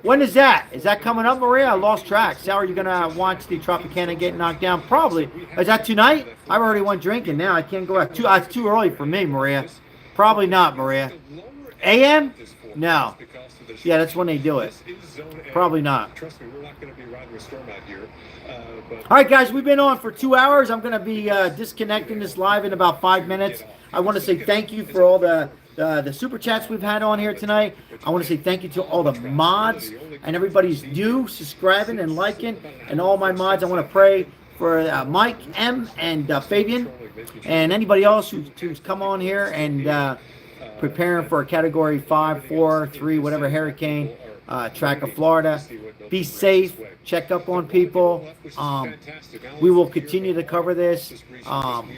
When is that? Is that coming up, Maria? I lost track. So are you gonna watch the Tropicana get knocked down? Probably. Is that tonight? I've already went drinking now. I can't go out. It's too early for me, Maria. Probably not, Maria. AM? No. Yeah, that's when they do it. Probably not. Trust me, we're not going to be riding a storm out here. All right, guys, we've been on for 2 hours. I'm going to be disconnecting this live in about 5 minutes. I want to say thank you for all the super chats we've had on here tonight. I want to say thank you to all the mods and everybody's new, subscribing and liking, and all my mods. I want to pray for Mike M and Fabian and anybody else who's come on here and preparing for a Category 5, 4, 3, whatever hurricane track of Florida. Be safe. Check up on people. We will continue to cover this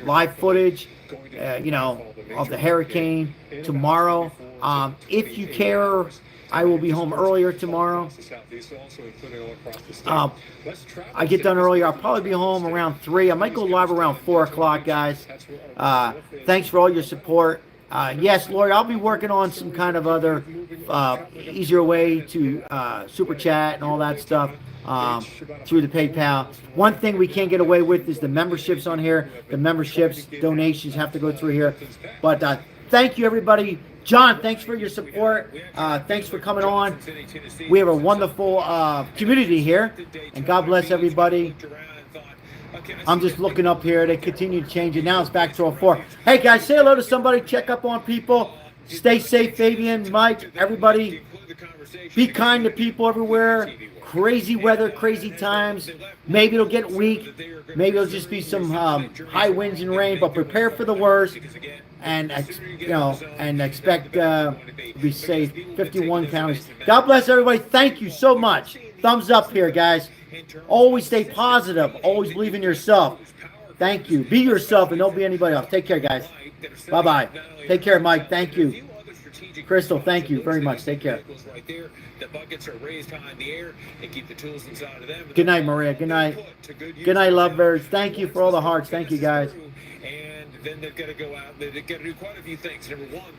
live footage, of the hurricane tomorrow. If you care, I will be home earlier tomorrow. I get done earlier. I'll probably be home around 3. I might go live around 4 o'clock, guys. Thanks for all your support. Yes, Lori, I'll be working on some kind of other easier way to super chat and all that stuff through the PayPal. One thing we can't get away with is the memberships on here. The memberships, donations have to go through here. But thank you, everybody. John, thanks for your support. Thanks for coming on. We have a wonderful community here, and God bless everybody. I'm just looking up here. They continue to change it. Now it's back to a 4. Hey, guys, say hello to somebody. Check up on people. Stay safe, Fabian, Mike, everybody. Be kind to people everywhere. Crazy weather, crazy times. Maybe it'll get weak. Maybe it'll just be some high winds and rain. But prepare for the worst, and expect to be safe. 51 counties. God bless everybody. Thank you so much. Thumbs up here, guys. Always stay positive. Always believe in yourself. Thank you. Be yourself and don't be anybody else. Take care, guys. Bye-bye. Take care, Mike. Thank you. Crystal, thank you very much. Take care. The buckets are raised high in the air and keep the tools inside of them. Good night, Maria. Good night. Good night, lovebirds. Thank you for all the hearts. Thank you, guys. And then they've got to go out. They've got to do quite a few things. Number one, they've